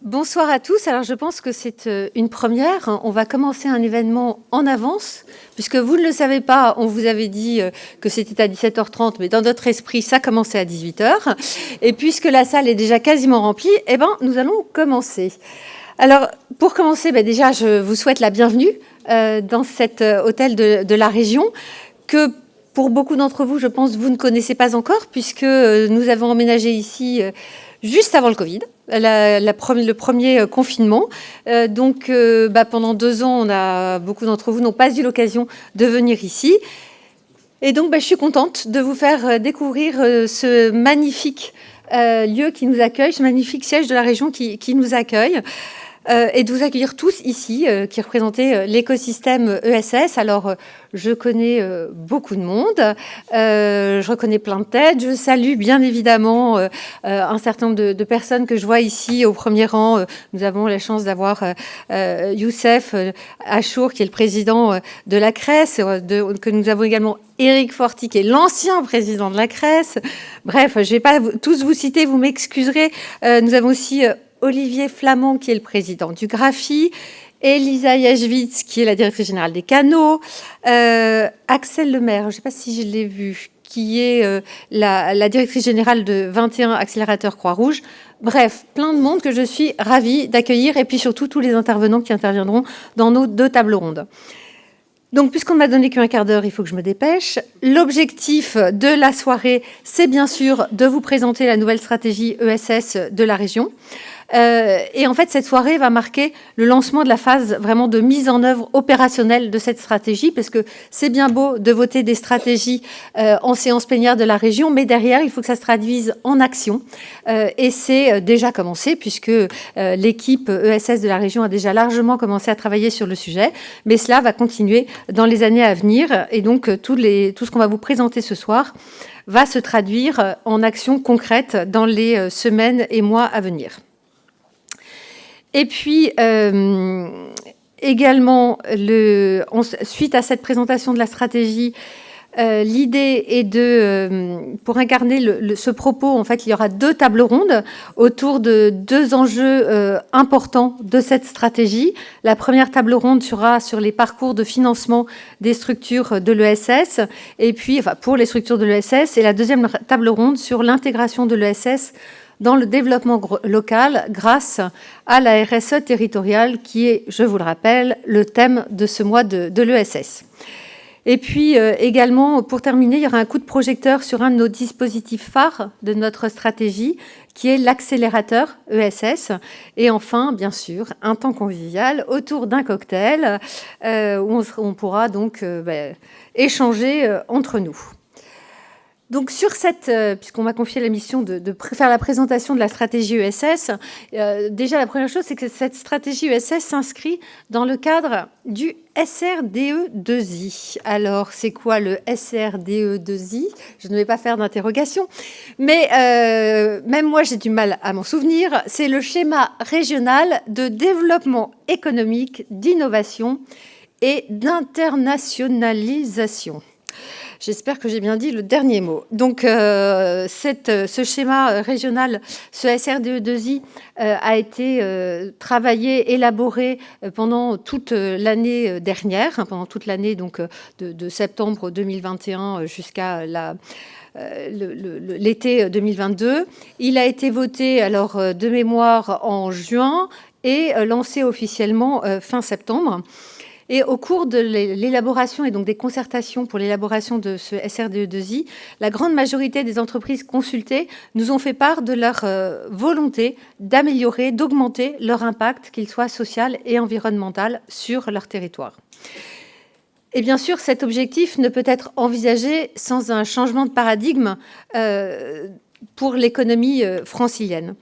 Bonsoir à tous. Alors, je pense que c'est une première. On va commencer un événement en avance, puisque vous ne le savez pas, on vous avait dit que c'était à 17h30, mais dans notre esprit, ça commençait à 18h. Et puisque la salle est déjà quasiment remplie, eh ben, nous allons commencer. Alors, pour commencer, déjà, je vous souhaite la bienvenue dans cet hôtel de la région, que pour beaucoup d'entre vous, je pense, vous ne connaissez pas encore, puisque nous avons emménagé ici juste avant le Covid. Le premier confinement. Pendant 2 ans, beaucoup d'entre vous n'ont pas eu l'occasion de venir ici. Et donc, je suis contente de vous faire découvrir ce magnifique lieu qui nous accueille, ce magnifique siège de la région qui nous accueille. Et de vous accueillir tous ici, qui représentez l'écosystème ESS. Alors, je connais beaucoup de monde, je reconnais plein de têtes. Je salue bien évidemment un certain nombre de personnes que je vois ici au premier rang. Nous avons la chance d'avoir Youssef Achour, qui est le président de la CRES, que nous avons également Éric Forti, qui est l'ancien président de la CRES. Bref, je ne vais pas tous vous citer, vous m'excuserez. Nous avons aussi Olivier Flamand, qui est le président du Graphi, Elisa Yashvitz, qui est la directrice générale des canaux, Axel Lemaire, je ne sais pas si je l'ai vu, qui est la directrice générale de 21 accélérateurs Croix-Rouge. Bref, plein de monde que je suis ravie d'accueillir, et puis surtout tous les intervenants qui interviendront dans nos 2 tables rondes. Donc, puisqu'on ne m'a donné qu'un quart d'heure, il faut que je me dépêche. L'objectif de la soirée, c'est bien sûr de vous présenter la nouvelle stratégie ESS de la région. Et en fait, cette soirée va marquer le lancement de la phase vraiment de mise en œuvre opérationnelle de cette stratégie, parce que c'est bien beau de voter des stratégies en séance plénière de la région, mais derrière, il faut que ça se traduise en action. Et c'est déjà commencé, puisque l'équipe ESS de la région a déjà largement commencé à travailler sur le sujet, mais cela va continuer dans les années à venir. Et donc, tout ce qu'on va vous présenter ce soir va se traduire en actions concrètes dans les semaines et mois à venir. Et puis, également, suite à cette présentation de la stratégie, l'idée est pour incarner ce propos, en fait, il y aura 2 tables rondes autour de 2 enjeux importants de cette stratégie. La première table ronde sera sur les parcours de financement des structures de l'ESS, et puis, pour les structures de l'ESS, et la deuxième table ronde sur l'intégration de l'ESS dans le développement local grâce à la RSE territoriale qui est, je vous le rappelle, le thème de ce mois de l'ESS. Et puis également, pour terminer, il y aura un coup de projecteur sur un de nos dispositifs phares de notre stratégie, qui est l'accélérateur ESS. Et enfin, bien sûr, un temps convivial autour d'un cocktail où on pourra donc échanger entre nous. Donc sur puisqu'on m'a confié la mission de faire la présentation de la stratégie ESS, déjà la première chose, c'est que cette stratégie ESS s'inscrit dans le cadre du SRDE2I. Alors, c'est quoi le SRDE2I? Je ne vais pas faire d'interrogation, mais même moi, j'ai du mal à m'en souvenir. C'est le schéma régional de développement économique, d'innovation et d'internationalisation. J'espère que j'ai bien dit le dernier mot. Donc, ce schéma régional, ce SRDE2I, a été travaillé, élaboré pendant toute l'année dernière, pendant toute l'année donc de septembre 2021 jusqu'à l'été 2022. Il a été voté, alors de mémoire, en juin et lancé officiellement fin septembre. Et au cours de l'élaboration et donc des concertations pour l'élaboration de ce SRDE2I, la grande majorité des entreprises consultées nous ont fait part de leur volonté d'améliorer, d'augmenter leur impact, qu'il soit social et environnemental, sur leur territoire. Et bien sûr, cet objectif ne peut être envisagé sans un changement de paradigme pour l'économie francilienne.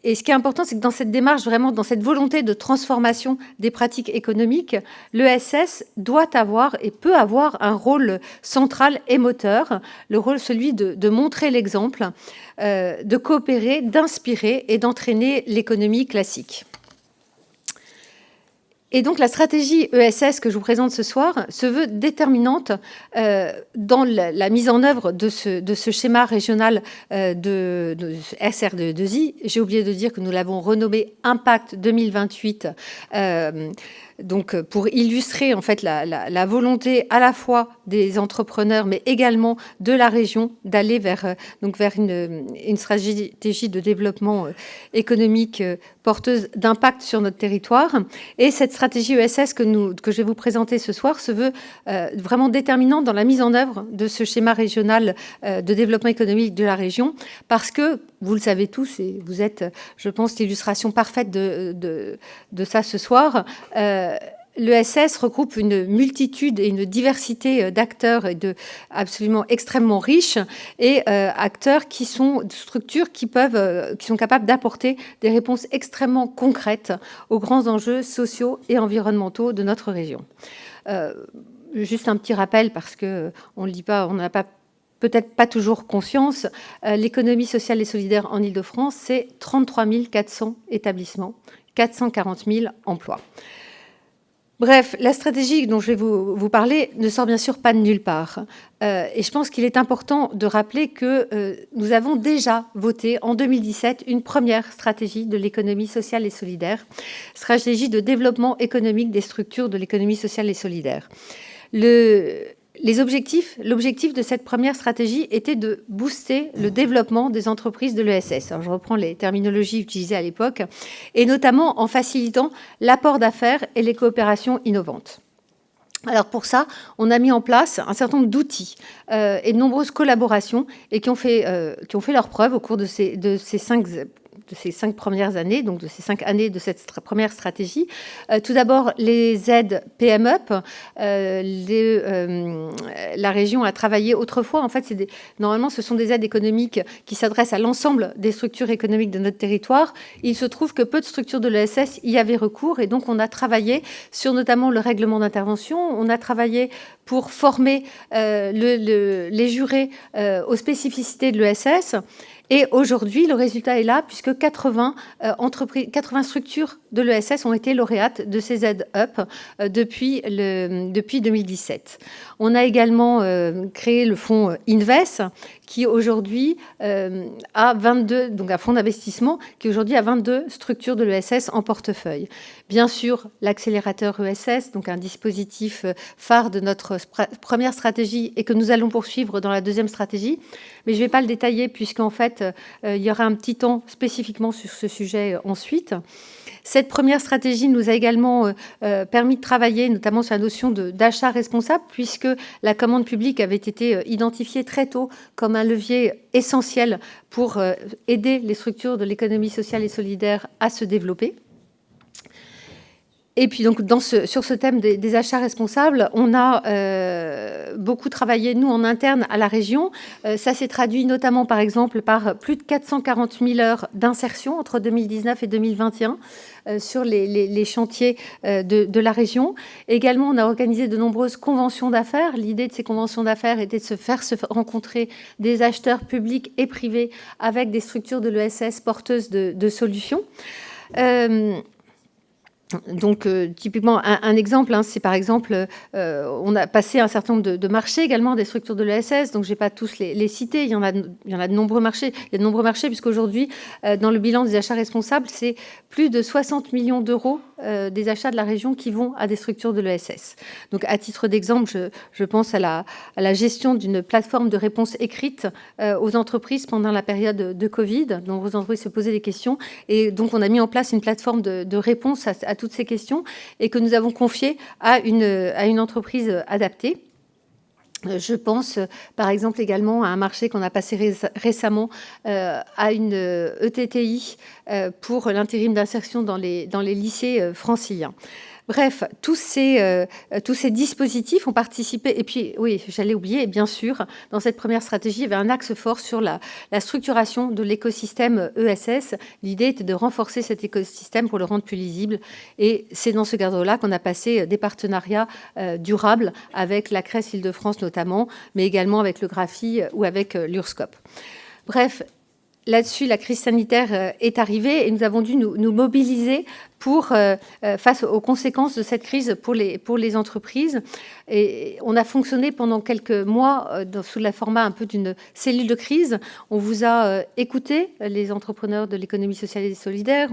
Et ce qui est important, c'est que dans cette démarche, vraiment dans cette volonté de transformation des pratiques économiques, l'ESS doit avoir et peut avoir un rôle central et moteur, le rôle celui de montrer l'exemple, de coopérer, d'inspirer et d'entraîner l'économie classique. Et donc la stratégie ESS que je vous présente ce soir se veut déterminante dans la mise en œuvre de ce schéma régional de SR2I. J'ai oublié de dire que nous l'avons renommé Impact 2028, donc pour illustrer en fait la volonté à la fois des entrepreneurs mais également de la région d'aller vers une stratégie de développement économique porteuse d'impact sur notre territoire. Et cette stratégie ESS que je vais vous présenter ce soir se veut vraiment déterminante dans la mise en œuvre de ce schéma régional de développement économique de la région, parce que, vous le savez tous, et vous êtes, je pense, l'illustration parfaite de ça ce soir, l'ESS regroupe une multitude et une diversité d'acteurs et absolument extrêmement riches, et acteurs qui sont structures qui sont capables d'apporter des réponses extrêmement concrètes aux grands enjeux sociaux et environnementaux de notre région. Juste un petit rappel, parce que on le dit pas, on n'a pas peut-être pas toujours conscience, l'économie sociale et solidaire en Île-de-France, c'est 33 400 établissements, 440 000 emplois. Bref, la stratégie dont je vais vous parler ne sort bien sûr pas de nulle part. Et je pense qu'il est important de rappeler que nous avons déjà voté en 2017 une première stratégie de l'économie sociale et solidaire, stratégie de développement économique des structures de l'économie sociale et solidaire. L'objectif de cette première stratégie était de booster le développement des entreprises de l'ESS. Alors, je reprends les terminologies utilisées à l'époque, et notamment en facilitant l'apport d'affaires et les coopérations innovantes. Alors pour ça, on a mis en place un certain nombre d'outils et de nombreuses collaborations et qui ont fait leurs preuves au cours de ces 5 premières années, donc de ces 5 années de cette première stratégie. Tout d'abord, les aides PMUP. La région a travaillé autrefois. En fait, normalement, ce sont des aides économiques qui s'adressent à l'ensemble des structures économiques de notre territoire. Il se trouve que peu de structures de l'ESS y avaient recours, et donc on a travaillé sur notamment le règlement d'intervention. On a travaillé pour former les jurés aux spécificités de l'ESS. Et aujourd'hui, le résultat est là, puisque 80 structures de l'ESS ont été lauréates de ces aides UP depuis 2017. On a également créé le fonds Inves, qui aujourd'hui a 22, donc un fonds d'investissement, qui aujourd'hui a 22 structures de l'ESS en portefeuille. Bien sûr, l'accélérateur ESS, donc un dispositif phare de notre première stratégie et que nous allons poursuivre dans la deuxième stratégie. Mais je ne vais pas le détailler, puisqu'en fait, il y aura un petit temps spécifiquement sur ce sujet ensuite. Cette première stratégie nous a également permis de travailler notamment sur la notion d'achat responsable, puisque la commande publique avait été identifiée très tôt comme un levier essentiel pour aider les structures de l'économie sociale et solidaire à se développer. Et puis donc sur ce thème des achats responsables, on a beaucoup travaillé, nous, en interne à la région. Ça s'est traduit notamment, par exemple, par plus de 440 000 heures d'insertion entre 2019 et 2021 sur les chantiers de la région. Également, on a organisé de nombreuses conventions d'affaires. L'idée de ces conventions d'affaires était de se rencontrer des acheteurs publics et privés avec des structures de l'ESS porteuses de solutions. Donc, typiquement, un exemple, c'est par exemple, on a passé un certain nombre de marchés également des structures de l'ESS, donc je ne vais pas tous les citer, il y en a de nombreux marchés. Il y a de nombreux marchés, puisqu'aujourd'hui, dans le bilan des achats responsables, c'est plus de 60 millions d'euros des achats de la région qui vont à des structures de l'ESS. Donc, à titre d'exemple, je pense à la gestion d'une plateforme de réponse écrite aux entreprises pendant la période de Covid, dont vos entreprises se posaient des questions. Et donc, on a mis en place une plateforme de réponse à toutes ces questions et que nous avons confiée à une entreprise adaptée. Je pense, par exemple, également à un marché qu'on a passé récemment à une ETTI pour l'intérim d'insertion dans les lycées franciliens. Bref, tous ces dispositifs ont participé. Et puis, oui, j'allais oublier, bien sûr, dans cette première stratégie, il y avait un axe fort sur la structuration de l'écosystème ESS. L'idée était de renforcer cet écosystème pour le rendre plus lisible. Et c'est dans ce cadre-là qu'on a passé des partenariats durables avec la CRES Île-de-France notamment, mais également avec le Graphi ou avec l'URSSCOP. Bref, là-dessus, la crise sanitaire est arrivée et nous avons dû nous mobiliser face aux conséquences de cette crise pour les entreprises. Et on a fonctionné pendant quelques mois sous le format un peu d'une cellule de crise. On vous a écouté, les entrepreneurs de l'économie sociale et solidaire.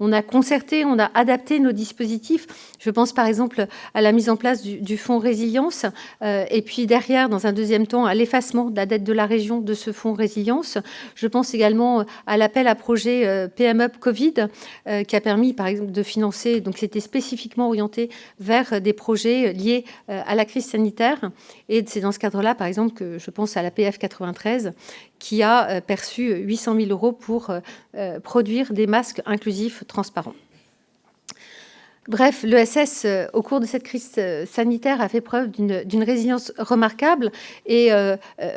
On a concerté, on a adapté nos dispositifs. Je pense par exemple à la mise en place du fonds résilience et puis derrière, dans un deuxième temps, à l'effacement de la dette de la région de ce fonds résilience. Je pense également à l'appel à projet PMUP Covid qui a permis par exemple de financer, donc c'était spécifiquement orienté vers des projets liés à la crise sanitaire. Et c'est dans ce cadre-là, par exemple, que je pense à la PF 93, qui a perçu 800 000 € pour produire des masques inclusifs transparents. Bref, l'ESS, au cours de cette crise sanitaire, a fait preuve d'une résilience remarquable et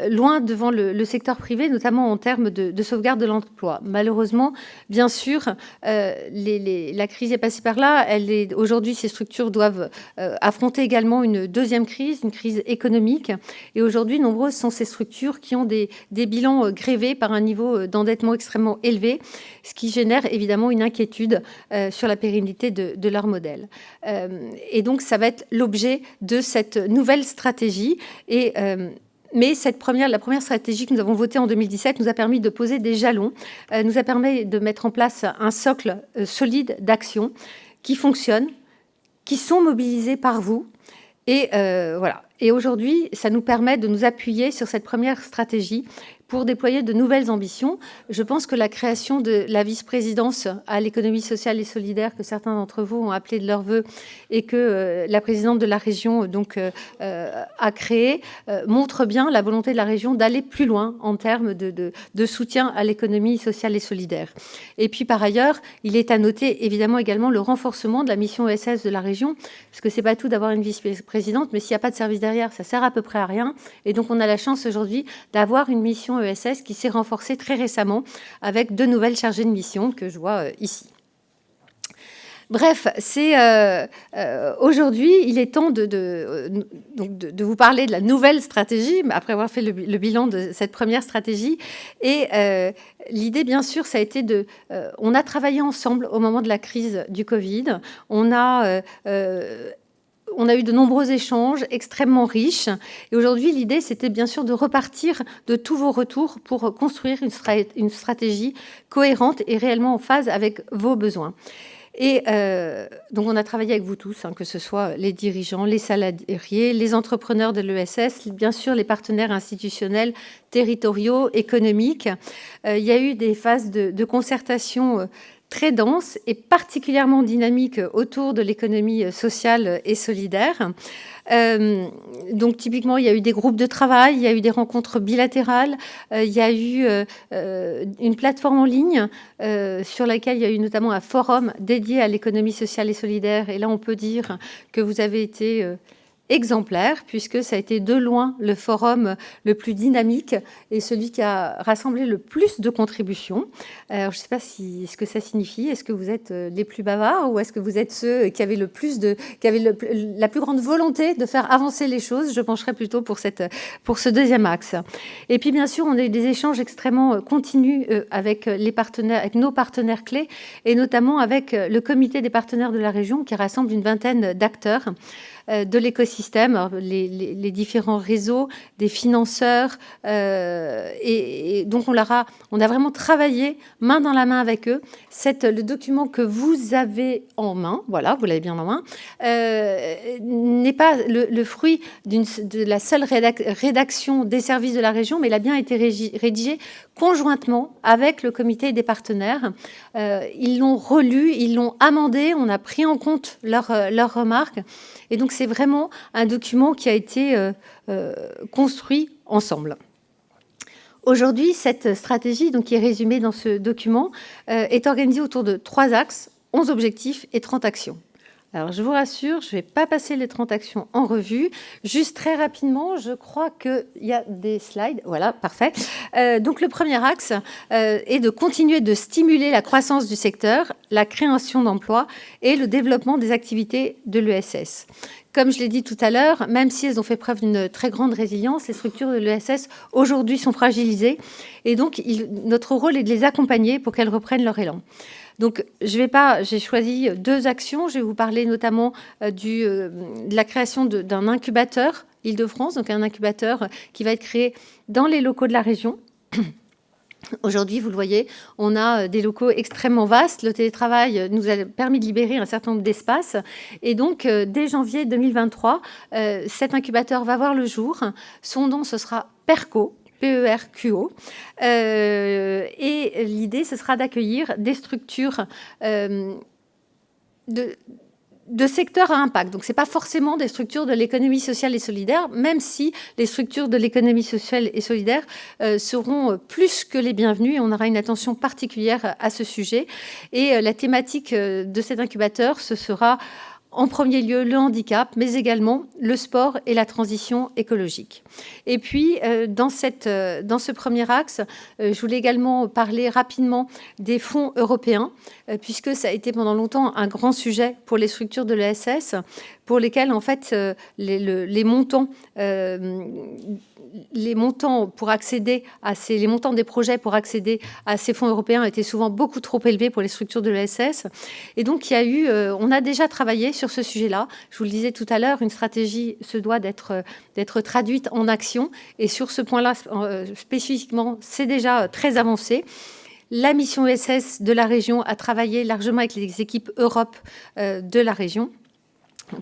loin devant le secteur privé, notamment en termes de sauvegarde de l'emploi. Malheureusement, bien sûr, la crise est passée par là. Aujourd'hui, ces structures doivent affronter également une deuxième crise, une crise économique. Et aujourd'hui, nombreuses sont ces structures qui ont des bilans grévés par un niveau d'endettement extrêmement élevé, ce qui génère évidemment une inquiétude sur la pérennité de leur modèle. Et donc, ça va être l'objet de cette nouvelle stratégie. Mais la première stratégie que nous avons votée en 2017 nous a permis de poser des jalons, nous a permis de mettre en place un socle solide d'actions qui fonctionnent, qui sont mobilisées par vous. Et voilà. Et aujourd'hui, ça nous permet de nous appuyer sur cette première stratégie pour déployer de nouvelles ambitions. Je pense que la création de la vice-présidence à l'économie sociale et solidaire, que certains d'entre vous ont appelé de leur vœu, et que la présidente de la région a créée, montre bien la volonté de la région d'aller plus loin en termes de soutien à l'économie sociale et solidaire. Et puis par ailleurs, il est à noter évidemment également le renforcement de la mission ESS de la région, parce que c'est pas tout d'avoir une vice-présidente, mais s'il n'y a pas de service derrière, ça sert à peu près à rien. Et donc on a la chance aujourd'hui d'avoir une mission ESS qui s'est renforcée très récemment avec 2 nouvelles chargées de mission que je vois ici. Bref, aujourd'hui, il est temps de vous parler de la nouvelle stratégie, après avoir fait le bilan de cette première stratégie. Et l'idée, bien sûr, ça a été on a travaillé ensemble au moment de la crise du Covid. On a eu de nombreux échanges extrêmement riches. Et aujourd'hui, l'idée, c'était bien sûr de repartir de tous vos retours pour construire une stratégie cohérente et réellement en phase avec vos besoins. Et donc, on a travaillé avec vous tous, que ce soit les dirigeants, les salariés, les entrepreneurs de l'ESS, bien sûr les partenaires institutionnels, territoriaux, économiques. Il y a eu des phases de concertation très dense et particulièrement dynamique autour de l'économie sociale et solidaire. Donc typiquement, il y a eu des groupes de travail, il y a eu des rencontres bilatérales, il y a eu une plateforme en ligne sur laquelle il y a eu notamment un forum dédié à l'économie sociale et solidaire. Et là, on peut dire que vous avez été exemplaire, puisque ça a été de loin le forum le plus dynamique et celui qui a rassemblé le plus de contributions. Alors, je ne sais pas ce que ça signifie. Est-ce que vous êtes les plus bavards ou est-ce que vous êtes ceux qui avaient la plus grande volonté de faire avancer les choses? Je pencherais plutôt pour ce deuxième axe. Et puis, bien sûr, on a eu des échanges extrêmement continus avec nos partenaires clés et notamment avec le comité des partenaires de la région qui rassemble une vingtaine d'acteurs de l'écosystème, les différents réseaux, des financeurs. Et donc, on a vraiment travaillé main dans la main avec eux. Le document que vous avez en main, voilà, vous l'avez bien en main, n'est pas le fruit de la seule rédaction des services de la région, mais il a bien été rédigé conjointement avec le comité des partenaires. Ils l'ont relu, ils l'ont amendé, on a pris en compte leurs remarques. Et donc, c'est vraiment un document qui a été construit ensemble. Aujourd'hui, cette stratégie, donc, qui est résumée dans ce document, est organisée autour de 3 axes, 11 objectifs et 30 actions. Alors, je vous rassure, je ne vais pas passer les 30 actions en revue. Juste très rapidement, je crois qu'il y a des slides. Voilà, parfait. Donc, le premier axe est de continuer de stimuler la croissance du secteur, la création d'emplois et le développement des activités de l'ESS. Comme je l'ai dit tout à l'heure, même si elles ont fait preuve d'une très grande résilience, les structures de l'ESS aujourd'hui sont fragilisées. Et donc, notre rôle est de les accompagner pour qu'elles reprennent leur élan. Donc, j'ai choisi 2 actions. Je vais vous parler notamment de la création d'un incubateur Île-de-France, donc un incubateur qui va être créé dans les locaux de la région. Aujourd'hui, vous le voyez, on a des locaux extrêmement vastes. Le télétravail nous a permis de libérer un certain nombre d'espaces. Et donc, dès janvier 2023, cet incubateur va voir le jour. Son nom, ce sera PERQO. PERQO. Et l'idée, ce sera d'accueillir des structures de secteurs à impact. Donc, ce n'est pas forcément des structures de l'économie sociale et solidaire, même si les structures de l'économie sociale et solidaire seront plus que les bienvenues et on aura une attention particulière à ce sujet. Et la thématique de cet incubateur, ce sera en premier lieu le handicap, mais également le sport et la transition écologique. Et puis, dans ce premier axe, je voulais également parler rapidement des fonds européens, puisque ça a été pendant longtemps un grand sujet pour les structures de l'ESS, pour lesquelles, en fait, les montants pour accéder à les montants des projets pour accéder à ces fonds européens étaient souvent beaucoup trop élevés pour les structures de l'ESS. Et donc, on a déjà travaillé sur ce sujet-là. Je vous le disais tout à l'heure, une stratégie se doit d'être traduite en action. Et sur ce point-là, spécifiquement, c'est déjà très avancé. La mission ESS de la région a travaillé largement avec les équipes Europe de la région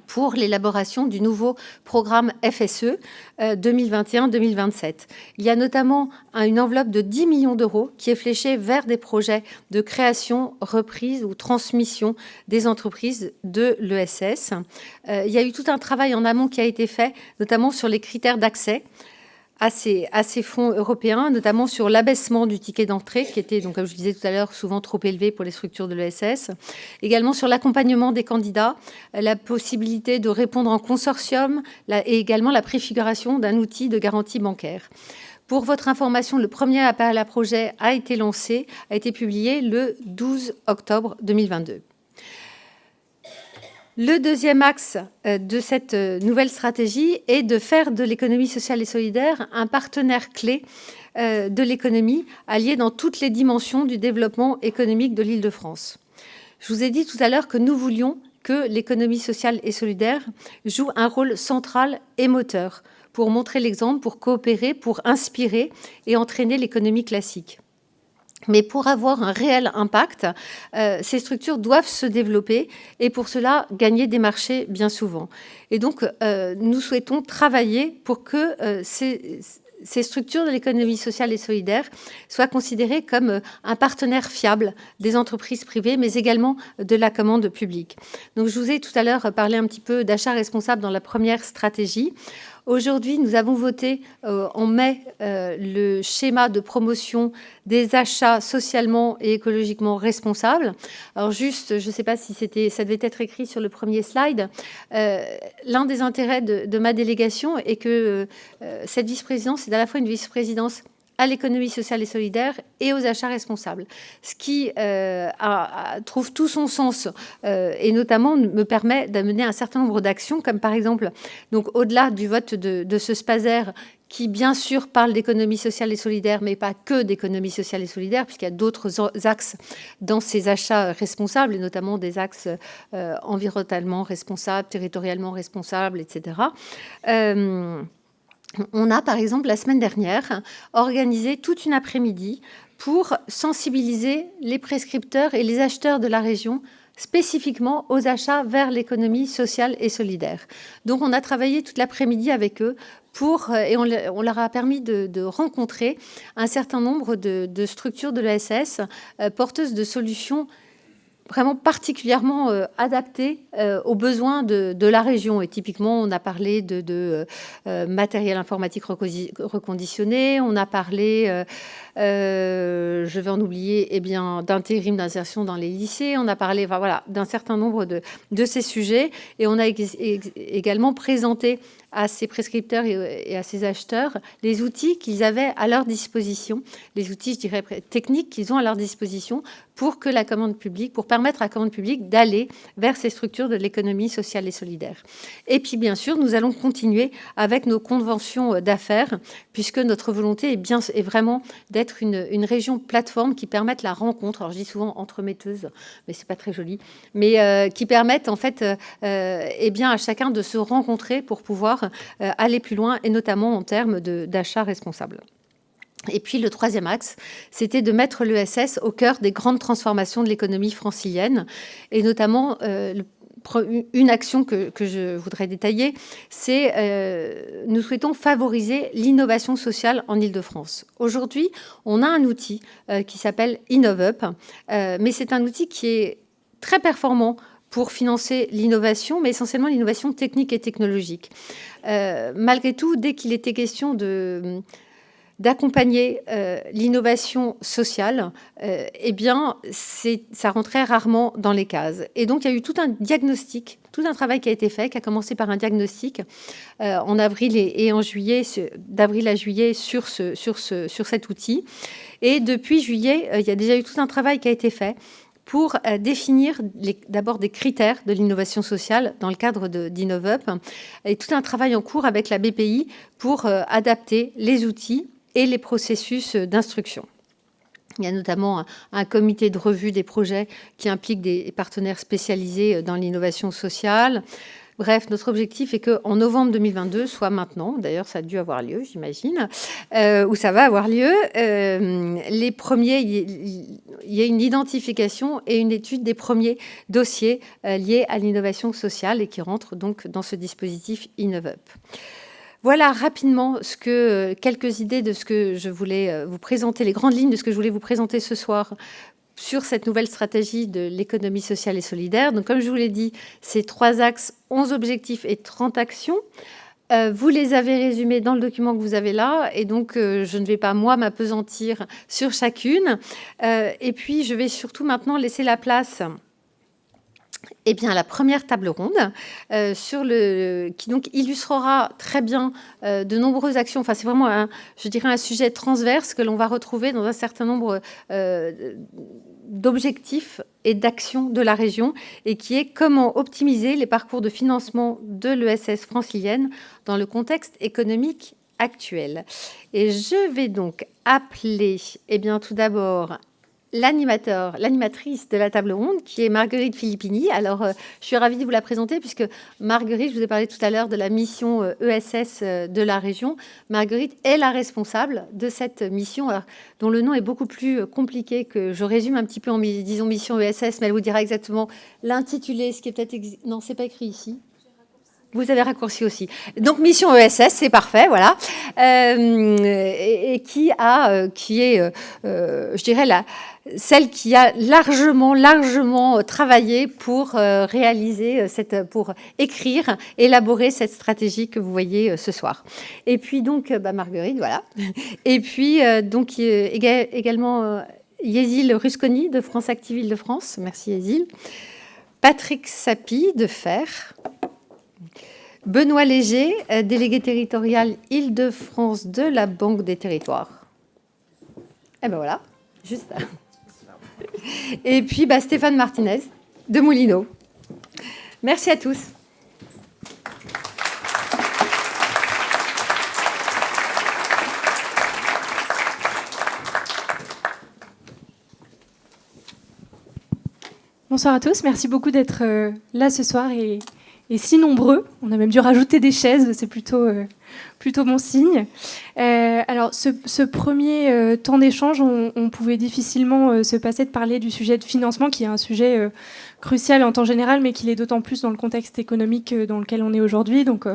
pour l'élaboration du nouveau programme FSE 2021-2027. Il y a notamment une enveloppe de 10 millions d'euros qui est fléchée vers des projets de création, reprise ou transmission des entreprises de l'ESS. Il y a eu tout un travail en amont qui a été fait, notamment sur les critères d'accès à ces fonds européens, notamment sur l'abaissement du ticket d'entrée, qui était, donc, comme je disais tout à l'heure, souvent trop élevé pour les structures de l'ESS. Également sur l'accompagnement des candidats, la possibilité de répondre en consortium et également la préfiguration d'un outil de garantie bancaire. Pour votre information, le premier appel à projet a été publié le 12 octobre 2022. Le deuxième axe de cette nouvelle stratégie est de faire de l'économie sociale et solidaire un partenaire clé de l'économie, allié dans toutes les dimensions du développement économique de l'Île-de-France. Je vous ai dit tout à l'heure que nous voulions que l'économie sociale et solidaire joue un rôle central et moteur pour montrer l'exemple, pour coopérer, pour inspirer et entraîner l'économie classique. Mais pour avoir un réel impact, ces structures doivent se développer et pour cela gagner des marchés bien souvent. Et donc, nous souhaitons travailler pour que ces structures de l'économie sociale et solidaire soient considérées comme un partenaire fiable des entreprises privées, mais également de la commande publique. Donc, je vous ai tout à l'heure parlé un petit peu d'achat responsable dans la première stratégie. Aujourd'hui, nous avons voté en mai le schéma de promotion des achats socialement et écologiquement responsables. Alors juste, je ne sais pas si ça devait être écrit sur le premier slide. L'un des intérêts de ma délégation est que cette vice-présidence est à la fois une vice-présidence à l'économie sociale et solidaire et aux achats responsables. Ce qui trouve tout son sens et notamment me permet d'amener un certain nombre d'actions, comme par exemple, donc au-delà du vote de ce SPASER, qui bien sûr parle d'économie sociale et solidaire, mais pas que d'économie sociale et solidaire, puisqu'il y a d'autres axes dans ces achats responsables, et notamment des axes environnementalement responsables, territorialement responsables, etc. On a, par exemple, la semaine dernière, organisé toute une après-midi pour sensibiliser les prescripteurs et les acheteurs de la région spécifiquement aux achats vers l'économie sociale et solidaire. Donc, on a travaillé toute l'après-midi avec eux et on leur a permis de rencontrer un certain nombre de structures de l'ESS porteuses de solutions vraiment particulièrement adapté aux besoins de la région. Et typiquement, on a parlé de matériel informatique reconditionné, on a parlé, je vais en oublier, d'intérim, d'insertion dans les lycées, on a parlé d'un certain nombre de ces sujets. Et on a également présenté à ces prescripteurs et à ces acheteurs les outils qu'ils avaient à leur disposition, les outils, je dirais, techniques qu'ils ont à leur disposition pour que la commande publique, pour permettre à la commande publique d'aller vers ces structures de l'économie sociale et solidaire. Et puis, bien sûr, nous allons continuer avec nos conventions d'affaires, puisque notre volonté est vraiment d'être une région plateforme qui permette la rencontre. Alors, je dis souvent entremetteuse, mais c'est pas très joli, mais qui permettent en fait, à chacun de se rencontrer pour pouvoir aller plus loin, et notamment en termes d'achat responsable. Et puis le troisième axe, c'était de mettre l'ESS au cœur des grandes transformations de l'économie francilienne, et notamment une action que je voudrais détailler, c'est nous souhaitons favoriser l'innovation sociale en Île-de-France. Aujourd'hui, on a un outil qui s'appelle InnovUp, mais c'est un outil qui est très performant pour financer l'innovation, mais essentiellement l'innovation technique et technologique. Malgré tout, dès qu'il était question d'accompagner l'innovation sociale, ça rentrait rarement dans les cases. Et donc, il y a eu tout un diagnostic, tout un travail qui a été fait, qui a commencé par un diagnostic en avril et en juillet, d'avril à juillet, sur cet outil. Et depuis juillet, il y a déjà eu tout un travail qui a été fait pour définir d'abord des critères de l'innovation sociale dans le cadre d'InnovUp, et tout un travail en cours avec la BPI pour adapter les outils et les processus d'instruction. Il y a notamment un comité de revue des projets qui implique des partenaires spécialisés dans l'innovation sociale. Bref, notre objectif est qu'en novembre 2022, soit maintenant, d'ailleurs ça a dû avoir lieu, j'imagine, ou ça va avoir lieu, les premiers, il y a une identification et une étude des premiers dossiers liés à l'innovation sociale et qui rentrent donc dans ce dispositif InnovUp. Voilà rapidement quelques idées de ce que je voulais vous présenter, les grandes lignes de ce que je voulais vous présenter ce soir sur cette nouvelle stratégie de l'économie sociale et solidaire. Donc, comme je vous l'ai dit, c'est 3 axes, 11 objectifs et 30 actions. Vous les avez résumés dans le document que vous avez là, et donc je ne vais pas, moi, m'appesantir sur chacune. Et puis, je vais surtout maintenant laisser la place à la première table ronde qui donc illustrera très bien de nombreuses actions. Enfin, c'est vraiment un sujet transverse que l'on va retrouver dans un certain nombre d'objectifs et d'actions de la région, et qui est comment optimiser les parcours de financement de l'ESS francilienne dans le contexte économique actuel. Et je vais donc appeler tout d'abord l'animatrice de la table ronde, qui est Marguerite Filippini. Alors, je suis ravie de vous la présenter, puisque Marguerite, je vous ai parlé tout à l'heure de la mission ESS de la région. Marguerite est la responsable de cette mission, dont le nom est beaucoup plus compliqué, que je résume un petit peu en disons mission ESS, mais elle vous dira exactement l'intitulé, ce qui est peut-être... Non, c'est pas écrit ici. Vous avez raccourci aussi. Donc, mission ESS, c'est parfait, voilà. Et qui est, je dirais, celle qui a largement travaillé pour réaliser pour élaborer cette stratégie que vous voyez ce soir. Et puis, donc, Marguerite, voilà. Et puis, donc, également, Yézil Rusconi de France Active Île-de-France. Merci, Yézil. Patrick Sapie de FER. Benoît Léger, délégué territorial Île-de-France de la Banque des Territoires. Et voilà, juste là. Et puis Stéphane Martinez de Moulineau. Merci à tous. Bonsoir à tous, merci beaucoup d'être là ce soir et si nombreux. On a même dû rajouter des chaises, c'est plutôt bon signe. Alors, ce premier temps d'échange, on pouvait difficilement se passer de parler du sujet de financement, qui est un sujet crucial en temps général, mais qui l'est d'autant plus dans le contexte économique dans lequel on est aujourd'hui. Donc,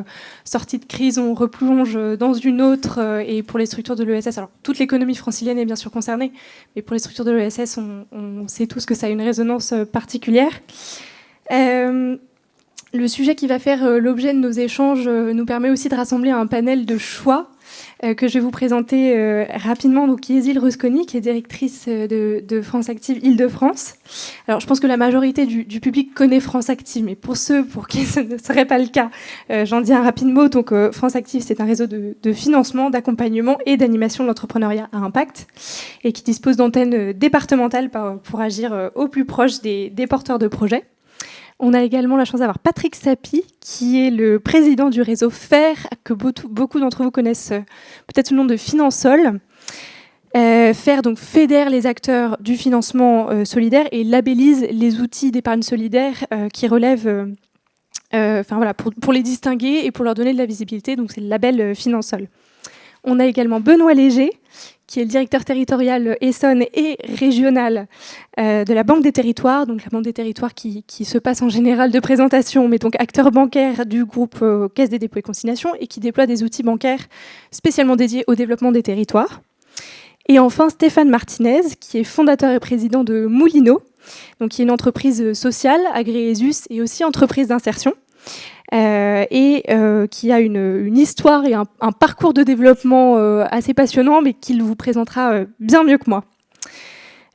sortie de crise, on replonge dans une autre, et pour les structures de l'ESS, alors toute l'économie francilienne est bien sûr concernée, mais pour les structures de l'ESS, on sait tous que ça a une résonance particulière. Le sujet qui va faire l'objet de nos échanges nous permet aussi de rassembler un panel de choix que je vais vous présenter rapidement. Donc Yézil Rusconi, qui est directrice de France Active Île-de-France. Alors, je pense que la majorité du public connaît France Active, mais pour ceux pour qui ce ne serait pas le cas, j'en dis un rapide mot. Donc, France Active, c'est un réseau de financement, d'accompagnement et d'animation de l'entrepreneuriat à impact, et qui dispose d'antennes départementales pour agir au plus proche des porteurs de projets. On a également la chance d'avoir Patrick Sapie, qui est le président du réseau FAIR, que beaucoup d'entre vous connaissent peut-être sous le nom de Finansol. FAIR donc fédère les acteurs du financement solidaire et labellise les outils d'épargne solidaire qui relèvent, pour les distinguer et pour leur donner de la visibilité. Donc c'est le label Finansol. On a également Benoît Léger, qui est le directeur territorial Essonne et régional de la Banque des Territoires. Donc la Banque des Territoires qui se passe en général de présentation, mais donc acteur bancaire du groupe Caisse des dépôts et consignations, et qui déploie des outils bancaires spécialement dédiés au développement des territoires. Et enfin, Stéphane Martinez, qui est fondateur et président de Moulineau, donc qui est une entreprise sociale, agréée ESUS, et aussi entreprise d'insertion, qui a une histoire et un parcours de développement assez passionnant, mais qu'il vous présentera bien mieux que moi.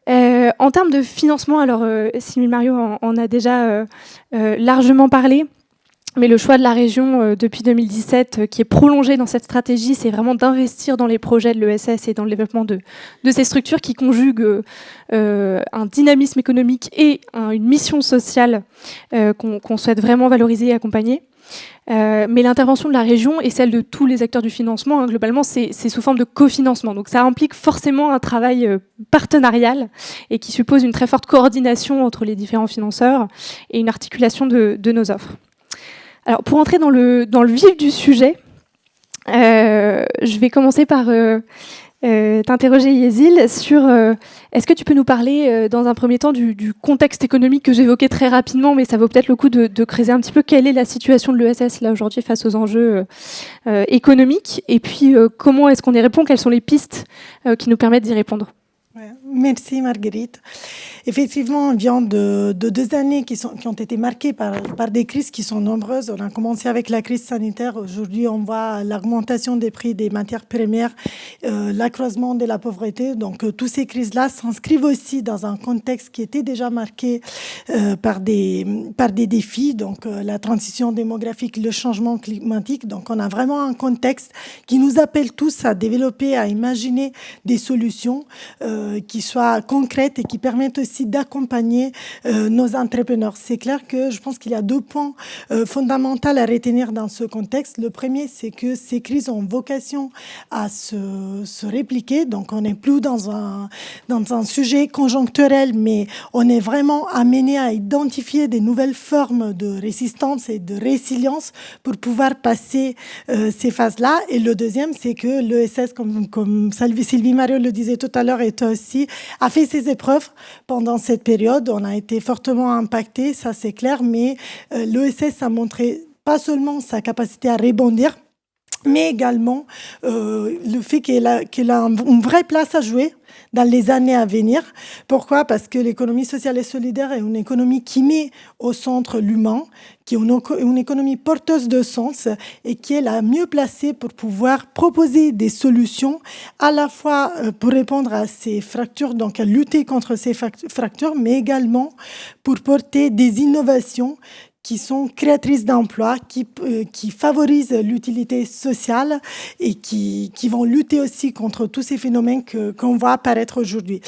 En termes de financement, alors Sylvie Mario en a déjà largement parlé, mais le choix de la région depuis 2017, qui est prolongé dans cette stratégie, c'est vraiment d'investir dans les projets de l'ESS et dans le développement de ces structures qui conjuguent un dynamisme économique et une mission sociale qu'on souhaite vraiment valoriser et accompagner. Mais l'intervention de la région et celle de tous les acteurs du financement, globalement, c'est sous forme de cofinancement. Donc ça implique forcément un travail partenarial et qui suppose une très forte coordination entre les différents financeurs et une articulation de nos offres. Alors, pour entrer dans le vif du sujet, je vais commencer par t'interroger, Yézil, sur est-ce que tu peux nous parler, dans un premier temps, du contexte économique que j'évoquais très rapidement, mais ça vaut peut-être le coup de creuser un petit peu quelle est la situation de l'ESS là aujourd'hui face aux enjeux économiques, et puis comment est-ce qu'on y répond, quelles sont les pistes qui nous permettent d'y répondre. Merci Marguerite. Effectivement, on vient de 2 années qui ont été marquées par des crises qui sont nombreuses. On a commencé avec la crise sanitaire. Aujourd'hui, on voit l'augmentation des prix des matières premières, l'accroissement de la pauvreté. Donc, toutes ces crises-là s'inscrivent aussi dans un contexte qui était déjà marqué par des défis. Donc, la transition démographique, le changement climatique. Donc, on a vraiment un contexte qui nous appelle tous à développer, à imaginer des solutions qui soient concrètes et qui permettent aussi d'accompagner nos entrepreneurs. C'est clair que je pense qu'il y a 2 points fondamentaux à retenir dans ce contexte. Le premier, c'est que ces crises ont vocation à se répliquer. Donc, on n'est plus dans un sujet conjoncturel, mais on est vraiment amené à identifier des nouvelles formes de résistance et de résilience pour pouvoir passer ces phases-là. Et le deuxième, c'est que l'ESS, comme Sylvie Mario le disait tout à l'heure, et toi aussi, a fait ses épreuves pendant cette période. On a été fortement impacté, ça c'est clair, mais l'ESS a montré pas seulement sa capacité à rebondir, mais également le fait qu'elle a une vraie place à jouer dans les années à venir. Pourquoi ? Parce que l'économie sociale et solidaire est une économie qui met au centre l'humain, qui est une économie porteuse de sens et qui est la mieux placée pour pouvoir proposer des solutions à la fois pour répondre à ces fractures, donc à lutter contre ces fractures, mais également pour porter des innovations qui sont créatrices d'emplois, qui favorisent l'utilité sociale et qui vont lutter aussi contre tous ces phénomènes qu'on voit apparaître aujourd'hui.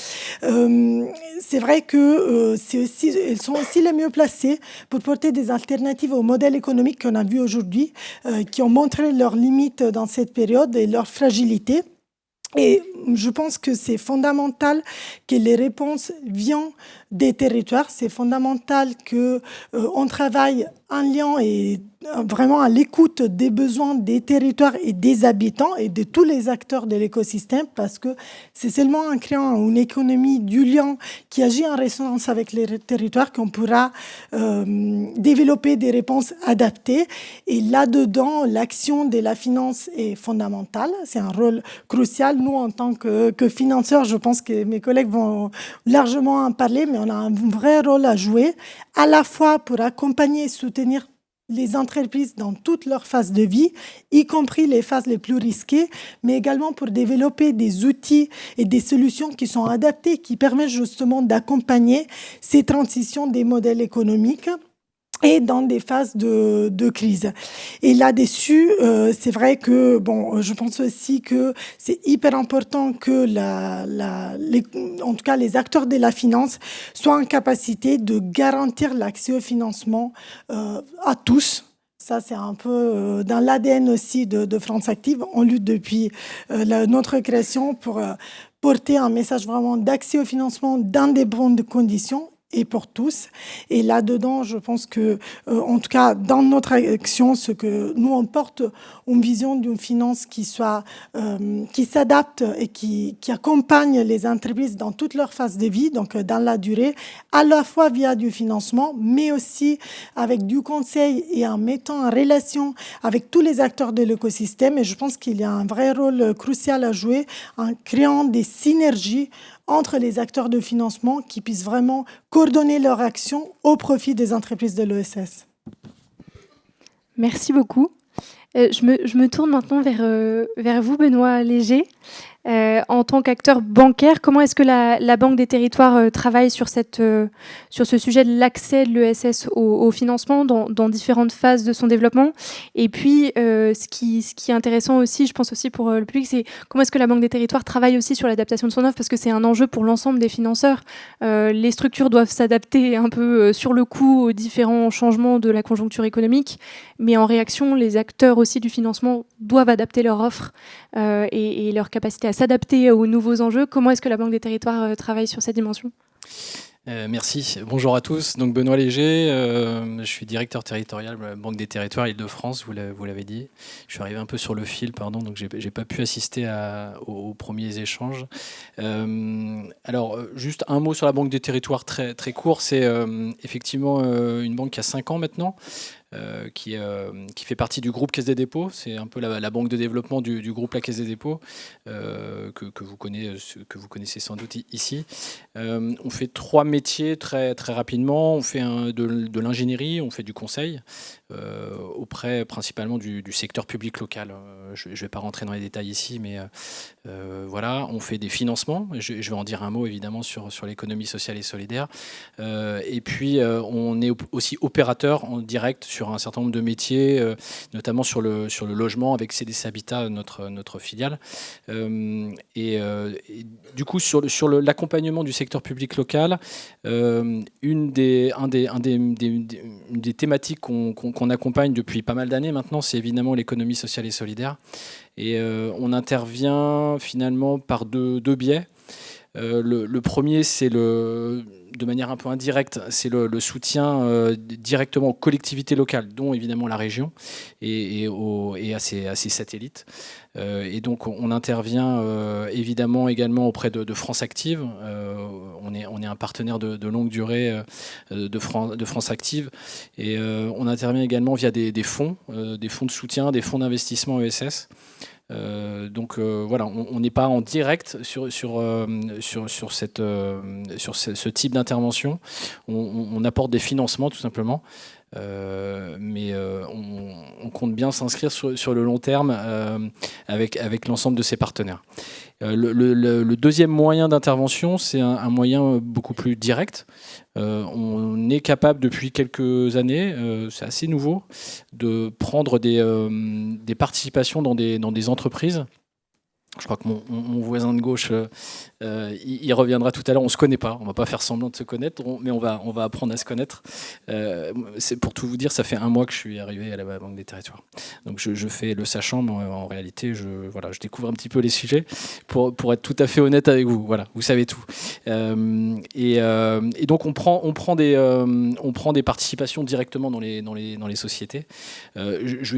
C'est vrai que elles sont aussi les mieux placées pour porter des alternatives au modèle économique qu'on a vu aujourd'hui, qui ont montré leurs limites dans cette période et leur fragilité. Et je pense que c'est fondamental que les réponses viennent des territoires. C'est fondamental qu'on travaille en lien et vraiment à l'écoute des besoins des territoires et des habitants et de tous les acteurs de l'écosystème, parce que c'est seulement en créant une économie du lien qui agit en résonance avec les territoires qu'on pourra développer des réponses adaptées. Et là-dedans, l'action de la finance est fondamentale. C'est un rôle crucial. Nous, en tant que financeurs, je pense que mes collègues vont largement en parler, mais on a un vrai rôle à jouer, à la fois pour accompagner et soutenir les entreprises dans toutes leurs phases de vie, y compris les phases les plus risquées, mais également pour développer des outils et des solutions qui sont adaptées, qui permettent justement d'accompagner ces transitions des modèles économiques et dans des phases de crise. Et là-dessus, c'est vrai que, je pense aussi que c'est hyper important que en tout cas, les acteurs de la finance soient en capacité de garantir l'accès au financement à tous. Ça, c'est un peu dans l'ADN aussi de France Active. On lutte depuis notre création pour porter un message vraiment d'accès au financement dans des bonnes conditions et pour tous. Et là-dedans, je pense que, en tout cas, dans notre action, ce que nous, on porte une vision d'une finance qui s'adapte et qui accompagne les entreprises dans toutes leurs phases de vie, donc dans la durée, à la fois via du financement, mais aussi avec du conseil et en mettant en relation avec tous les acteurs de l'écosystème. Et je pense qu'il y a un vrai rôle crucial à jouer en créant des synergies entre les acteurs de financement qui puissent vraiment coordonner leur action au profit des entreprises de l'ESS. Merci beaucoup. Je me tourne maintenant vers vous, Benoît Léger. En tant qu'acteur bancaire, comment est-ce que la Banque des Territoires travaille sur ce sujet de l'accès de l'ESS au financement dans différentes phases de son développement? Et puis, ce qui est intéressant aussi, je pense aussi pour le public, c'est comment est-ce que la Banque des Territoires travaille aussi sur l'adaptation de son offre, parce que c'est un enjeu pour l'ensemble des financeurs. Les structures doivent s'adapter un peu sur le coup aux différents changements de la conjoncture économique, mais en réaction, les acteurs aussi du financement doivent adapter leur offre et leur capacité à s'adapter aux nouveaux enjeux. Comment est-ce que la Banque des Territoires travaille sur cette dimension ? Merci. Bonjour à tous. Donc Benoît Léger, je suis directeur territorial de la Banque des Territoires Île-de-France, vous l'avez dit. Je suis arrivé un peu sur le fil, pardon, donc j'ai pas pu assister aux premiers échanges. Alors, juste un mot sur la Banque des Territoires très, très court. C'est effectivement une banque qui a 5 ans maintenant. Qui fait partie du groupe Caisse des dépôts. C'est un peu la banque de développement du groupe La Caisse des dépôts, que vous connaissez sans doute ici. On fait 3 métiers très, très rapidement. On fait de l'ingénierie, on fait du conseil auprès principalement du secteur public local. Je ne vais pas rentrer dans les détails ici, mais voilà, on fait des financements. Je vais en dire un mot évidemment sur l'économie sociale et solidaire. Et puis on est aussi opérateur en direct sur un certain nombre de métiers, notamment sur le logement avec CDC Habitat, notre filiale. Et du coup, sur l'accompagnement du secteur public local, une des thématiques qu'on accompagne depuis pas mal d'années maintenant, c'est évidemment l'économie sociale et solidaire. Et on intervient finalement par deux biais. Le premier, c'est de manière un peu indirecte, c'est le soutien directement aux collectivités locales, dont évidemment la région et à ses satellites. Et donc on intervient évidemment également auprès de France Active. On est un partenaire de longue durée de France Active. Et on intervient également via des fonds de soutien, des fonds d'investissement ESS. Donc voilà, on n'est pas en direct sur ce type d'intervention. On apporte des financements tout simplement, mais on compte bien s'inscrire sur le long terme avec l'ensemble de ses partenaires. Le deuxième moyen d'intervention, c'est un moyen beaucoup plus direct. On est capable depuis quelques années, c'est assez nouveau, de prendre des participations dans des entreprises. Je crois que mon voisin de gauche, il reviendra tout à l'heure. On ne se connaît pas, on ne va pas faire semblant de se connaître, mais on va apprendre à se connaître. C'est pour tout vous dire, ça fait 1 mois que je suis arrivé à la Banque des Territoires. Donc je fais le sachant, mais en réalité, je découvre un petit peu les sujets pour être tout à fait honnête avec vous. Voilà, vous savez tout. Et donc on prend des participations directement dans les sociétés. Je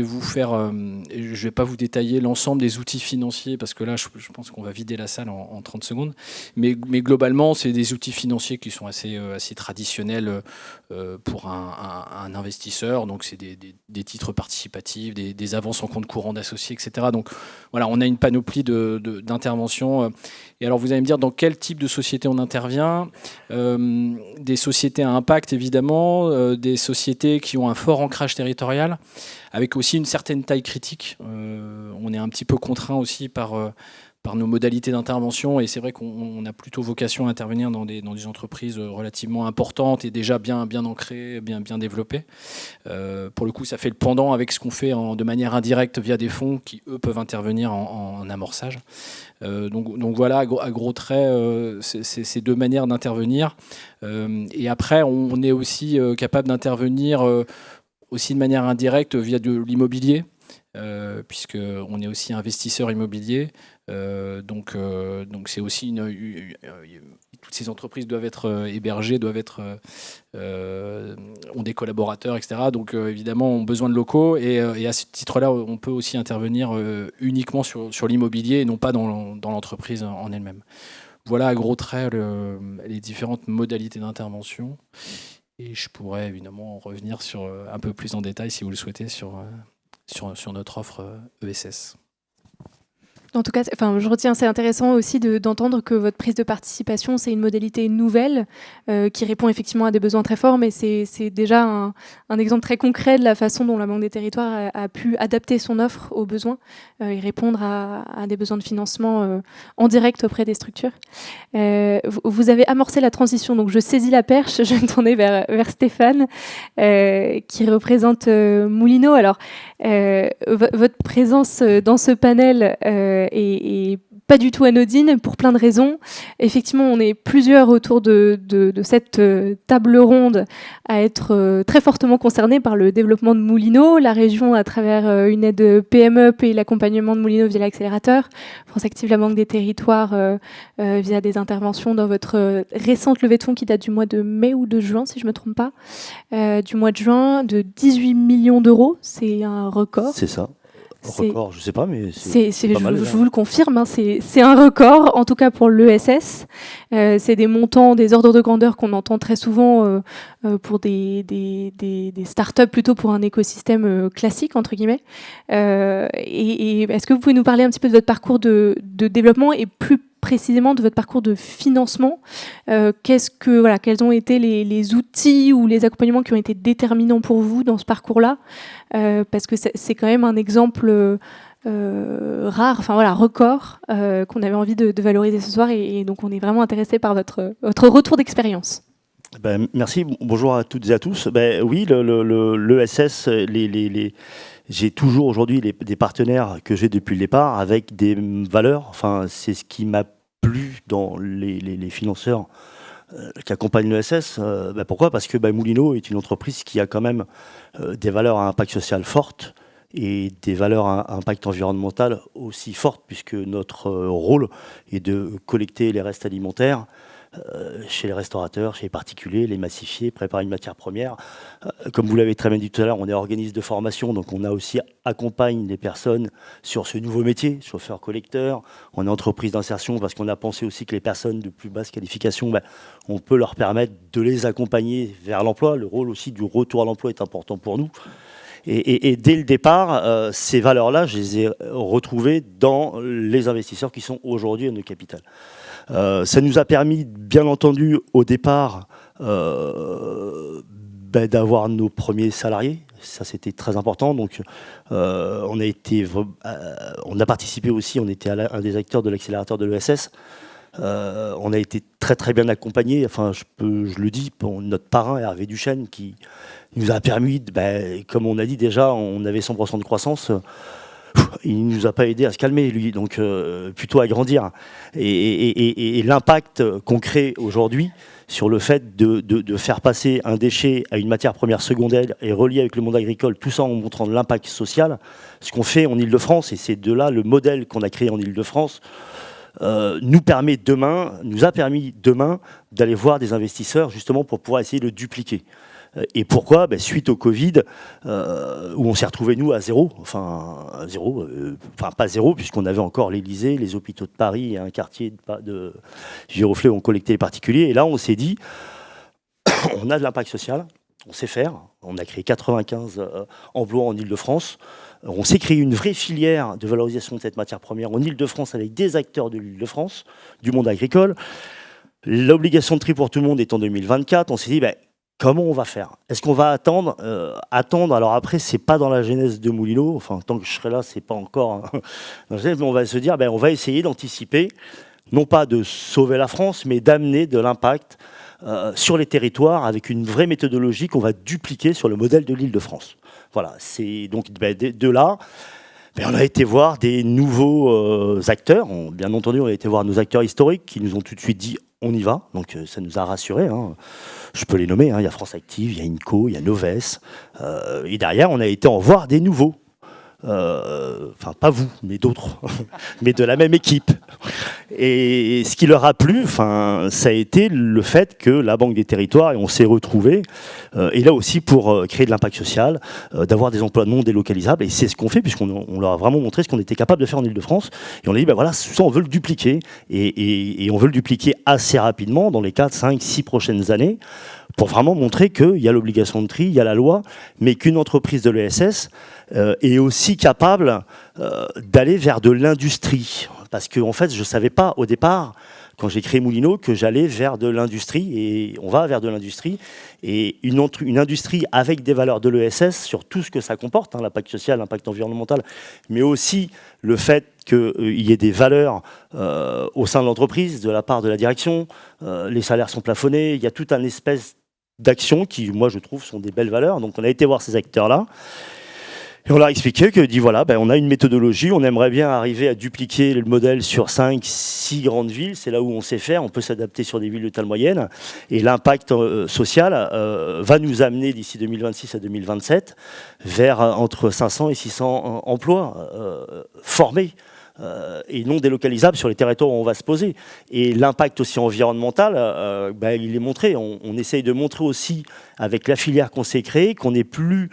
vais pas vous détailler l'ensemble des outils financiers parce que là, je pense qu'on va vider la salle en 30 secondes. Mais globalement, c'est des outils financiers qui sont assez traditionnels pour un investisseur. Donc, c'est des titres participatifs, des avances en compte courant d'associés, etc. Donc, voilà, on a une panoplie d'interventions. Et alors, vous allez me dire dans quel type de société on intervient. Des sociétés à impact, évidemment, des sociétés qui ont un fort ancrage territorial, avec aussi une certaine taille critique. On est un petit peu contraint aussi par nos modalités d'intervention, et c'est vrai qu'on a plutôt vocation à intervenir dans des entreprises relativement importantes et déjà bien ancrées, bien développées. Pour le coup, ça fait le pendant avec ce qu'on fait de manière indirecte via des fonds qui, eux, peuvent intervenir en amorçage. Donc voilà, à gros traits, c'est deux manières d'intervenir. Et après, on est aussi capable d'intervenir aussi de manière indirecte via de l'immobilier, puisqu'on est aussi investisseur immobilier. Donc c'est aussi toutes ces entreprises doivent être hébergées, ont des collaborateurs, etc. Donc évidemment ont besoin de locaux, et à ce titre-là, on peut aussi intervenir uniquement sur l'immobilier et non pas dans l'entreprise en elle-même. Voilà à gros traits les différentes modalités d'intervention. Et je pourrais évidemment revenir un peu plus en détail, si vous le souhaitez, sur notre offre ESS. En tout cas, je retiens, c'est intéressant aussi d'entendre que votre prise de participation, c'est une modalité nouvelle qui répond effectivement à des besoins très forts, mais c'est déjà un exemple très concret de la façon dont la Banque des Territoires a pu adapter son offre aux besoins et répondre à des besoins de financement en direct auprès des structures. Vous avez amorcé la transition, donc je saisis la perche, je vais me tourner vers Stéphane, qui représente Moulineau. Alors, votre présence dans ce panel est pas du tout anodine pour plein de raisons. Effectivement, on est plusieurs autour de cette table ronde à être très fortement concernés par le développement de Moulineau, la région à travers une aide PME et l'accompagnement de Moulineau via l'accélérateur, France Active, la Banque des Territoires via des interventions dans votre récente levée de fonds qui date du mois de mai ou de juin, si je ne me trompe pas, du mois de juin, de 18 millions d'euros. C'est un record. C'est ça. Record, je ne sais pas, mais je vous le confirme, hein, c'est un record, en tout cas pour l'ESS. C'est des montants, des ordres de grandeur qu'on entend très souvent pour des startups, plutôt pour un écosystème classique, entre guillemets. Et est-ce que vous pouvez nous parler un petit peu de votre parcours de développement et plus précisément de votre parcours de financement? Quels ont été les outils ou les accompagnements qui ont été déterminants pour vous dans ce parcours-là? Parce que c'est quand même un exemple rare, record, qu'on avait envie de valoriser ce soir, et donc on est vraiment intéressé par votre retour d'expérience. Merci, bonjour à toutes et à tous. Oui, l'ESS, j'ai toujours aujourd'hui des partenaires que j'ai depuis le départ avec des valeurs. Enfin, c'est ce qui m'a plu dans les financeurs qui accompagnent l'ESS. Pourquoi ? Parce que Moulineau est une entreprise qui a quand même des valeurs à impact social fortes et des valeurs à impact environnemental aussi fortes, puisque notre rôle est de collecter les restes alimentaires chez les restaurateurs, chez les particuliers, les massifier, préparer une matière première. Comme vous l'avez très bien dit tout à l'heure, on est organisme de formation, donc on a aussi accompagne les personnes sur ce nouveau métier, chauffeur-collecteur. On est entreprise d'insertion parce qu'on a pensé aussi que les personnes de plus basse qualification, on peut leur permettre de les accompagner vers l'emploi. Le rôle aussi du retour à l'emploi est important pour nous. Et dès le départ, ces valeurs-là, je les ai retrouvées dans les investisseurs qui sont aujourd'hui à nos capitales. Ça nous a permis, bien entendu, au départ, d'avoir nos premiers salariés. Ça, c'était très important. Donc, on a participé aussi, on était un des acteurs de l'accélérateur de l'ESS. On a été très très bien accompagnés. Enfin, je le dis, notre parrain Hervé Duchesne, qui nous a permis, comme on a dit déjà, on avait 100% de croissance. Il ne nous a pas aidé à se calmer, lui, donc plutôt à grandir. Et l'impact qu'on crée aujourd'hui sur le fait de faire passer un déchet à une matière première secondaire et relié avec le monde agricole, tout ça en montrant l'impact social, ce qu'on fait en Ile-de-France, et c'est de là le modèle qu'on a créé en Ile-de-France, nous a permis demain d'aller voir des investisseurs justement pour pouvoir essayer de dupliquer. Et pourquoi? Suite au Covid, où on s'est retrouvés, nous, à zéro. Enfin, pas zéro, puisqu'on avait encore l'Élysée, les hôpitaux de Paris et un quartier de Giroflée où on collectait les particuliers. Et là, on s'est dit, on a de l'impact social, on sait faire. On a créé 95 emplois en Île-de-France. On s'est créé une vraie filière de valorisation de cette matière première en Île-de-France avec des acteurs de l'Île-de-France, du monde agricole. L'obligation de tri pour tout le monde est en 2024. On s'est dit, comment on va faire? Est-ce qu'on va attendre alors après, c'est pas dans la genèse de Moulineau. Enfin, tant que je serai là, c'est pas encore dans la genèse, mais on va se dire, on va essayer d'anticiper, non pas de sauver la France, mais d'amener de l'impact sur les territoires avec une vraie méthodologie qu'on va dupliquer sur le modèle de l'Île-de-France. Voilà, c'est donc de là, on a été voir des nouveaux acteurs. Bien entendu, on a été voir nos acteurs historiques qui nous ont tout de suite dit on y va. Donc ça nous a rassurés. Je peux les nommer. Il y a France Active, il y a INCO, il y a Noves. Et derrière, on a été en voir des nouveaux. Enfin, pas vous, mais d'autres, mais de la même équipe. Et ce qui leur a plu, ça a été le fait que la Banque des Territoires, et on s'est retrouvés, est là aussi pour créer de l'impact social, d'avoir des emplois non délocalisables, et c'est ce qu'on fait, puisqu'on leur a vraiment montré ce qu'on était capable de faire en Ile-de-France, et on a dit, voilà, ça on veut le dupliquer, et on veut le dupliquer assez rapidement, dans les 4, 5, 6 prochaines années, pour vraiment montrer qu'il y a l'obligation de tri, il y a la loi, mais qu'une entreprise de l'ESS est aussi capable d'aller vers de l'industrie. Parce que en fait, je ne savais pas au départ, quand j'ai créé Moulineau, que j'allais vers de l'industrie, et on va vers de l'industrie, et une industrie avec des valeurs de l'ESS sur tout ce que ça comporte, l'impact social, l'impact environnemental, mais aussi le fait qu'il y ait des valeurs au sein de l'entreprise, de la part de la direction, les salaires sont plafonnés, il y a toute une espèce d'actions qui, moi, je trouve, sont des belles valeurs. Donc, on a été voir ces acteurs-là. Et on leur a expliqué que, on a une méthodologie, on aimerait bien arriver à dupliquer le modèle sur 5, 6 grandes villes. C'est là où on sait faire, on peut s'adapter sur des villes de taille moyenne. Et l'impact social va nous amener d'ici 2026 à 2027 vers entre 500 et 600 emplois formés. Et non délocalisables sur les territoires où on va se poser. Et l'impact aussi environnemental, il est montré. On essaye de montrer aussi, avec la filière qu'on s'est créée, qu'on n'est plus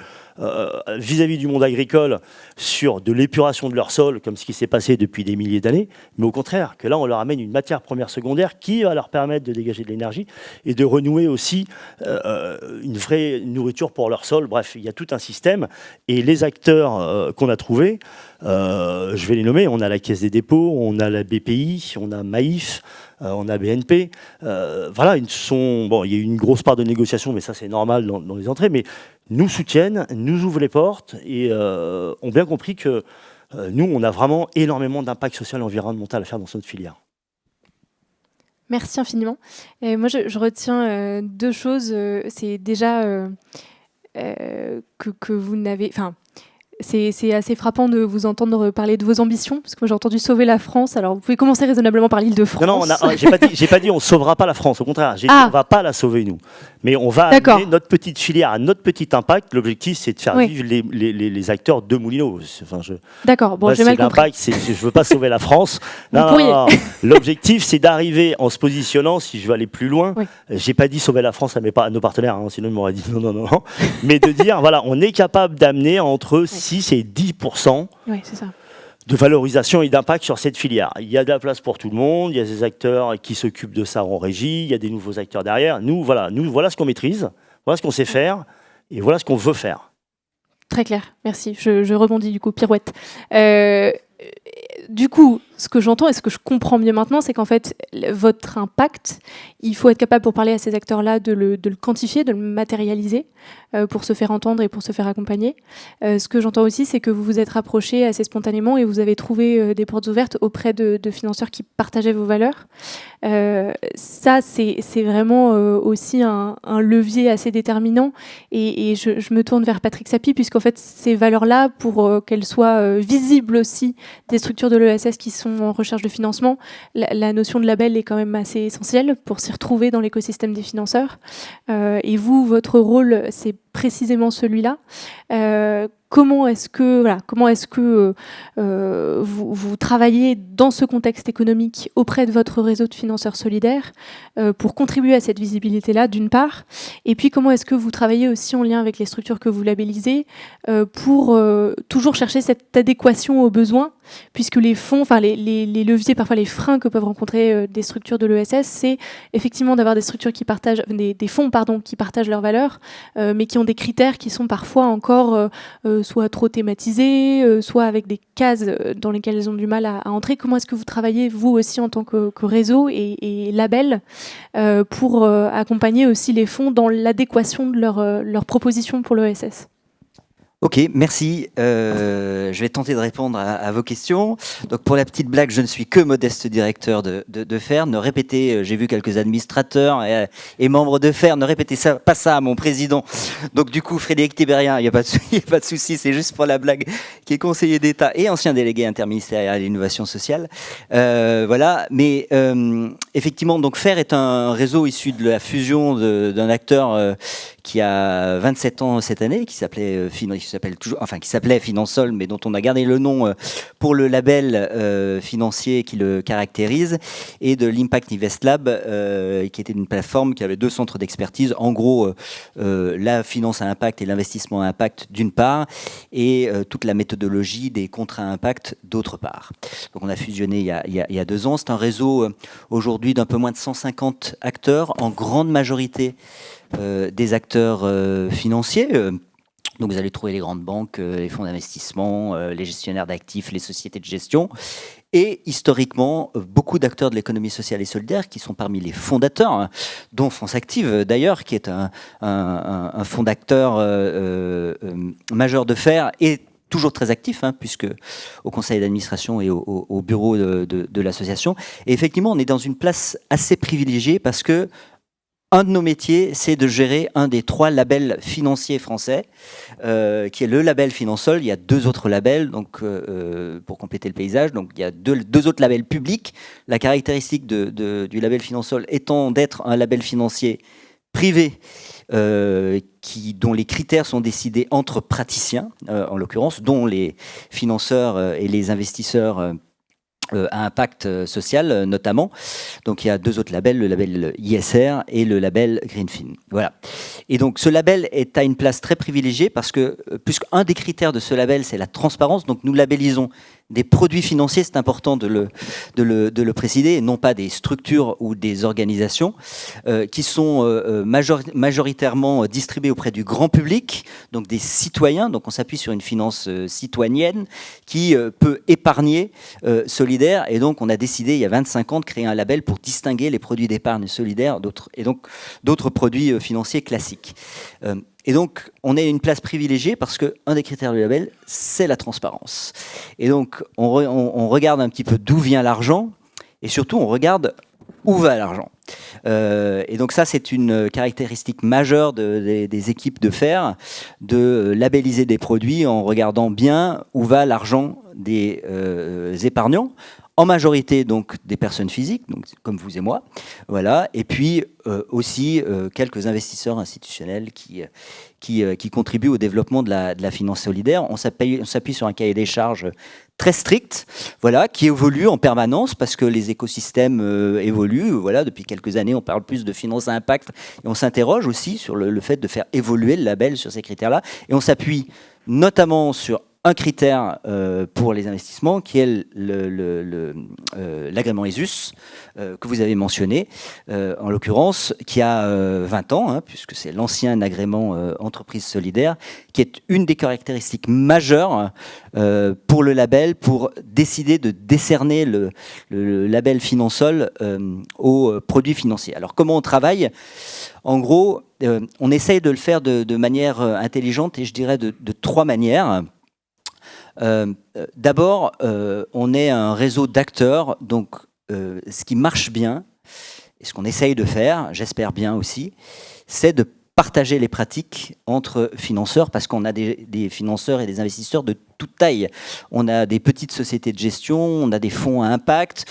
vis-à-vis du monde agricole sur de l'épuration de leur sol, comme ce qui s'est passé depuis des milliers d'années, mais au contraire, que là, on leur amène une matière première secondaire qui va leur permettre de dégager de l'énergie et de renouer aussi une vraie nourriture pour leur sol. Bref, il y a tout un système. Et les acteurs qu'on a trouvés, je vais les nommer, on a la Caisse des dépôts, on a la BPI, on a Maïf, on a BNP. Voilà, il y a eu une grosse part de négociation, mais ça c'est normal dans les entrées, mais nous soutiennent, nous ouvrent les portes et ont bien compris que nous, on a vraiment énormément d'impact social et environnemental à faire dans notre filière. Merci infiniment. Et moi, je retiens deux choses. C'est déjà que vous n'avez... Enfin, c'est assez frappant de vous entendre parler de vos ambitions, parce que moi j'ai entendu sauver la France. Alors vous pouvez commencer raisonnablement par l'Île-de-France. Non, j'ai pas dit on sauvera pas la France. Au contraire, j'ai dit on va pas la sauver nous, mais on va amener notre petite filière à notre petit impact. L'objectif c'est de faire vivre les acteurs de Moulineau. D'accord. Bon, j'ai mal compris. Je veux pas sauver la France. Non. L'objectif c'est d'arriver en se positionnant. Si je veux aller plus loin, j'ai pas dit sauver la France à nos partenaires, sinon ils m'auraient dit non. Mais de dire voilà, on est capable d'amener entre 6 et 10% de valorisation et d'impact sur cette filière. Il y a de la place pour tout le monde, il y a des acteurs qui s'occupent de ça en régie, il y a des nouveaux acteurs derrière. Nous, voilà ce qu'on maîtrise, voilà ce qu'on sait faire, et voilà ce qu'on veut faire. Très clair, merci. Je rebondis du coup, pirouette. Du coup, ce que j'entends et ce que je comprends mieux maintenant, c'est qu'en fait, votre impact, il faut être capable, pour parler à ces acteurs-là, de le quantifier, de le matérialiser, pour se faire entendre et pour se faire accompagner. Ce que j'entends aussi, c'est que vous vous êtes rapprochés assez spontanément et vous avez trouvé des portes ouvertes auprès de financeurs qui partageaient vos valeurs. Ça, c'est vraiment aussi un levier assez déterminant. Et je me tourne vers Patrick Sapie, puisqu'en fait, ces valeurs-là, pour qu'elles soient visibles aussi des structures de l'ESS qui sont en recherche de financement, la notion de label est quand même assez essentielle pour s'y retrouver dans l'écosystème des financeurs. Et vous, votre rôle, c'est précisément celui-là. comment est-ce que vous travaillez dans ce contexte économique auprès de votre réseau de financeurs solidaires pour contribuer à cette visibilité-là, d'une part, et puis comment est-ce que vous travaillez aussi en lien avec les structures que vous labellisez pour toujours chercher cette adéquation aux besoins, puisque les fonds, enfin les leviers, parfois les freins que peuvent rencontrer des structures de l'ESS, c'est effectivement d'avoir des structures qui partagent, des fonds qui partagent leurs valeurs, mais qui ont des critères qui sont parfois encore soit trop thématisés, soit avec des cases dans lesquelles elles ont du mal à entrer. Comment est-ce que vous travaillez, vous aussi, en tant que réseau et label, pour accompagner aussi les fonds dans l'adéquation de leurs propositions pour l'ESS ? Ok, merci. Je vais tenter de répondre à vos questions. Donc pour la petite blague, je ne suis que modeste directeur de FAIR. Ne répétez, j'ai vu quelques administrateurs et membres de FAIR, ne répétez pas ça à mon président. Donc du coup, Frédéric Thibérien, il n'y a pas de souci, c'est juste pour la blague, qui est conseiller d'État et ancien délégué interministériel à l'innovation sociale. Voilà, mais effectivement, donc FAIR est un réseau issu de la fusion d'un acteur qui a 27 ans cette année, qui s'appelait Finansol, mais dont on a gardé le nom pour le label financier qui le caractérise, et de l'Impact Invest Lab, qui était une plateforme qui avait 2 centres d'expertise, en gros la finance à impact et l'investissement à impact d'une part, et toute la méthodologie des contrats à impact d'autre part. Donc on a fusionné il y a 2 ans. C'est un réseau aujourd'hui d'un peu moins de 150 acteurs, en grande majorité des acteurs financiers. Donc vous allez trouver les grandes banques, les fonds d'investissement, les gestionnaires d'actifs, les sociétés de gestion. Et historiquement, beaucoup d'acteurs de l'économie sociale et solidaire qui sont parmi les fondateurs, hein, dont France Active d'ailleurs, qui est un fonds d'acteurs majeur de FAIR et toujours très actif, hein, puisque au conseil d'administration et au bureau de l'association. Et effectivement, on est dans une place assez privilégiée parce que un de nos métiers, c'est de gérer un des 3 labels financiers français, qui est le label Finansol. Il y a 2 autres labels, donc pour compléter le paysage. Donc il y a deux autres labels publics. La caractéristique du label Finansol étant d'être un label financier privé, dont les critères sont décidés entre praticiens, en l'occurrence, dont les financeurs et les investisseurs à impact social notamment. Donc il y a 2 autres labels, le label ISR et le label Greenfin. Voilà. Et donc ce label est à une place très privilégiée parce que puisqu'un des critères de ce label c'est la transparence, donc nous labellisons des produits financiers, c'est important de le préciser, et non pas des structures ou des organisations qui sont majoritairement distribuées auprès du grand public, donc des citoyens. Donc on s'appuie sur une finance citoyenne qui peut épargner solidaire, et donc on a décidé il y a 25 ans de créer un label pour distinguer les produits d'épargne solidaire et donc d'autres produits financiers classiques. Et donc, on est à une place privilégiée parce qu'un des critères du label, c'est la transparence. Et donc, on regarde un petit peu d'où vient l'argent, et surtout, on regarde où va l'argent. Et donc ça, c'est une caractéristique majeure des équipes de FAIR, de labelliser des produits en regardant bien où va l'argent des épargnants, en majorité donc des personnes physiques, donc comme vous et moi, voilà, et puis aussi quelques investisseurs institutionnels qui contribuent au développement de la finance solidaire. On s'appuie sur un cahier des charges très strict, voilà, qui évolue en permanence parce que les écosystèmes évoluent. Voilà, depuis quelques années, on parle plus de finance à impact et on s'interroge aussi sur le fait de faire évoluer le label sur ces critères-là. Et on s'appuie notamment sur un critère pour les investissements qui est l'agrément ESUS que vous avez mentionné, en l'occurrence, qui a 20 ans, hein, puisque c'est l'ancien agrément entreprise solidaire, qui est une des caractéristiques majeures pour le label, pour décider de décerner le label Finansol aux produits financiers. Alors comment on travaille ? En gros, on essaye de le faire de manière intelligente, et je dirais de 3 manières. D'abord, on est un réseau d'acteurs, donc ce qui marche bien, et ce qu'on essaye de faire, j'espère bien aussi, c'est de partager les pratiques entre financeurs, parce qu'on a des financeurs et des investisseurs de toute taille. On a des petites sociétés de gestion, on a des fonds à impact,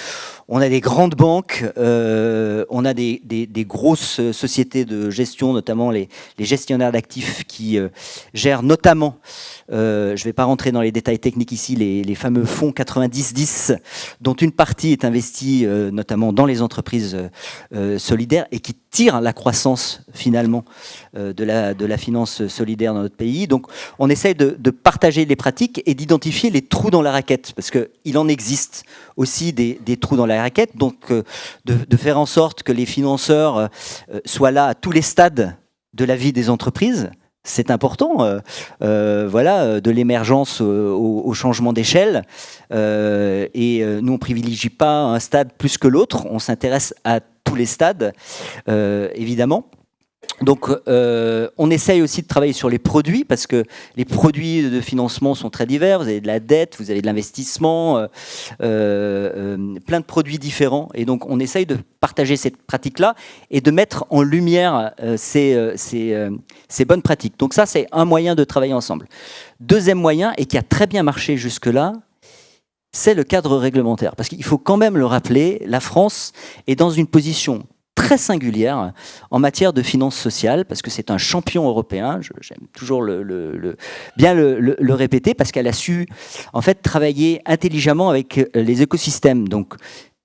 on a des grandes banques, on a des grosses sociétés de gestion, notamment les gestionnaires d'actifs qui gèrent notamment, je ne vais pas rentrer dans les détails techniques ici, les fameux fonds 90-10, dont une partie est investie notamment dans les entreprises solidaires et qui tirent la croissance finalement de la finance solidaire dans notre pays. Donc on essaye de partager les pratiques et d'identifier les trous dans la raquette, parce qu'il en existe aussi des trous dans la raquette, donc de faire en sorte que les financeurs soient là à tous les stades de la vie des entreprises. C'est important, voilà, de l'émergence au changement d'échelle. Et nous, on ne privilégie pas un stade plus que l'autre, on s'intéresse à tous les stades, évidemment. Donc, on essaye aussi de travailler sur les produits, parce que les produits de financement sont très divers. Vous avez de la dette, vous avez de l'investissement, plein de produits différents. Et donc, on essaye de partager cette pratique-là et de mettre en lumière ces bonnes pratiques. Donc ça, c'est un moyen de travailler ensemble. Deuxième moyen, et qui a très bien marché jusque-là, c'est le cadre réglementaire. Parce qu'il faut quand même le rappeler, la France est dans une position très singulière en matière de finances sociales, parce que c'est un champion européen, j'aime toujours bien le répéter, parce qu'elle a su en fait travailler intelligemment avec les écosystèmes. Donc,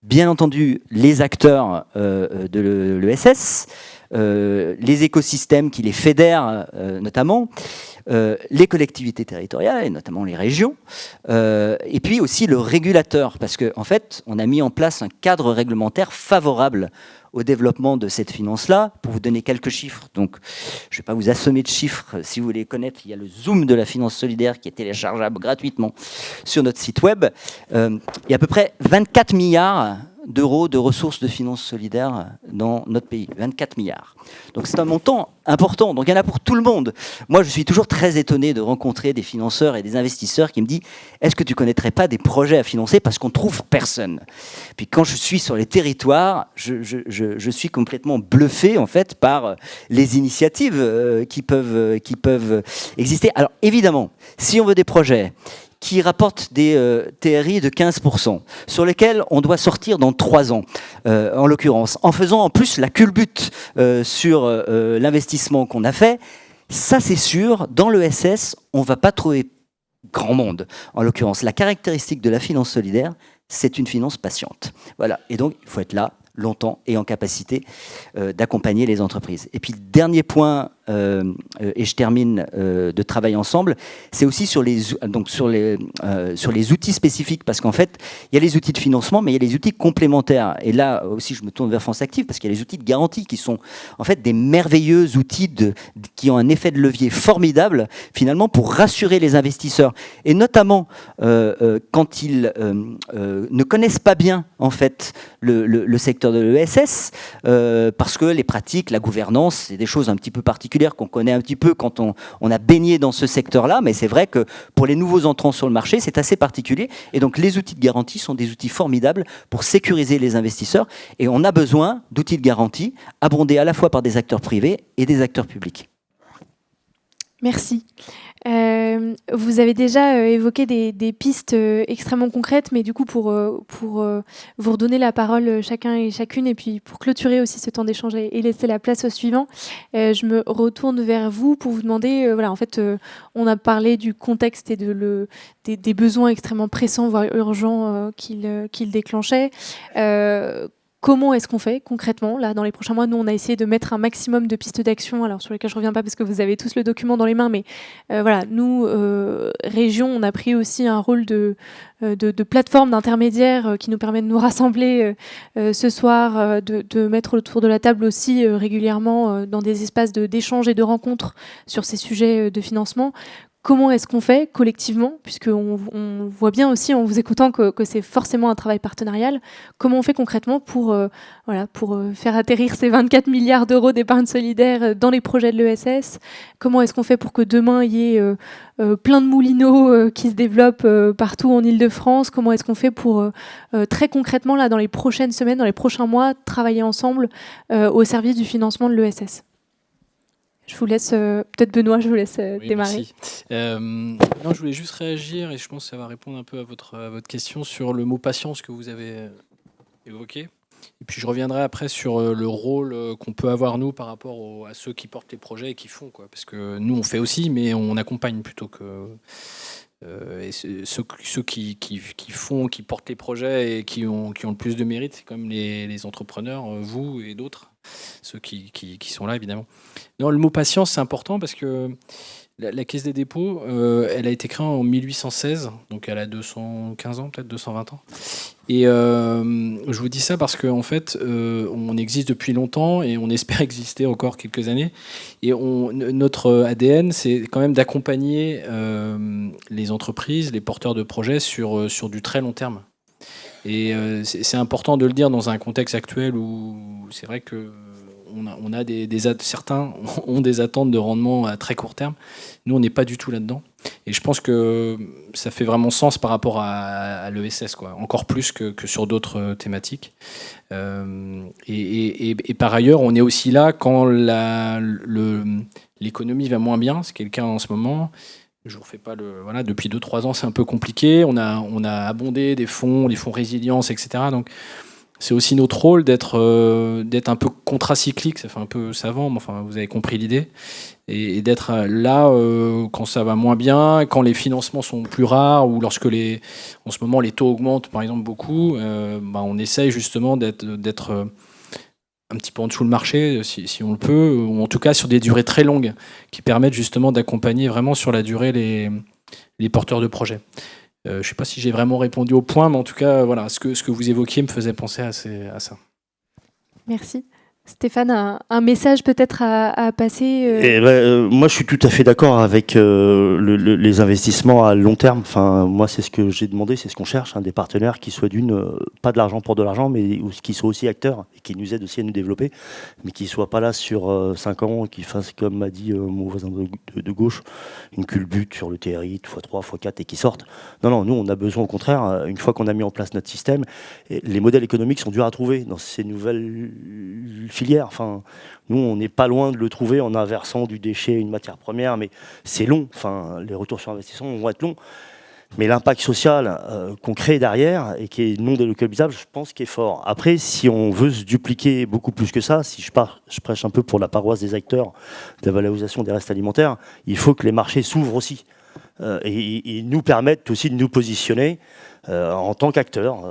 bien entendu, les acteurs de l'ESS, les écosystèmes qui les fédèrent notamment, les collectivités territoriales, et notamment les régions, et puis aussi le régulateur, parce qu'en fait, on a mis en place un cadre réglementaire favorable au développement de cette finance-là. Pour vous donner quelques chiffres, donc je ne vais pas vous assommer de chiffres, si vous voulez connaître, il y a le Zoom de la finance solidaire qui est téléchargeable gratuitement sur notre site web. Il y a à peu près 24 milliards d'euros de ressources de finances solidaires dans notre pays. 24 milliards. Donc c'est un montant important. Donc il y en a pour tout le monde. Moi, je suis toujours très étonné de rencontrer des financeurs et des investisseurs qui me disent « Est-ce que tu ne connaîtrais pas des projets à financer parce qu'on ne trouve personne ?» Puis quand je suis sur les territoires, je suis complètement bluffé en fait par les initiatives qui peuvent exister. Alors évidemment, si on veut des projets qui rapportent des TRI de 15%, sur lesquels on doit sortir dans 3 ans, en l'occurrence, en faisant en plus la culbute sur l'investissement qu'on a fait, ça c'est sûr, dans l'ESS, on ne va pas trouver grand monde. En l'occurrence, la caractéristique de la finance solidaire, c'est une finance patiente. Voilà. Et donc, il faut être là longtemps et en capacité d'accompagner les entreprises. Et puis, le dernier point, et je termine, de travail ensemble, c'est aussi sur les outils spécifiques, parce qu'en fait, il y a les outils de financement, mais il y a les outils complémentaires. Et là aussi, je me tourne vers France Active, parce qu'il y a les outils de garantie qui sont en fait des merveilleux outils qui ont un effet de levier formidable, finalement, pour rassurer les investisseurs. Et notamment, quand ils ne connaissent pas bien, en fait, le secteur de l'ESS, parce que les pratiques, la gouvernance, c'est des choses un petit peu particulières qu'on connaît un petit peu quand on a baigné dans ce secteur-là, mais c'est vrai que pour les nouveaux entrants sur le marché, c'est assez particulier. Et donc les outils de garantie sont des outils formidables pour sécuriser les investisseurs. Et on a besoin d'outils de garantie abondés à la fois par des acteurs privés et des acteurs publics. Merci. Vous avez déjà évoqué des pistes extrêmement concrètes, mais du coup, pour vous redonner la parole chacun et chacune, et puis pour clôturer aussi ce temps d'échange et laisser la place au suivant, je me retourne vers vous pour vous demander, voilà, en fait, on a parlé du contexte et des besoins extrêmement pressants, voire urgents qu'il déclenchait. Comment est-ce qu'on fait concrètement? Là, dans les prochains mois, nous, on a essayé de mettre un maximum de pistes d'action, alors sur lesquelles je ne reviens pas parce que vous avez tous le document dans les mains, mais voilà, nous, région, on a pris aussi un rôle de plateforme d'intermédiaire qui nous permet de nous rassembler ce soir, de mettre autour de la table aussi régulièrement dans des espaces d'échange et de rencontres sur ces sujets de financement. Comment est-ce qu'on fait collectivement, puisqu'on voit bien aussi en vous écoutant que c'est forcément un travail partenarial, comment on fait concrètement pour faire atterrir ces 24 milliards d'euros d'épargne solidaire dans les projets de l'ESS? Comment est-ce qu'on fait pour que demain il y ait plein de moulineaux qui se développent partout en Île-de-France? Comment est-ce qu'on fait pour très concrètement, là, dans les prochaines semaines, dans les prochains mois, travailler ensemble au service du financement de l'ESS? Je vous laisse, peut-être Benoît, je vous laisse Oui, démarrer. merci. Non, je voulais juste réagir et je pense que ça va répondre un peu à votre question sur le mot patience que vous avez évoqué. Et puis je reviendrai après sur le rôle qu'on peut avoir nous par rapport à ceux qui portent les projets et qui font, quoi. Parce que nous on fait aussi, mais on accompagne plutôt que et ceux qui font, qui portent les projets et qui ont le plus de mérite, c'est comme les entrepreneurs, vous et d'autres, ceux qui sont là évidemment. Non, le mot patience c'est important parce que la Caisse des dépôts, elle a été créée en 1816, donc elle a 215 ans, peut-être 220 ans. Et je vous dis ça parce qu'en fait, on existe depuis longtemps et on espère exister encore quelques années. Et notre ADN, c'est quand même d'accompagner les entreprises, les porteurs de projets sur du très long terme. Et c'est important de le dire dans un contexte actuel où c'est vrai que certains ont des attentes de rendement à très court terme. Nous, on n'est pas du tout là-dedans. Et je pense que ça fait vraiment sens par rapport à l'ESS, quoi. Encore plus que sur d'autres thématiques. Et par ailleurs, on est aussi là quand l'économie va moins bien, ce qui est le cas en ce moment. Je vous refais pas voilà, depuis 2-3 ans, c'est un peu compliqué. On a abondé des fonds, les fonds résilience, etc. Donc, c'est aussi notre rôle d'être un peu contracyclique, ça fait un peu savant, mais enfin, vous avez compris l'idée, et d'être là quand ça va moins bien, quand les financements sont plus rares, ou lorsque en ce moment les taux augmentent par exemple beaucoup, on essaye justement d'être un petit peu en dessous le marché, si on le peut, ou en tout cas sur des durées très longues, qui permettent justement d'accompagner vraiment sur la durée les porteurs de projets. Je ne sais pas si j'ai vraiment répondu au point, mais en tout cas, voilà, ce que vous évoquiez me faisait penser à ça. Merci. Stéphane, un message peut-être à passer Moi, je suis tout à fait d'accord avec les investissements à long terme. Enfin, moi, c'est ce que j'ai demandé, c'est ce qu'on cherche, des partenaires qui soient pas de l'argent pour de l'argent, mais qui soient aussi acteurs et qui nous aident aussi à nous développer, mais qui ne soient pas là sur 5 ans, qui fassent, comme m'a dit mon voisin de gauche, une culbute sur le TRI, x3, x4, et qui sortent. Non, nous, on a besoin, au contraire, une fois qu'on a mis en place notre système, les modèles économiques sont durs à trouver dans ces nouvelles filière. Enfin, nous, on n'est pas loin de le trouver en inversant du déchet à une matière première, mais c'est long. Enfin, les retours sur investissement vont être longs. Mais l'impact social qu'on crée derrière et qui est non délocalisable, je pense qu'il est fort. Après, si on veut se dupliquer beaucoup plus que ça, si je prêche un peu pour la paroisse des acteurs de la valorisation des restes alimentaires, il faut que les marchés s'ouvrent aussi et nous permettent aussi de nous positionner en tant qu'acteurs,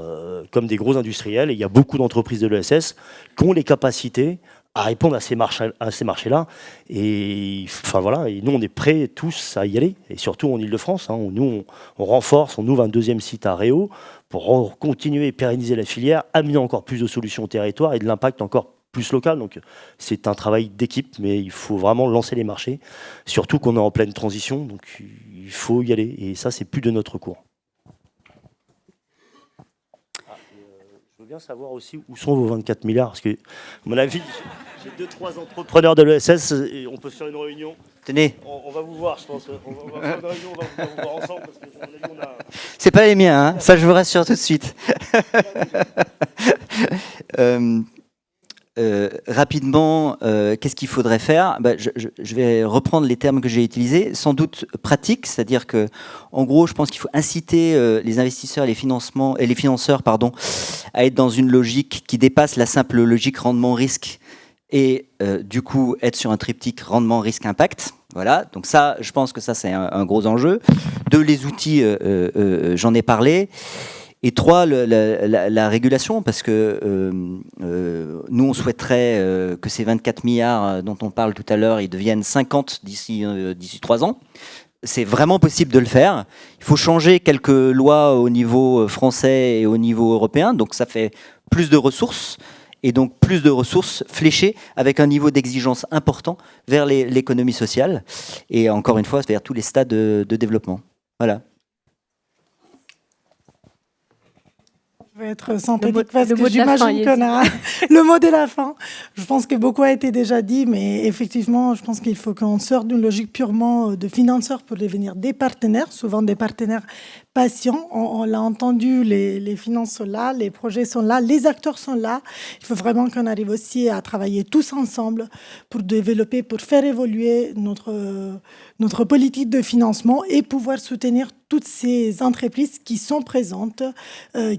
comme des gros industriels. Et il y a beaucoup d'entreprises de l'ESS qui ont les capacités à répondre à ces marchés-là. Et enfin voilà, et nous on est prêts tous à y aller, et surtout en Ile-de-France. Nous on renforce, on ouvre un deuxième site à Réau pour continuer et pérenniser la filière, amener encore plus de solutions au territoire et de l'impact encore plus local. Donc c'est un travail d'équipe, mais il faut vraiment lancer les marchés, surtout qu'on est en pleine transition, donc il faut y aller, et ça c'est plus de notre cours. Je veux bien savoir aussi où sont vos 24 milliards, parce que, à mon avis, j'ai 2-3 entrepreneurs de l'ESS et on peut faire une réunion. Tenez. On va vous voir, je pense. On va faire une réunion, on va vous voir ensemble, parce que, à mon avis, on a... C'est pas les miens, hein. Ça je vous rassure tout de suite. Rapidement, qu'est-ce qu'il faudrait faire ? Je vais reprendre les termes que j'ai utilisés, sans doute pratiques, c'est-à-dire que, en gros, je pense qu'il faut inciter les investisseurs et les financeurs, à être dans une logique qui dépasse la simple logique rendement-risque et du coup être sur un triptyque rendement-risque-impact. Voilà, donc ça, je pense que ça c'est un gros enjeu. 2, les outils, j'en ai parlé. Et 3, la régulation, parce que nous, on souhaiterait que ces 24 milliards dont on parle tout à l'heure, ils deviennent 50 d'ici 3 ans. C'est vraiment possible de le faire. Il faut changer quelques lois au niveau français et au niveau européen, donc ça fait plus de ressources, et donc plus de ressources fléchées avec un niveau d'exigence important vers l'économie sociale, et encore une fois, vers tous les stades de développement. Voilà. Je être synthétique, parce le que mot de la fin, j'imagine qu'on a le mot de la fin. Je pense que beaucoup a été déjà dit, mais effectivement, je pense qu'il faut qu'on sorte d'une logique purement de financeurs pour devenir des partenaires, souvent des partenaires patients. On l'a entendu, les finances sont là, les projets sont là, les acteurs sont là. Il faut vraiment qu'on arrive aussi à travailler tous ensemble pour développer, pour faire évoluer notre politique de financement et pouvoir soutenir toutes ces entreprises qui sont présentes,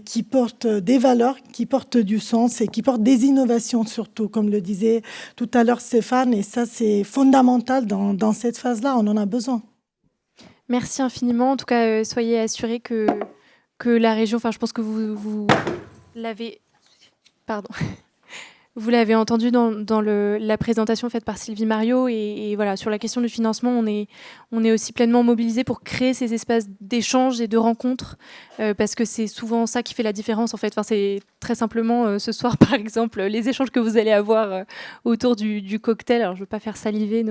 qui portent des valeurs, qui portent du sens et qui portent des innovations surtout, comme le disait tout à l'heure Stéphane. Et ça, c'est fondamental dans cette phase-là. On en a besoin. Merci infiniment. En tout cas, soyez assurés que la région, enfin, je pense que vous l'avez... Pardon. Vous l'avez entendu dans la présentation faite par Sylvie Mariot et voilà, sur la question du financement, on est aussi pleinement mobilisé pour créer ces espaces d'échange et de rencontres parce que c'est souvent ça qui fait la différence en fait. Enfin, c'est très simplement ce soir par exemple les échanges que vous allez avoir autour du cocktail. Alors je ne veux pas faire saliver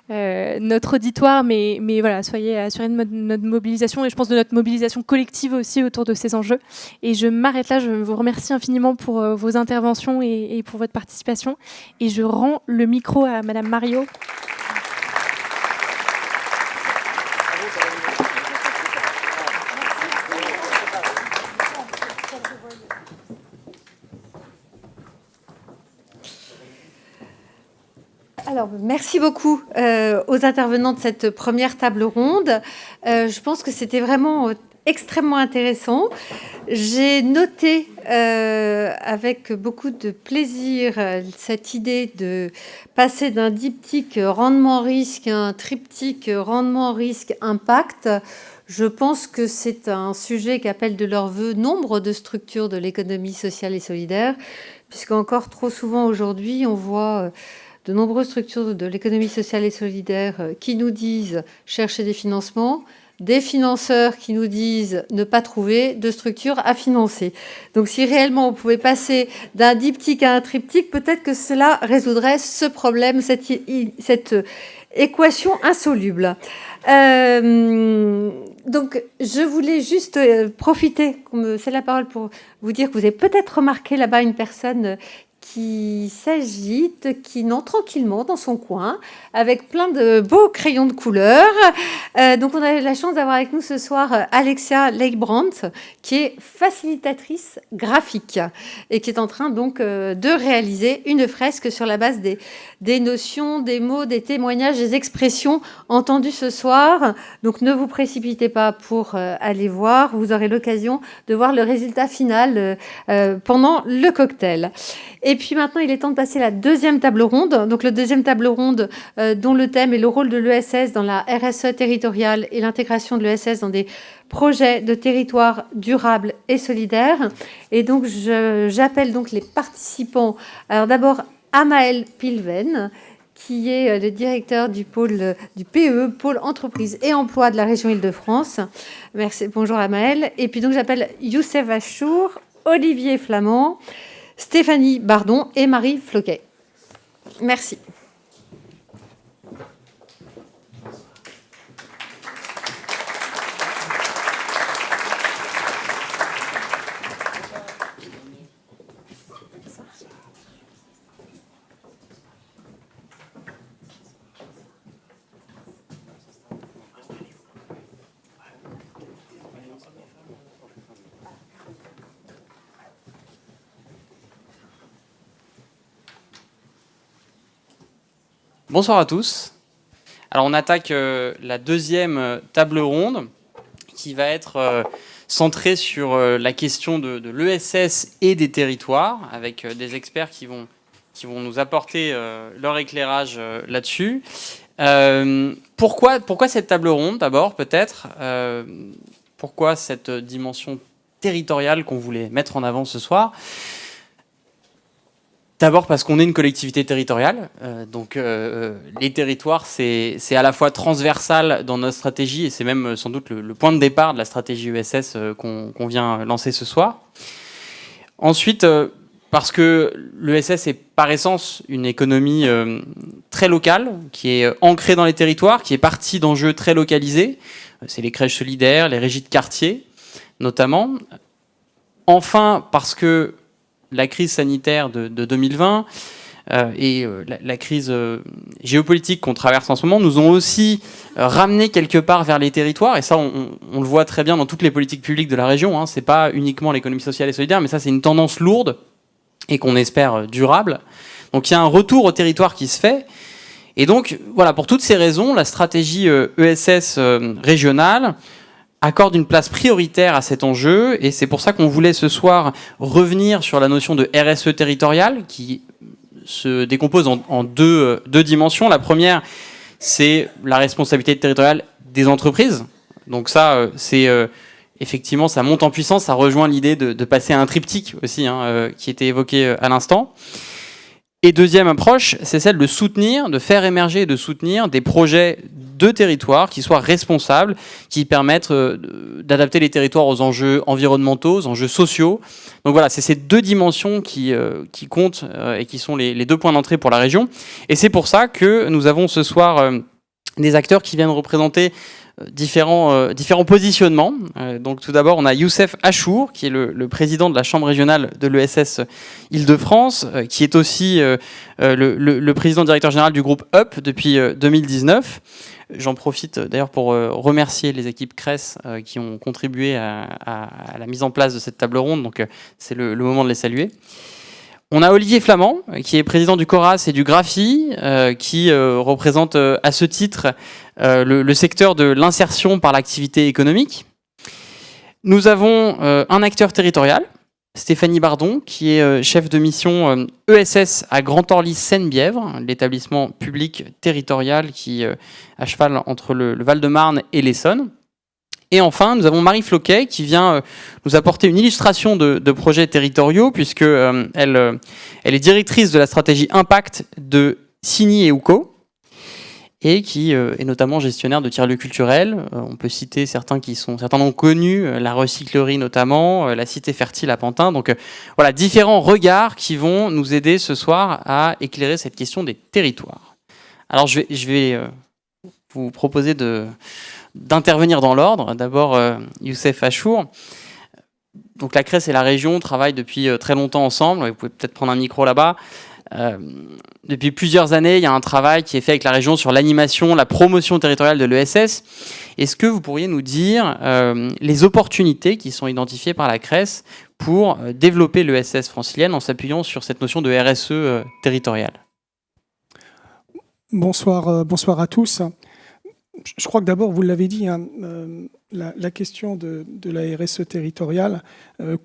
notre auditoire, mais voilà, soyez assurés de notre mobilisation et je pense de notre mobilisation collective aussi autour de ces enjeux. Et je m'arrête là, je vous remercie infiniment pour vos interventions et pour votre participation. Et je rends le micro à Madame Mariot. Alors, merci beaucoup aux intervenants de cette première table ronde. Je pense que c'était vraiment extrêmement intéressant. J'ai noté avec beaucoup de plaisir cette idée de passer d'un diptyque rendement-risque à un triptyque rendement-risque-impact. Je pense que c'est un sujet qu'appellent de leur vœu nombre de structures de l'économie sociale et solidaire, puisqu'encore trop souvent aujourd'hui, on voit de nombreuses structures de l'économie sociale et solidaire qui nous disent chercher des financements, des financeurs qui nous disent ne pas trouver de structure à financer. Donc si réellement on pouvait passer d'un diptyque à un triptyque, peut-être que cela résoudrait ce problème, cette équation insoluble. Donc je voulais juste profiter, c'est la parole pour vous dire que vous avez peut-être remarqué là-bas une personne qui s'agite, qui nant tranquillement dans son coin, avec plein de beaux crayons de couleur. Donc on a la chance d'avoir avec nous ce soir Alexia Leibrandt, qui est facilitatrice graphique et qui est en train donc de réaliser une fresque sur la base des notions, des mots, des témoignages, des expressions entendues ce soir. Donc ne vous précipitez pas pour aller voir. Vous aurez l'occasion de voir le résultat final pendant le cocktail. Et puis maintenant, il est temps de passer à la deuxième table ronde. Donc, la deuxième table ronde dont le thème est le rôle de l'ESS dans la RSE territoriale et l'intégration de l'ESS dans des projets de territoire durables et solidaires. Et donc, j'appelle donc les participants. Alors d'abord, Amael Pilven, qui est le directeur du pôle du PE, pôle entreprise et emploi de la région Île-de-France. Merci. Bonjour Amael. Et puis donc, j'appelle Youssef Achour, Olivier Flamand, Stéphanie Bardon et Marie Floquet. Merci. Bonsoir à tous. Alors on attaque la deuxième table ronde qui va être centrée sur la question de l'ESS et des territoires avec des experts qui vont nous apporter leur éclairage là-dessus. Pourquoi cette table ronde d'abord peut-être pourquoi cette dimension territoriale qu'on voulait mettre en avant ce soir? D'abord parce qu'on est une collectivité territoriale, donc les territoires c'est à la fois transversal dans notre stratégie et c'est même sans doute le point de départ de la stratégie ESS qu'on vient lancer ce soir. Ensuite, parce que l'ESS est par essence une économie très locale, qui est ancrée dans les territoires, qui est partie d'enjeux très localisés, c'est les crèches solidaires, les régies de quartier notamment. enfin, parce que la crise sanitaire de 2020 et la crise géopolitique qu'on traverse en ce moment nous ont aussi ramené quelque part vers les territoires. Et ça, on le voit très bien dans toutes les politiques publiques de la région. Ce n'est pas uniquement l'économie sociale et solidaire, mais ça, c'est une tendance lourde et qu'on espère durable. Donc il y a un retour au territoire qui se fait. Et donc, voilà, pour toutes ces raisons, la stratégie ESS régionale accorde une place prioritaire à cet enjeu. Et c'est pour ça qu'on voulait ce soir revenir sur la notion de RSE territoriale qui se décompose en deux dimensions. La première, c'est la responsabilité territoriale des entreprises. Donc ça, c'est effectivement, ça monte en puissance, ça rejoint l'idée de passer à un triptyque aussi, qui était évoqué à l'instant. Et deuxième approche, c'est celle de soutenir, de faire émerger et de soutenir des projets de territoire qui soient responsables, qui permettent d'adapter les territoires aux enjeux environnementaux, aux enjeux sociaux. Donc voilà, c'est ces deux dimensions qui comptent et qui sont les deux points d'entrée pour la région. Et c'est pour ça que nous avons ce soir des acteurs qui viennent représenter différents positionnements. Donc tout d'abord, on a Youssef Achour, qui est le président de la Chambre régionale de l'ESS Île-de-France, qui est aussi le président directeur général du groupe UP depuis 2019. J'en profite d'ailleurs pour remercier les équipes CRES qui ont contribué à la mise en place de cette table ronde, donc c'est le moment de les saluer. On a Olivier Flamand, qui est président du CORAS et du GRAPHI, qui représente à ce titre le secteur de l'insertion par l'activité économique. Nous avons un acteur territorial, Stéphanie Bardon, qui est chef de mission ESS à Grand Orly Seine-Bièvre, l'établissement public territorial qui est à cheval entre le Val-de-Marne et l'Essonne. Et enfin, nous avons Marie Floquet qui vient nous apporter une illustration de projets territoriaux, puisque elle est directrice de la stratégie Impact de Signy et Ouco, et qui est notamment gestionnaire de tiers-lieux culturels. On peut citer certains noms connus, la recyclerie notamment, la cité fertile à Pantin. Donc voilà, différents regards qui vont nous aider ce soir à éclairer cette question des territoires. Alors je vais vous proposer d'intervenir dans l'ordre. D'abord, Youssef Achour. Donc la CRES et la région travaillent depuis très longtemps ensemble. Vous pouvez peut-être prendre un micro là-bas. Depuis plusieurs années, il y a un travail qui est fait avec la région sur l'animation, la promotion territoriale de l'ESS. Est-ce que vous pourriez nous dire les opportunités qui sont identifiées par la CRES pour développer l'ESS francilienne en s'appuyant sur cette notion de RSE territoriale ? Bonsoir à tous. Je crois que d'abord, vous l'avez dit, la question de la RSE territoriale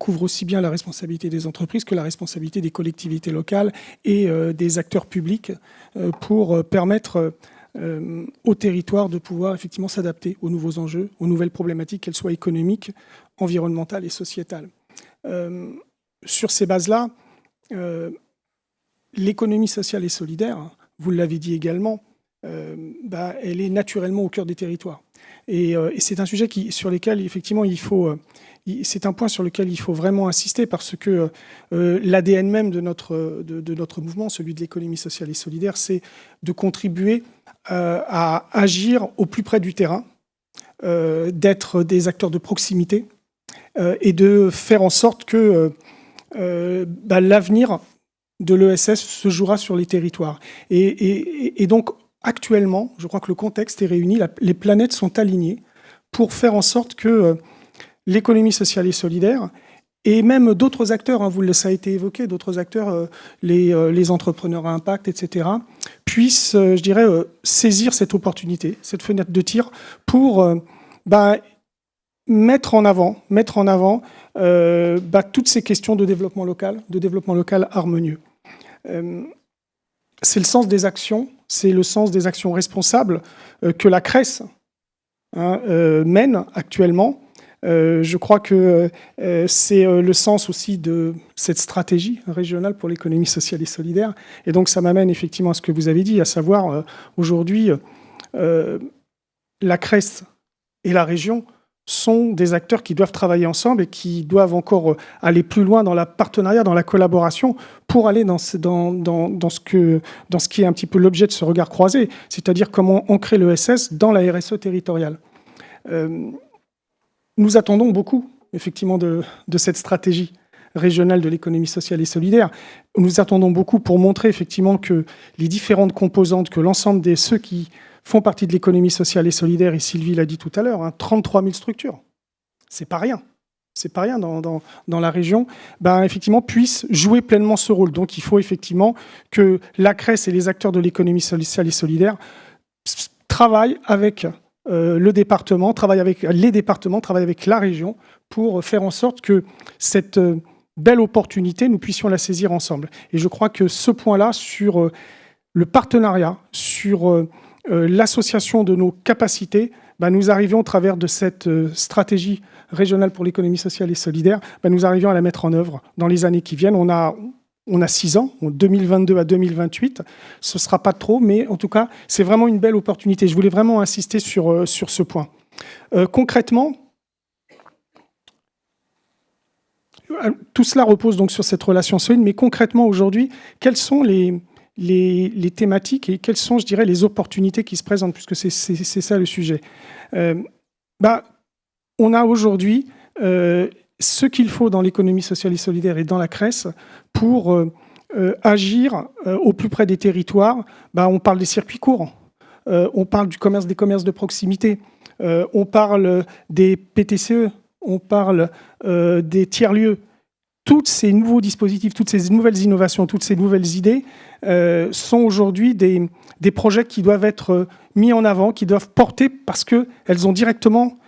couvre aussi bien la responsabilité des entreprises que la responsabilité des collectivités locales et des acteurs publics pour permettre au territoire de pouvoir effectivement s'adapter aux nouveaux enjeux, aux nouvelles problématiques, qu'elles soient économiques, environnementales et sociétales. Sur ces bases-là, l'économie sociale et solidaire, vous l'avez dit également, elle est naturellement au cœur des territoires. Et c'est un sujet sur lequel, effectivement, c'est un point sur lequel il faut vraiment insister parce que l'ADN même de notre mouvement, celui de l'économie sociale et solidaire, c'est de contribuer à agir au plus près du terrain, d'être des acteurs de proximité et de faire en sorte que l'avenir de l'ESS se jouera sur les territoires. Et donc, actuellement, je crois que le contexte est réuni, les planètes sont alignées pour faire en sorte que l'économie sociale et solidaire, et même d'autres acteurs, ça a été évoqué, d'autres acteurs, les entrepreneurs à impact, etc., puissent, je dirais, saisir cette opportunité, cette fenêtre de tir pour mettre en avant toutes ces questions de développement local harmonieux. C'est le sens des actions, c'est le sens des actions responsables que la CRES mène actuellement. Je crois que c'est le sens aussi de cette stratégie régionale pour l'économie sociale et solidaire. Et donc ça m'amène effectivement à ce que vous avez dit, à savoir aujourd'hui, la CRES et la région sont des acteurs qui doivent travailler ensemble et qui doivent encore aller plus loin dans la partenariat, dans la collaboration, pour aller dans ce qui est un petit peu l'objet de ce regard croisé, c'est-à-dire comment ancrer l'ESS dans la RSE territoriale. Nous attendons beaucoup effectivement, de cette stratégie régionale de l'économie sociale et solidaire. Nous attendons beaucoup pour montrer effectivement que les différentes composantes, que l'ensemble de ceux qui font partie de l'économie sociale et solidaire, et Sylvie l'a dit tout à l'heure, 33 000 structures, c'est pas rien. C'est pas rien dans la région, effectivement, puissent jouer pleinement ce rôle. Donc il faut effectivement que la CRES et les acteurs de l'économie sociale et solidaire travaillent avec le département, travaillent avec les départements, travaillent avec la région pour faire en sorte que cette belle opportunité, nous puissions la saisir ensemble. Et je crois que ce point-là, sur le partenariat, sur l'association de nos capacités, nous arrivions au travers de cette stratégie régionale pour l'économie sociale et solidaire, nous arrivions à la mettre en œuvre dans les années qui viennent. On a 6 ans, 2022 à 2028. Ce ne sera pas trop, mais en tout cas, c'est vraiment une belle opportunité. Je voulais vraiment insister sur ce point. Concrètement, tout cela repose donc sur cette relation solide, mais concrètement aujourd'hui, quelles sont les thématiques et quelles sont, je dirais, les opportunités qui se présentent, puisque c'est ça le sujet. On a aujourd'hui ce qu'il faut dans l'économie sociale et solidaire et dans la CRES pour agir au plus près des territoires. On parle des circuits courts, on parle des commerces de proximité, on parle des PTCE, on parle des tiers-lieux. Tous ces nouveaux dispositifs, toutes ces nouvelles innovations, toutes ces nouvelles idées sont aujourd'hui des projets qui doivent être mis en avant, qui doivent porter parce qu'elles ont directement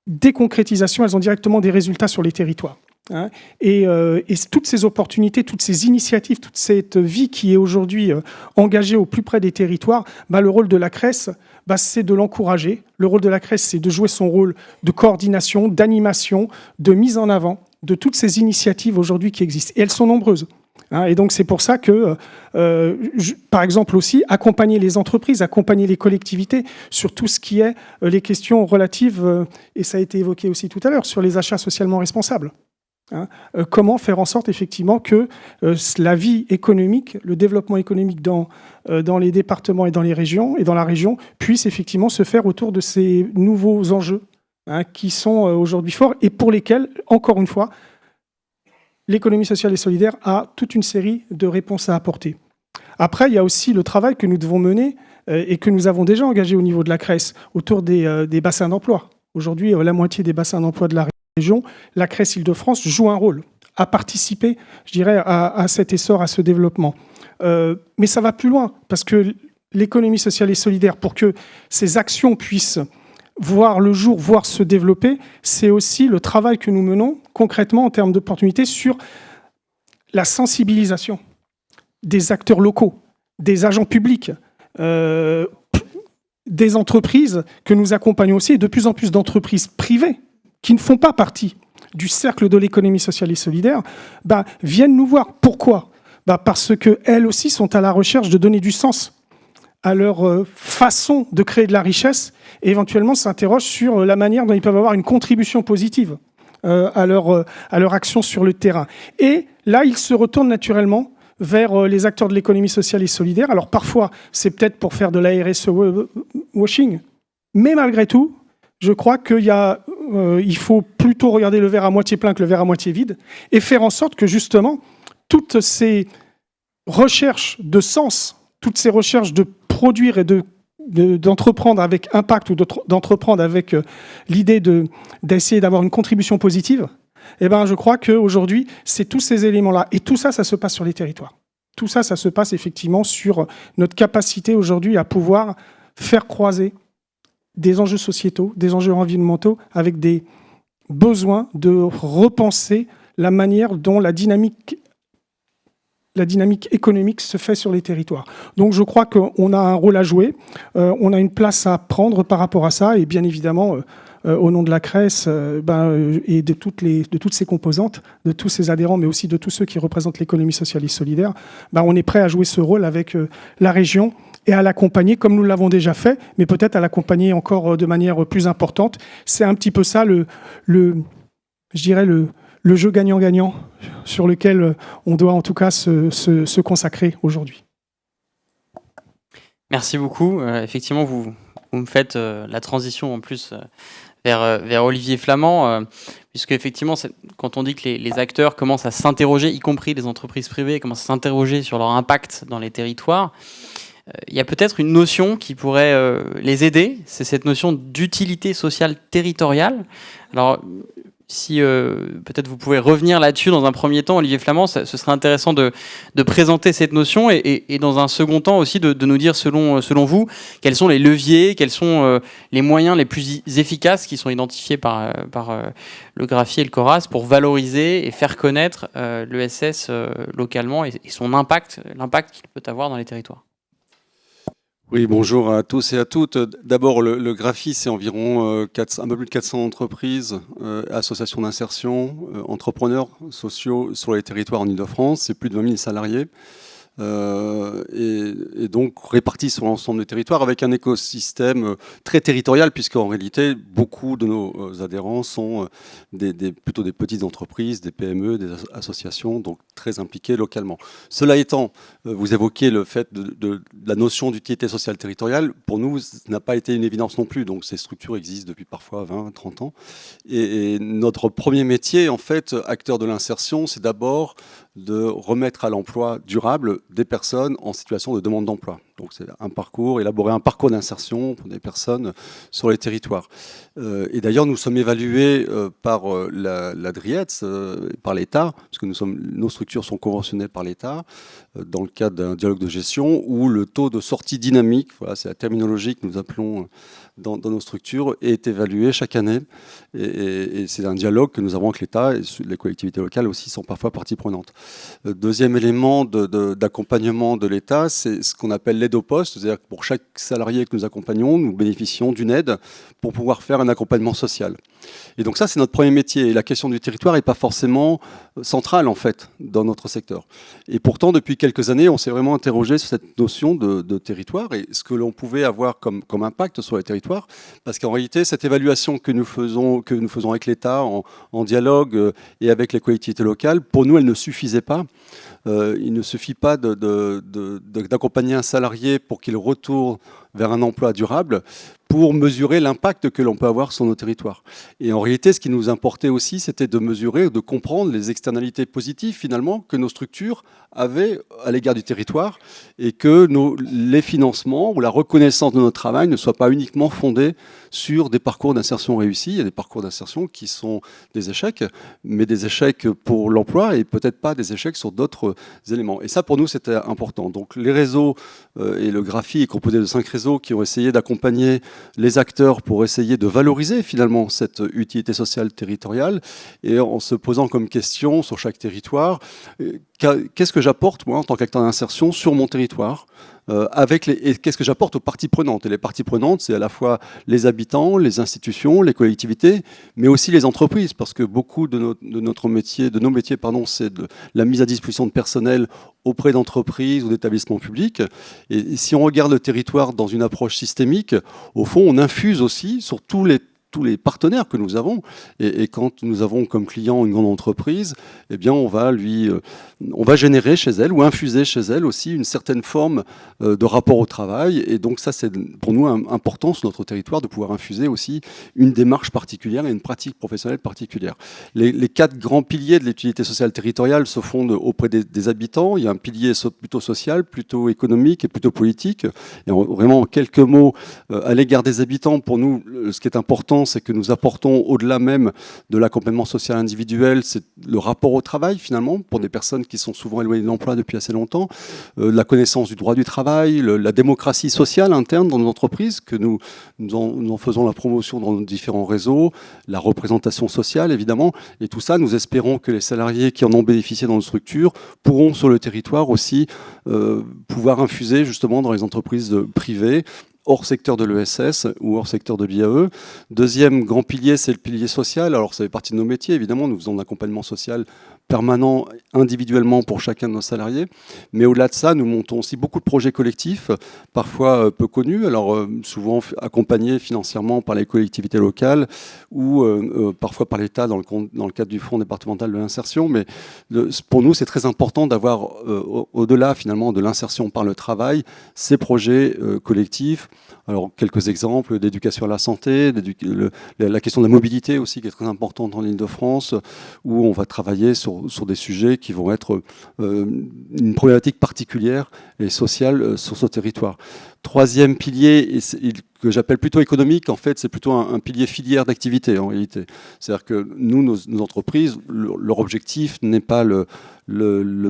des concrétisations, elles ont directement des résultats sur les territoires. Et toutes ces opportunités, toutes ces initiatives, toute cette vie qui est aujourd'hui engagée au plus près des territoires, le rôle de la CRES, c'est de l'encourager. Le rôle de la CRES, c'est de jouer son rôle de coordination, d'animation, de mise en avant de toutes ces initiatives aujourd'hui qui existent. Et elles sont nombreuses. Et donc c'est pour ça que, par exemple aussi, accompagner les entreprises, accompagner les collectivités sur tout ce qui est les questions relatives, et ça a été évoqué aussi tout à l'heure, sur les achats socialement responsables. Comment faire en sorte effectivement que la vie économique, le développement économique dans les départements et dans les régions et dans la région puisse effectivement se faire autour de ces nouveaux enjeux qui sont aujourd'hui forts et pour lesquels, encore une fois, l'économie sociale et solidaire a toute une série de réponses à apporter. Après, il y a aussi le travail que nous devons mener et que nous avons déjà engagé au niveau de la CRES autour des bassins d'emploi. Aujourd'hui, la moitié des bassins d'emploi de la région, la CRES Île-de-France joue un rôle à participer, je dirais, à cet essor, à ce développement. Mais ça va plus loin, parce que l'économie sociale et solidaire, pour que ces actions puissent voir le jour, voir se développer, c'est aussi le travail que nous menons concrètement en termes d'opportunités sur la sensibilisation des acteurs locaux, des agents publics, des entreprises que nous accompagnons aussi, et de plus en plus d'entreprises privées qui ne font pas partie du cercle de l'économie sociale et solidaire, viennent nous voir. Pourquoi ? Parce qu'elles aussi sont à la recherche de donner du sens à leur façon de créer de la richesse et éventuellement s'interrogent sur la manière dont ils peuvent avoir une contribution positive à leur action sur le terrain. Et là, ils se retournent naturellement vers les acteurs de l'économie sociale et solidaire. Alors parfois, c'est peut-être pour faire de la RSE washing, mais malgré tout, je crois qu'il faut plutôt regarder le verre à moitié plein que le verre à moitié vide et faire en sorte que justement, toutes ces recherches de sens, toutes ces recherches de produire et d'entreprendre avec impact ou d'entreprendre avec l'idée d'essayer d'avoir une contribution positive, je crois qu'aujourd'hui, c'est tous ces éléments-là. Et tout ça, ça se passe sur les territoires. Tout ça, ça se passe effectivement sur notre capacité aujourd'hui à pouvoir faire croiser des enjeux sociétaux, des enjeux environnementaux, avec des besoins de repenser la manière dont la dynamique économique se fait sur les territoires. Donc je crois qu'on a un rôle à jouer, on a une place à prendre par rapport à ça, et bien évidemment, au nom de la CRES et de toutes ses composantes, de tous ses adhérents, mais aussi de tous ceux qui représentent l'économie sociale et solidaire, on est prêt à jouer ce rôle avec la région et à l'accompagner comme nous l'avons déjà fait, mais peut-être à l'accompagner encore de manière plus importante. C'est un petit peu ça je dirais le jeu gagnant-gagnant sur lequel on doit en tout cas se consacrer aujourd'hui. Merci beaucoup. Effectivement, vous me faites la transition en plus vers Olivier Flamand, puisque effectivement, quand on dit que les acteurs commencent à s'interroger, y compris les entreprises privées, commencent à s'interroger sur leur impact dans les territoires, il y a peut-être une notion qui pourrait les aider, c'est cette notion d'utilité sociale territoriale. Alors, si peut-être vous pouvez revenir là-dessus dans un premier temps, Olivier Flamand, ce serait intéressant de présenter cette notion et dans un second temps aussi de nous dire selon vous quels sont les leviers, quels sont les moyens les plus efficaces qui sont identifiés par le Graphi et le Coras pour valoriser et faire connaître l'ESS localement et son impact, l'impact qu'il peut avoir dans les territoires. Oui, bonjour à tous et à toutes. D'abord, le Graphi, c'est environ un peu plus de 400 entreprises, associations d'insertion, entrepreneurs sociaux sur les territoires en Ile-de-France. C'est plus de 20 000 salariés. Et donc répartis sur l'ensemble des territoires avec un écosystème très territorial, puisqu'en réalité, beaucoup de nos adhérents sont plutôt des petites entreprises, des PME, des associations, donc très impliquées localement. Cela étant, vous évoquez le fait de la notion d'utilité sociale territoriale. Pour nous, ça n'a pas été une évidence non plus. Donc ces structures existent depuis parfois 20, 30 ans. Et notre premier métier, en fait, acteur de l'insertion, c'est d'abord de remettre à l'emploi durable des personnes en situation de demande d'emploi. Donc c'est élaborer un parcours d'insertion pour des personnes sur les territoires. Et d'ailleurs, nous sommes évalués par la DRIETS, par l'État, parce que nos structures sont conventionnées par l'État, dans le cadre d'un dialogue de gestion, où le taux de sortie dynamique, voilà, c'est la terminologie que nous appelons dans nos structures, est évalué chaque année. Et c'est un dialogue que nous avons avec l'État, et les collectivités locales aussi sont parfois partie prenante. Deuxième élément d'accompagnement de l'État, c'est ce qu'on appelle l'aide au poste, c'est-à-dire que pour chaque salarié que nous accompagnons, nous bénéficions d'une aide pour pouvoir faire un accompagnement social. Et donc ça, c'est notre premier métier. Et la question du territoire n'est pas forcément centrale, en fait, dans notre secteur. Et pourtant, depuis quelques années, on s'est vraiment interrogé sur cette notion de territoire et ce que l'on pouvait avoir comme impact sur les territoires. Parce qu'en réalité, cette évaluation que nous faisons avec l'État en dialogue et avec les collectivités locales, pour nous, elle ne suffisait pas. Il ne suffit pas d'accompagner un salarié pour qu'il retourne vers un emploi durable pour mesurer l'impact que l'on peut avoir sur nos territoires. Et en réalité, ce qui nous importait aussi, c'était de mesurer, de comprendre les externalités positives, finalement, que nos structures avaient à l'égard du territoire et que les financements ou la reconnaissance de notre travail ne soient pas uniquement fondés sur des parcours d'insertion réussis. Il y a des parcours d'insertion qui sont des échecs, mais des échecs pour l'emploi et peut-être pas des échecs sur d'autres éléments. Et ça, pour nous, c'était important. Donc, les réseaux et le Graphi est composé de 5 réseaux qui ont essayé d'accompagner les acteurs pour essayer de valoriser finalement cette utilité sociale territoriale et en se posant comme question sur chaque territoire, qu'est-ce que j'apporte moi en tant qu'acteur d'insertion sur mon territoire et qu'est-ce que j'apporte aux parties prenantes. Et les parties prenantes, c'est à la fois les habitants, les institutions, les collectivités, mais aussi les entreprises, parce que beaucoup de nos métiers, c'est de la mise à disposition de personnel auprès d'entreprises ou d'établissements publics. Et si on regarde le territoire dans une approche systémique, au fond, on infuse aussi sur tous les partenaires que nous avons. Et quand nous avons comme client une grande entreprise, eh bien on va générer chez elle ou infuser chez elle aussi une certaine forme de rapport au travail. Et donc ça, c'est pour nous important sur notre territoire de pouvoir infuser aussi une démarche particulière et une pratique professionnelle particulière. Les 4 grands piliers de l'utilité sociale territoriale se fondent auprès des habitants. Il y a un pilier plutôt social, plutôt économique et plutôt politique. Et vraiment, en quelques mots, à l'égard des habitants, pour nous, ce qui est important, c'est que nous apportons, au-delà même de l'accompagnement social individuel, c'est le rapport au travail, finalement, pour des personnes qui sont souvent éloignées de l'emploi depuis assez longtemps, la connaissance du droit du travail, la démocratie sociale interne dans nos entreprises, que nous en faisons la promotion dans nos différents réseaux, la représentation sociale, évidemment, et tout ça, nous espérons que les salariés qui en ont bénéficié dans nos structures pourront, sur le territoire aussi, pouvoir infuser, justement, dans les entreprises privées, hors secteur de l'ESS ou hors secteur de l'IAE. Deuxième grand pilier, c'est le pilier social. Alors, ça fait partie de nos métiers, évidemment. Nous faisons de l'accompagnement social permanent, individuellement pour chacun de nos salariés. Mais au-delà de ça, nous montons aussi beaucoup de projets collectifs, parfois peu connus, alors souvent accompagnés financièrement par les collectivités locales ou parfois par l'État dans le cadre du Fonds départemental de l'insertion. Mais pour nous, c'est très important d'avoir, au-delà finalement de l'insertion par le travail, ces projets collectifs Alors, quelques exemples d'éducation à la santé, la question de la mobilité aussi, qui est très importante en Île-de-France, où on va travailler sur des sujets qui vont être une problématique particulière et sociale sur ce territoire. Troisième pilier, que j'appelle plutôt économique, en fait, c'est plutôt un pilier filière d'activité, en réalité. C'est-à-dire que nous, nos entreprises, leur objectif n'est pas le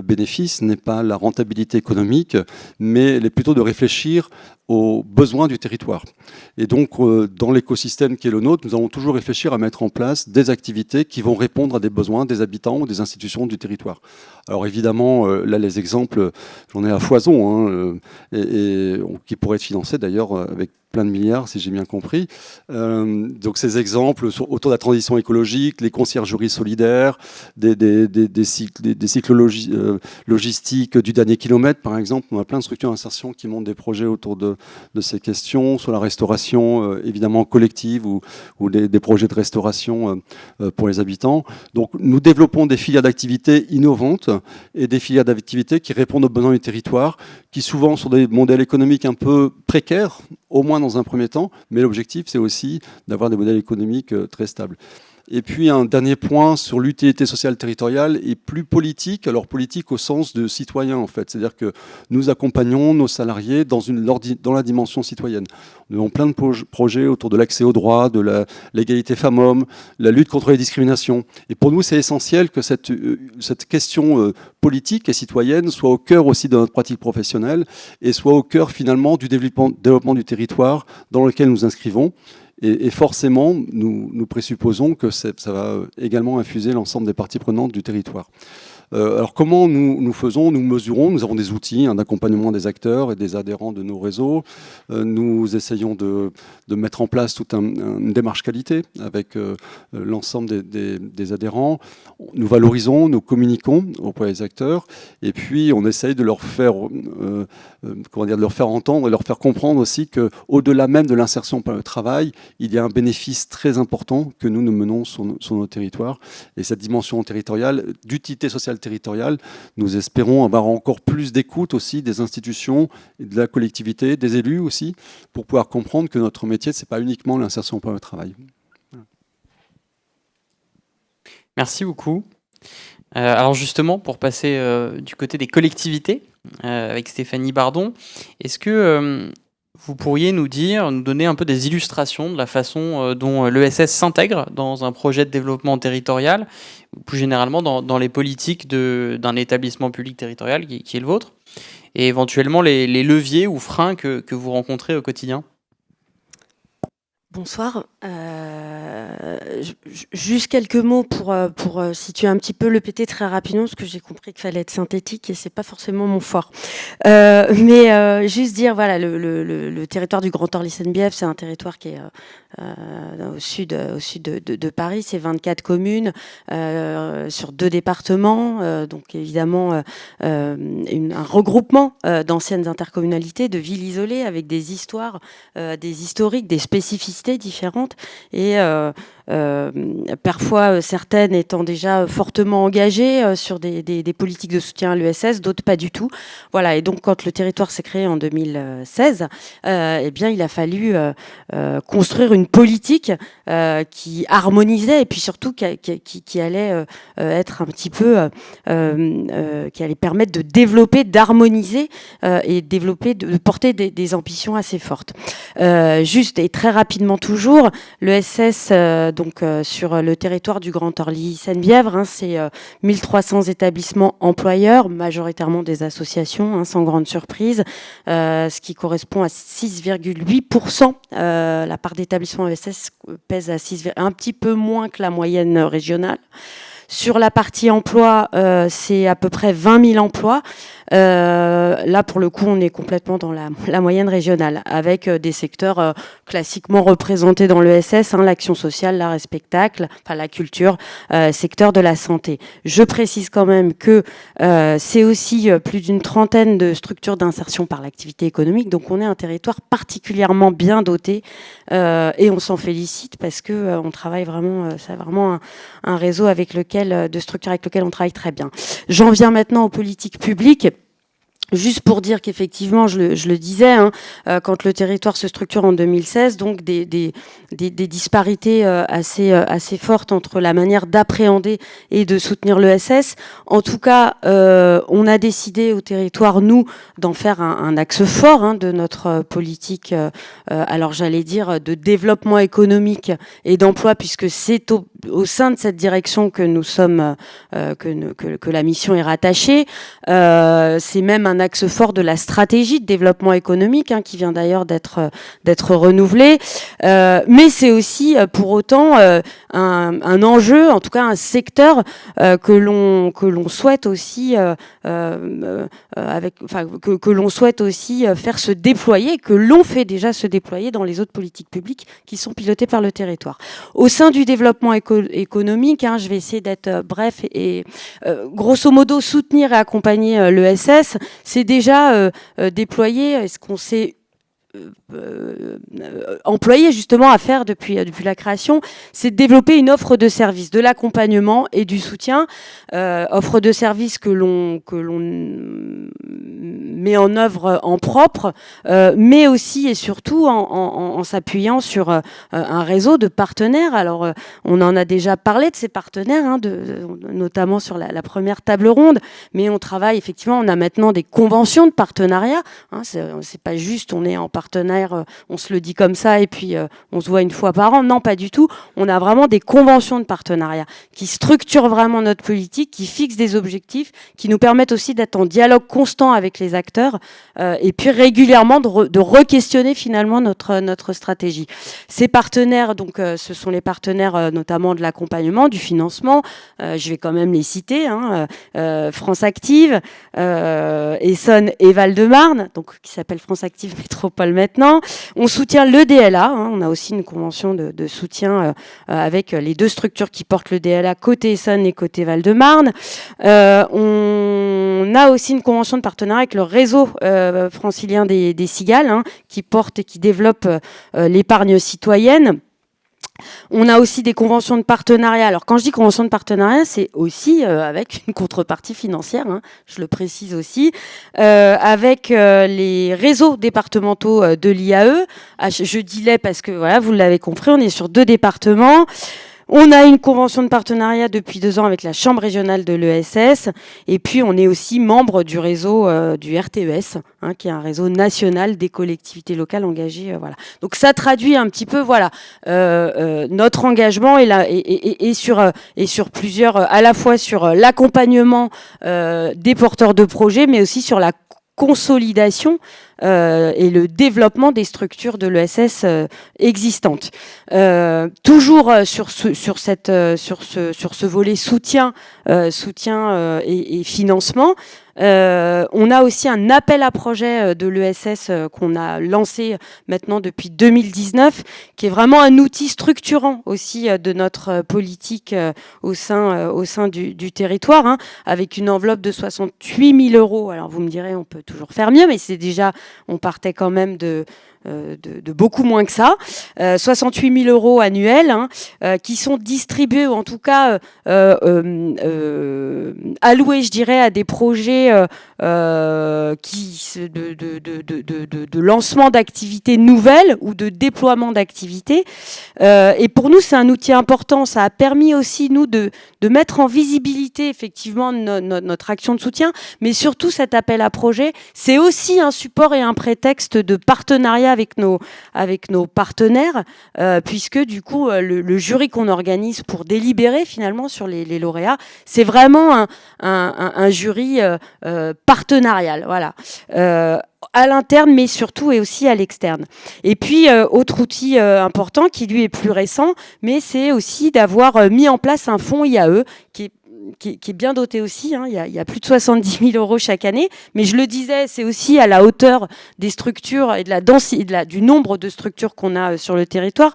bénéfice, n'est pas la rentabilité économique, mais elle est plutôt de réfléchir aux besoins du territoire. Et donc, dans l'écosystème qui est le nôtre, nous allons toujours réfléchir à mettre en place des activités qui vont répondre à des besoins des habitants ou des institutions du territoire. Alors évidemment, là, les exemples, j'en ai à foison, hein, qui pourraient être financés d'ailleurs avec plein de milliards, si j'ai bien compris. Donc ces exemples autour de la transition écologique, les conciergeries solidaires, des cycles logistiques du dernier kilomètre, par exemple. On a plein de structures d'insertion qui montent des projets autour de ces questions, sur la restauration, évidemment collective, ou des projets de restauration pour les habitants. Donc nous développons des filières d'activité innovantes et des filières d'activité qui répondent aux besoins du territoire, qui souvent sont des modèles économiques un peu précaires, au moins dans un premier temps, mais l'objectif, c'est aussi d'avoir des modèles économiques très stables. Et puis un dernier point sur l'utilité sociale territoriale et plus politique, alors politique au sens de citoyen en fait, c'est-à-dire que nous accompagnons nos salariés dans la dimension citoyenne. Nous avons plein de projets autour de l'accès aux droits, de l'égalité femmes-hommes, la lutte contre les discriminations. Et pour nous, c'est essentiel que cette question politique et citoyenne soit au cœur aussi de notre pratique professionnelle et soit au cœur finalement du développement du territoire dans lequel nous inscrivons. Et forcément, nous présupposons que ça va également infuser l'ensemble des parties prenantes du territoire. Alors comment nous faisons, nous mesurons, nous avons des outils d'accompagnement des acteurs et des adhérents de nos réseaux. Nous essayons de mettre en place toute une démarche qualité avec l'ensemble des adhérents. Nous valorisons, nous communiquons auprès des acteurs et puis on essaye de leur faire, de leur faire entendre et leur faire comprendre aussi qu'au-delà même de l'insertion par le travail, il y a un bénéfice très important que nous menons sur nos territoires. Et cette dimension territoriale, d'utilité sociale territoriale, nous espérons avoir encore plus d'écoute aussi des institutions, de la collectivité, des élus aussi, pour pouvoir comprendre que notre métier, ce n'est pas uniquement l'insertion par le travail. Voilà. Merci beaucoup. Alors justement, pour passer du côté des collectivités, avec Stéphanie Bardon, est-ce que vous pourriez nous donner un peu des illustrations de la façon dont l'ESS s'intègre dans un projet de développement territorial, ou plus généralement dans les politiques d'un établissement public territorial qui est le vôtre, et éventuellement les leviers ou freins que vous rencontrez au quotidien? Bonsoir. Juste quelques mots pour situer un petit peu le PT très rapidement, parce que j'ai compris qu'il fallait être synthétique et c'est pas forcément mon fort. Mais juste dire, voilà, le territoire du Grand Orly-Seine-Bièvre, c'est un territoire qui est au sud de Paris, c'est 24 communes sur 2 départements, donc évidemment un regroupement d'anciennes intercommunalités, de villes isolées avec des histoires, des historiques, des spécificités différentes et parfois certaines étant déjà fortement engagées sur des politiques de soutien à l'ESS, d'autres pas du tout. Voilà, et donc quand le territoire s'est créé en 2016, eh bien il a fallu construire une politique qui harmonisait et puis surtout qui allait être un petit peu qui allait permettre de développer, d'harmoniser et de porter des ambitions assez fortes. Juste et très rapidement toujours, l'ESS sur le territoire du Grand Orly-Seine-Bièvre, c'est 1300 établissements employeurs, majoritairement des associations, sans grande surprise, ce qui correspond à 6,8%. La part d'établissements ESS pèse à un petit peu moins que la moyenne régionale. Sur la partie emploi, c'est à peu près 20 000 emplois. Là, pour le coup, on est complètement dans la moyenne régionale, avec des secteurs classiquement représentés dans l'ESS, l'action sociale, l'art et spectacle, enfin la culture, secteur de la santé. Je précise quand même que c'est aussi plus d'une trentaine de structures d'insertion par l'activité économique, donc on est un territoire particulièrement bien doté et on s'en félicite parce que on travaille vraiment, c'est vraiment un réseau de structures avec lequel on travaille très bien. J'en viens maintenant aux politiques publiques. Juste pour dire qu'effectivement, je le disais, hein, quand le territoire se structure en 2016, donc des disparités assez fortes entre la manière d'appréhender et de soutenir l'ESS. En tout cas, on a décidé au territoire, nous, d'en faire un axe fort, hein, de notre politique, alors j'allais dire, de développement économique et d'emploi, puisque c'est au sein de cette direction que nous sommes, que la mission est rattachée. C'est même un axe fort de la stratégie de développement économique, hein, qui vient d'ailleurs d'être renouvelée. Mais c'est aussi pour autant un enjeu, en tout cas un secteur que l'on souhaite aussi que l'on souhaite aussi faire se déployer, que l'on fait déjà se déployer dans les autres politiques publiques qui sont pilotées par le territoire. Au sein du développement économique, hein, je vais essayer d'être bref et grosso modo soutenir et accompagner l'ESS, c'est déjà déployer ce qu'on s'est employé justement à faire depuis la création, c'est de développer une offre de services, de l'accompagnement et du soutien, offre de services que l'on met en œuvre en propre, mais aussi et surtout en s'appuyant sur un réseau de partenaires. Alors on en a déjà parlé de ces partenaires, hein, notamment sur la première table ronde, mais on travaille effectivement, on a maintenant des conventions de partenariat, hein, c'est pas juste on est en partenaire, on se le dit comme ça et puis on se voit une fois par an. Non, pas du tout. On a vraiment des conventions de partenariat qui structurent vraiment notre politique, qui fixent des objectifs, qui nous permettent aussi d'être en dialogue constant avec les acteurs et puis régulièrement de re-questionner finalement notre stratégie. Ces partenaires, donc, ce sont les partenaires notamment de l'accompagnement, du financement. Je vais quand même les citer, hein, France Active, Essonne et Val-de-Marne, donc qui s'appelle France Active Métropole maintenant. On soutient le DLA, hein, on a aussi une convention de soutien avec les deux structures qui portent le DLA, côté Essonne et côté Val-de-Marne. On a aussi une convention de partenariat avec le réseau francilien des cigales, hein, qui porte et qui développe l'épargne citoyenne. On a aussi des conventions de partenariat. Alors quand je dis convention de partenariat, c'est aussi avec une contrepartie financière, hein, je le précise aussi, avec les réseaux départementaux de l'IAE. Je dis les parce que voilà, vous l'avez compris, on est sur 2 départements. On a une convention de partenariat depuis 2 ans avec la Chambre régionale de l'ESS. Et puis, on est aussi membre du réseau du RTES, hein, qui est un réseau national des collectivités locales engagées. Voilà. Donc, ça traduit un petit peu voilà, notre engagement et sur plusieurs, à la fois sur l'accompagnement des porteurs de projets, mais aussi sur la consolidation et le développement des structures de l'ESS existantes. Toujours sur ce volet soutien et financement, on a aussi un appel à projet de l'ESS qu'on a lancé maintenant depuis 2019, qui est vraiment un outil structurant aussi de notre politique au sein du territoire, hein, avec une enveloppe de 68 000 euros. Alors vous me direz, on peut toujours faire mieux, mais c'est déjà, on partait quand même de beaucoup moins que ça, 68 000 euros annuels, hein, qui sont distribués, ou en tout cas alloués, je dirais, à des projets de lancement d'activités nouvelles ou de déploiement d'activités. Et pour nous, c'est un outil important. Ça a permis aussi, nous, de mettre en visibilité, effectivement, notre action de soutien, mais surtout cet appel à projet, c'est aussi un support et un prétexte de partenariat avec nos partenaires, puisque du coup le jury qu'on organise pour délibérer finalement sur les lauréats, c'est vraiment un jury partenarial, voilà. À l'interne, mais surtout et aussi à l'externe. Et puis, autre outil important qui lui est plus récent, mais c'est aussi d'avoir mis en place un fonds IAE qui est bien doté aussi, hein. Il y a plus de 70 000 euros chaque année, mais je le disais, c'est aussi à la hauteur des structures et de la densité, du nombre de structures qu'on a sur le territoire,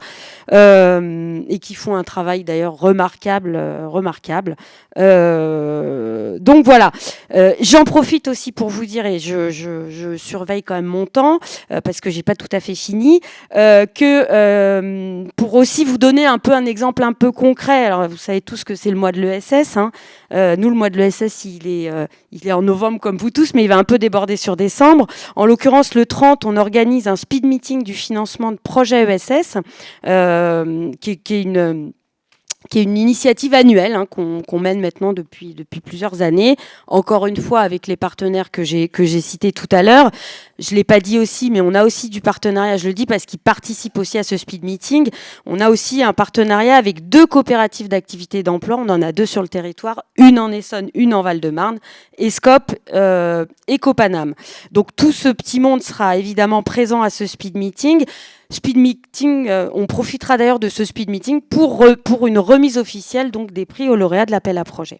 et qui font un travail d'ailleurs remarquable. Donc voilà, j'en profite aussi pour vous dire, et je surveille quand même mon temps, parce que j'ai pas tout à fait fini, que pour aussi vous donner un peu un exemple un peu concret. Alors vous savez tous que c'est le mois de l'ESS, hein, Nous, le mois de l'ESS, il est en novembre comme vous tous, mais il va un peu déborder sur décembre. En l'occurrence, le 30, on organise un speed meeting du financement de projets ESS, qui est une initiative annuelle qu'on mène maintenant depuis plusieurs années, encore une fois avec les partenaires que j'ai cités tout à l'heure. Je ne l'ai pas dit aussi, mais on a aussi du partenariat, je le dis parce qu'ils participent aussi à ce speed meeting. On a aussi un partenariat avec 2 coopératives d'activité d'emploi, on en a 2 sur le territoire, une en Essonne, une en Val-de-Marne, Escop et Copanam. Donc tout ce petit monde sera évidemment présent à ce speed meeting. Speed meeting, on profitera d'ailleurs de ce speed meeting pour une remise officielle donc des prix aux lauréats de l'appel à projet.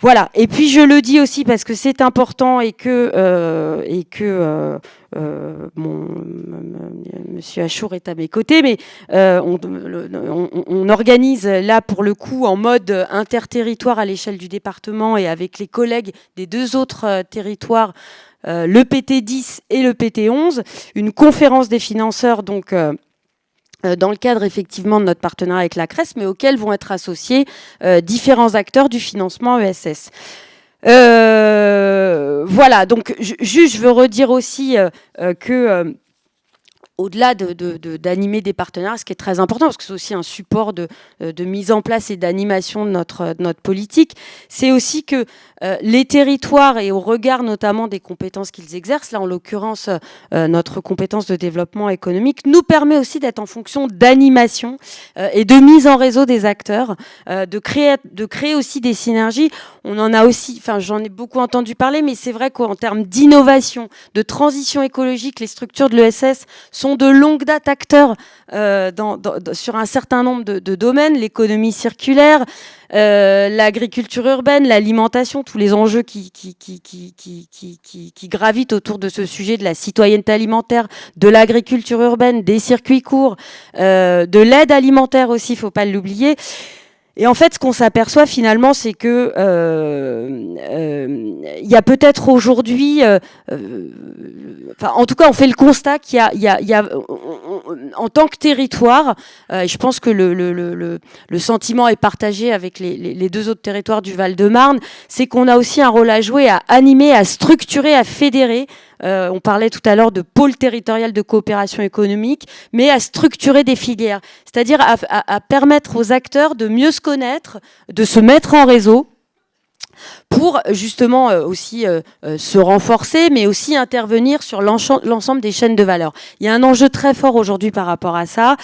Voilà. Et puis je le dis aussi parce que c'est important et que Monsieur Achour est à mes côtés, mais on organise là pour le coup en mode interterritoire à l'échelle du département et avec les collègues des 2 autres territoires. Le PT10 et le PT11, une conférence des financeurs donc dans le cadre effectivement de notre partenariat avec la CRES, mais auquel vont être associés différents acteurs du financement ESS. Voilà, donc juste je veux redire aussi que au-delà d'animer des partenaires, ce qui est très important, parce que c'est aussi un support de mise en place et d'animation de notre politique, c'est aussi que les territoires, et au regard notamment des compétences qu'ils exercent, là en l'occurrence notre compétence de développement économique, nous permet aussi d'être en fonction d'animation et de mise en réseau des acteurs, de créer aussi des synergies. On en a aussi, enfin j'en ai beaucoup entendu parler, mais c'est vrai qu'en termes d'innovation, de transition écologique, les structures de l'ESS sont de longue date acteurs sur un certain nombre de domaines, l'économie circulaire, l'agriculture urbaine, l'alimentation, tous les enjeux qui gravitent autour de ce sujet de la citoyenneté alimentaire, de l'agriculture urbaine, des circuits courts, de l'aide alimentaire aussi, il ne faut pas l'oublier. Et en fait, ce qu'on s'aperçoit finalement, c'est que il y a peut-être aujourd'hui, en tout cas, on fait le constat qu'il y a en tant que territoire, je pense que le sentiment est partagé avec les 2 autres territoires du Val-de-Marne, c'est qu'on a aussi un rôle à jouer, à animer, à structurer, à fédérer. On parlait tout à l'heure de pôle territorial de coopération économique, mais à structurer des filières, c'est-à-dire à permettre aux acteurs de mieux se connaître, de se mettre en réseau, pour justement aussi se renforcer, mais aussi intervenir sur l'ensemble des chaînes de valeur. Il y a un enjeu très fort aujourd'hui par rapport à ça,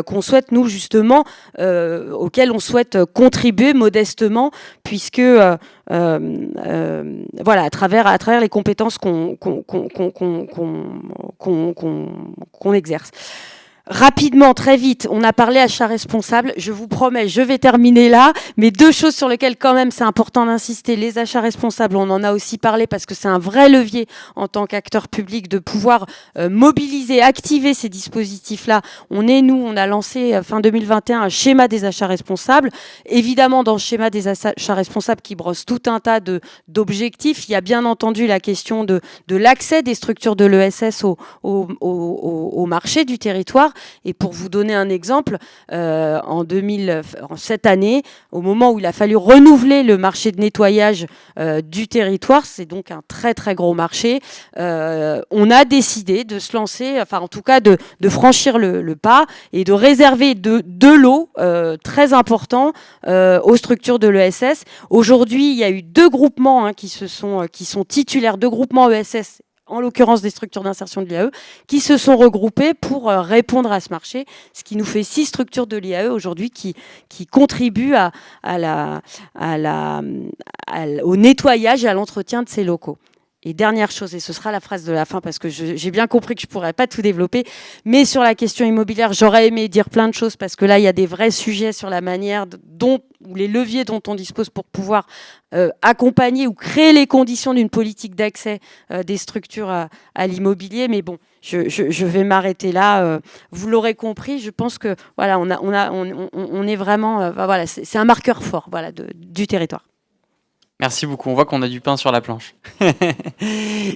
qu'on souhaite nous justement, auquel on souhaite contribuer modestement, puisque voilà, à travers les compétences qu'on exerce. Rapidement, très vite, on a parlé achat responsable. Je vous promets, je vais terminer là. Mais 2 choses sur lesquelles quand même c'est important d'insister. Les achats responsables, on en a aussi parlé parce que c'est un vrai levier en tant qu'acteur public de pouvoir mobiliser, activer ces dispositifs-là. On a lancé fin 2021 un schéma des achats responsables. Évidemment, dans ce schéma des achats responsables qui brosse tout un tas d'objectifs, il y a bien entendu la question de l'accès des structures de l'ESS au marché du territoire. Et pour vous donner un exemple, cette année, au moment où il a fallu renouveler le marché de nettoyage du territoire, c'est donc un très très gros marché, on a décidé de se lancer, enfin en tout cas de franchir le pas et de réserver de l'eau très important aux structures de l'ESS. Aujourd'hui, il y a eu 2 groupements qui sont titulaires, 2 groupements ESS, en l'occurrence des structures d'insertion de l'IAE, qui se sont regroupées pour répondre à ce marché, ce qui nous fait 6 structures de l'IAE aujourd'hui qui contribuent au nettoyage et à l'entretien de ces locaux. Et dernière chose, et ce sera la phrase de la fin parce que j'ai bien compris que je ne pourrais pas tout développer, mais sur la question immobilière, j'aurais aimé dire plein de choses parce que là, il y a des vrais sujets sur la manière ou les leviers dont on dispose pour pouvoir accompagner ou créer les conditions d'une politique d'accès des structures à l'immobilier. Mais bon, je vais m'arrêter là. Vous l'aurez compris, je pense que voilà, on est vraiment, voilà, c'est un marqueur fort, voilà, du territoire. Merci beaucoup, on voit qu'on a du pain sur la planche.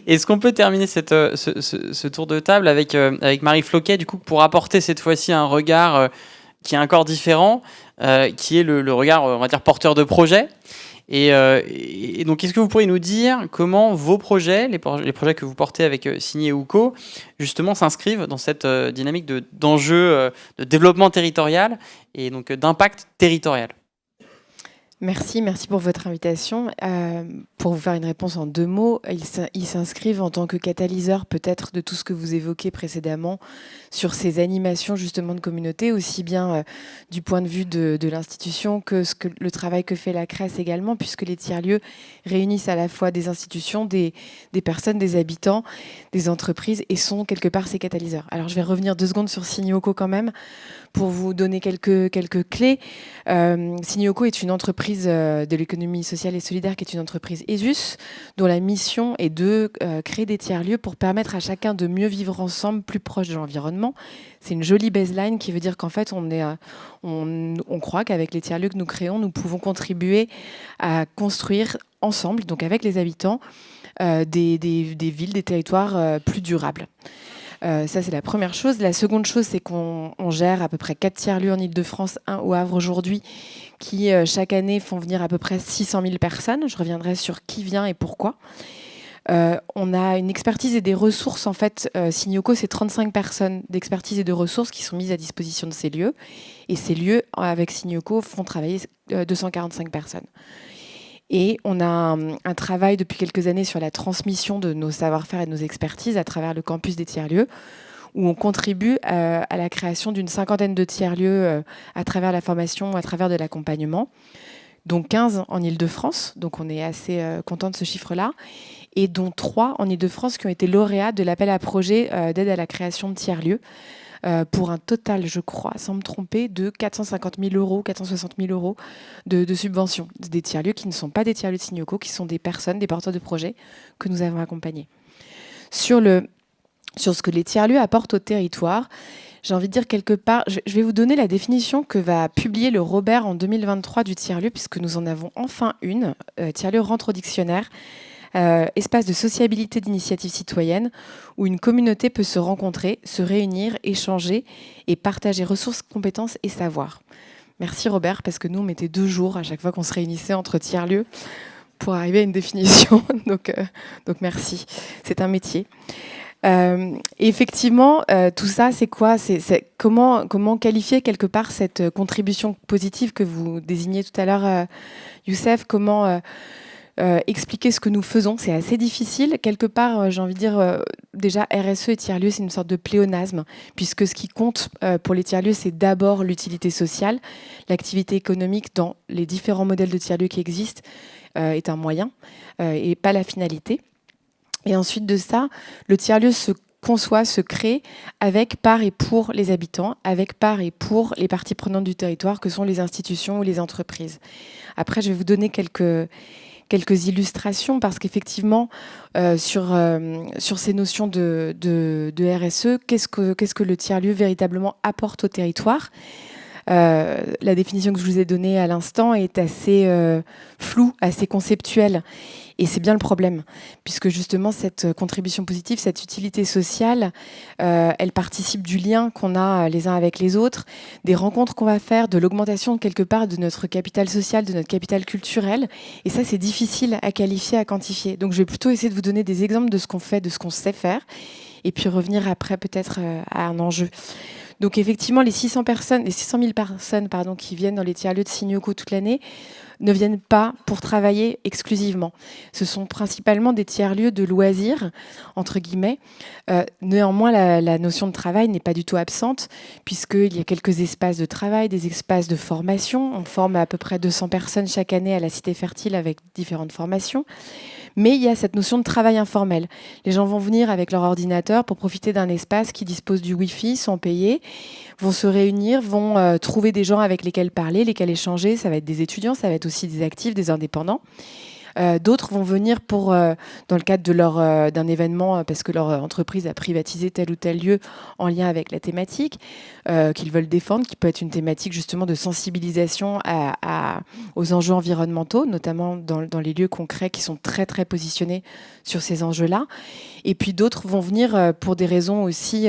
Est-ce qu'on peut terminer ce tour de table avec Marie Floquet, du coup, pour apporter cette fois-ci un regard qui est encore différent, qui est le regard, on va dire, porteur de projet. Et donc, est-ce que vous pourriez nous dire comment vos projets, les projets que vous portez avec Signé Ouko, justement s'inscrivent dans cette dynamique d'enjeux de développement territorial et donc d'impact territorial? Merci pour votre invitation. Pour vous faire une réponse en 2 mots, ils s'inscrivent en tant que catalyseur peut-être de tout ce que vous évoquez précédemment sur ces animations justement de communauté, aussi bien du point de vue de l'institution que le travail que fait la CRES également, puisque les tiers-lieux réunissent à la fois des institutions, des personnes, des habitants, des entreprises et sont quelque part ces catalyseurs. Alors je vais revenir 2 secondes sur Signé Ouko quand même pour vous donner quelques clés. Signé Ouko est une entreprise de l'économie sociale et solidaire qui est une entreprise ESUS dont la mission est de créer des tiers-lieux pour permettre à chacun de mieux vivre ensemble, plus proche de l'environnement. C'est une jolie baseline qui veut dire qu'en fait, on croit qu'avec les tiers-lieux que nous créons, nous pouvons contribuer à construire ensemble, donc avec les habitants, des villes, des territoires plus durables. Ça, c'est la première chose. La seconde chose, c'est qu'on gère à peu près 4 tiers-lieux en Ile-de-France, 1 au Havre aujourd'hui, qui chaque année font venir à peu près 600 000 personnes. Je reviendrai sur qui vient et pourquoi. On a une expertise et des ressources. En fait, Signé Ouko, c'est 35 personnes d'expertise et de ressources qui sont mises à disposition de ces lieux. Et ces lieux, avec Signé Ouko, font travailler 245 personnes. Et on a un travail depuis quelques années sur la transmission de nos savoir-faire et de nos expertises à travers le campus des tiers-lieux, où on contribue à la création d'une 50aine de tiers-lieux à travers la formation, à travers de l'accompagnement, dont 15 en Ile-de-France, donc on est assez content de ce chiffre-là, et dont 3 en Ile-de-France qui ont été lauréats de l'appel à projet d'aide à la création de tiers-lieux, pour un total, je crois, sans me tromper, de 450 000 euros, 460 000 euros de subventions. Des tiers-lieux qui ne sont pas des tiers-lieux de Signé Ouko, qui sont des personnes, des porteurs de projets que nous avons accompagnés. Sur ce que les tiers-lieux apportent au territoire, j'ai envie de dire quelque part, je vais vous donner la définition que va publier le Robert en 2023 du tiers-lieu, puisque nous en avons enfin une. Tiers-lieu rentre au dictionnaire. Espace de sociabilité d'initiative citoyenne où une communauté peut se rencontrer, se réunir, échanger et partager ressources, compétences et savoirs. Merci Robert, parce que nous, on mettait 2 jours à chaque fois qu'on se réunissait entre tiers-lieux pour arriver à une définition. Donc merci, c'est un métier. Effectivement, tout ça, c'est quoi ? C'est comment qualifier quelque part cette contribution positive que vous désigniez tout à l'heure, Youssef ? Comment expliquer ce que nous faisons, c'est assez difficile. Quelque part, j'ai envie de dire, déjà, RSE et tiers-lieux, c'est une sorte de pléonasme, puisque ce qui compte pour les tiers-lieux, c'est d'abord l'utilité sociale. L'activité économique dans les différents modèles de tiers-lieux qui existent est un moyen et pas la finalité. Et ensuite de ça, le tiers-lieu se conçoit, se crée avec, par et pour les habitants, avec, par et pour les parties prenantes du territoire, que sont les institutions ou les entreprises. Après, je vais vous donner quelques illustrations, parce qu'effectivement, sur ces notions de RSE, qu'est-ce que le tiers-lieu véritablement apporte au territoire ? La définition que je vous ai donnée à l'instant est assez floue, assez conceptuelle. Et c'est bien le problème, puisque justement, cette contribution positive, cette utilité sociale, elle participe du lien qu'on a les uns avec les autres, des rencontres qu'on va faire, de l'augmentation quelque part de notre capital social, de notre capital culturel. Et ça, c'est difficile à qualifier, à quantifier. Donc, je vais plutôt essayer de vous donner des exemples de ce qu'on fait, de ce qu'on sait faire, et puis revenir après peut-être à un enjeu. Donc effectivement, les 600 000 personnes qui viennent dans les tiers-lieux de Signé Ouko toute l'année ne viennent pas pour travailler exclusivement. Ce sont principalement des tiers-lieux de loisirs, entre guillemets. Néanmoins, la notion de travail n'est pas du tout absente, puisqu'il y a quelques espaces de travail, des espaces de formation. On forme à peu près 200 personnes chaque année à la Cité Fertile avec différentes formations. Mais il y a cette notion de travail informel. Les gens vont venir avec leur ordinateur pour profiter d'un espace qui dispose du Wi-Fi sans payer, vont se réunir, vont trouver des gens avec lesquels parler, lesquels échanger. Ça va être des étudiants, ça va être aussi des actifs, des indépendants. D'autres vont venir dans le cadre d'un événement, parce que leur entreprise a privatisé tel ou tel lieu en lien avec la thématique qu'ils veulent défendre, qui peut être une thématique justement de sensibilisation aux enjeux environnementaux, notamment dans les lieux concrets qui sont très très positionnés sur ces enjeux-là. Et puis d'autres vont venir pour des raisons aussi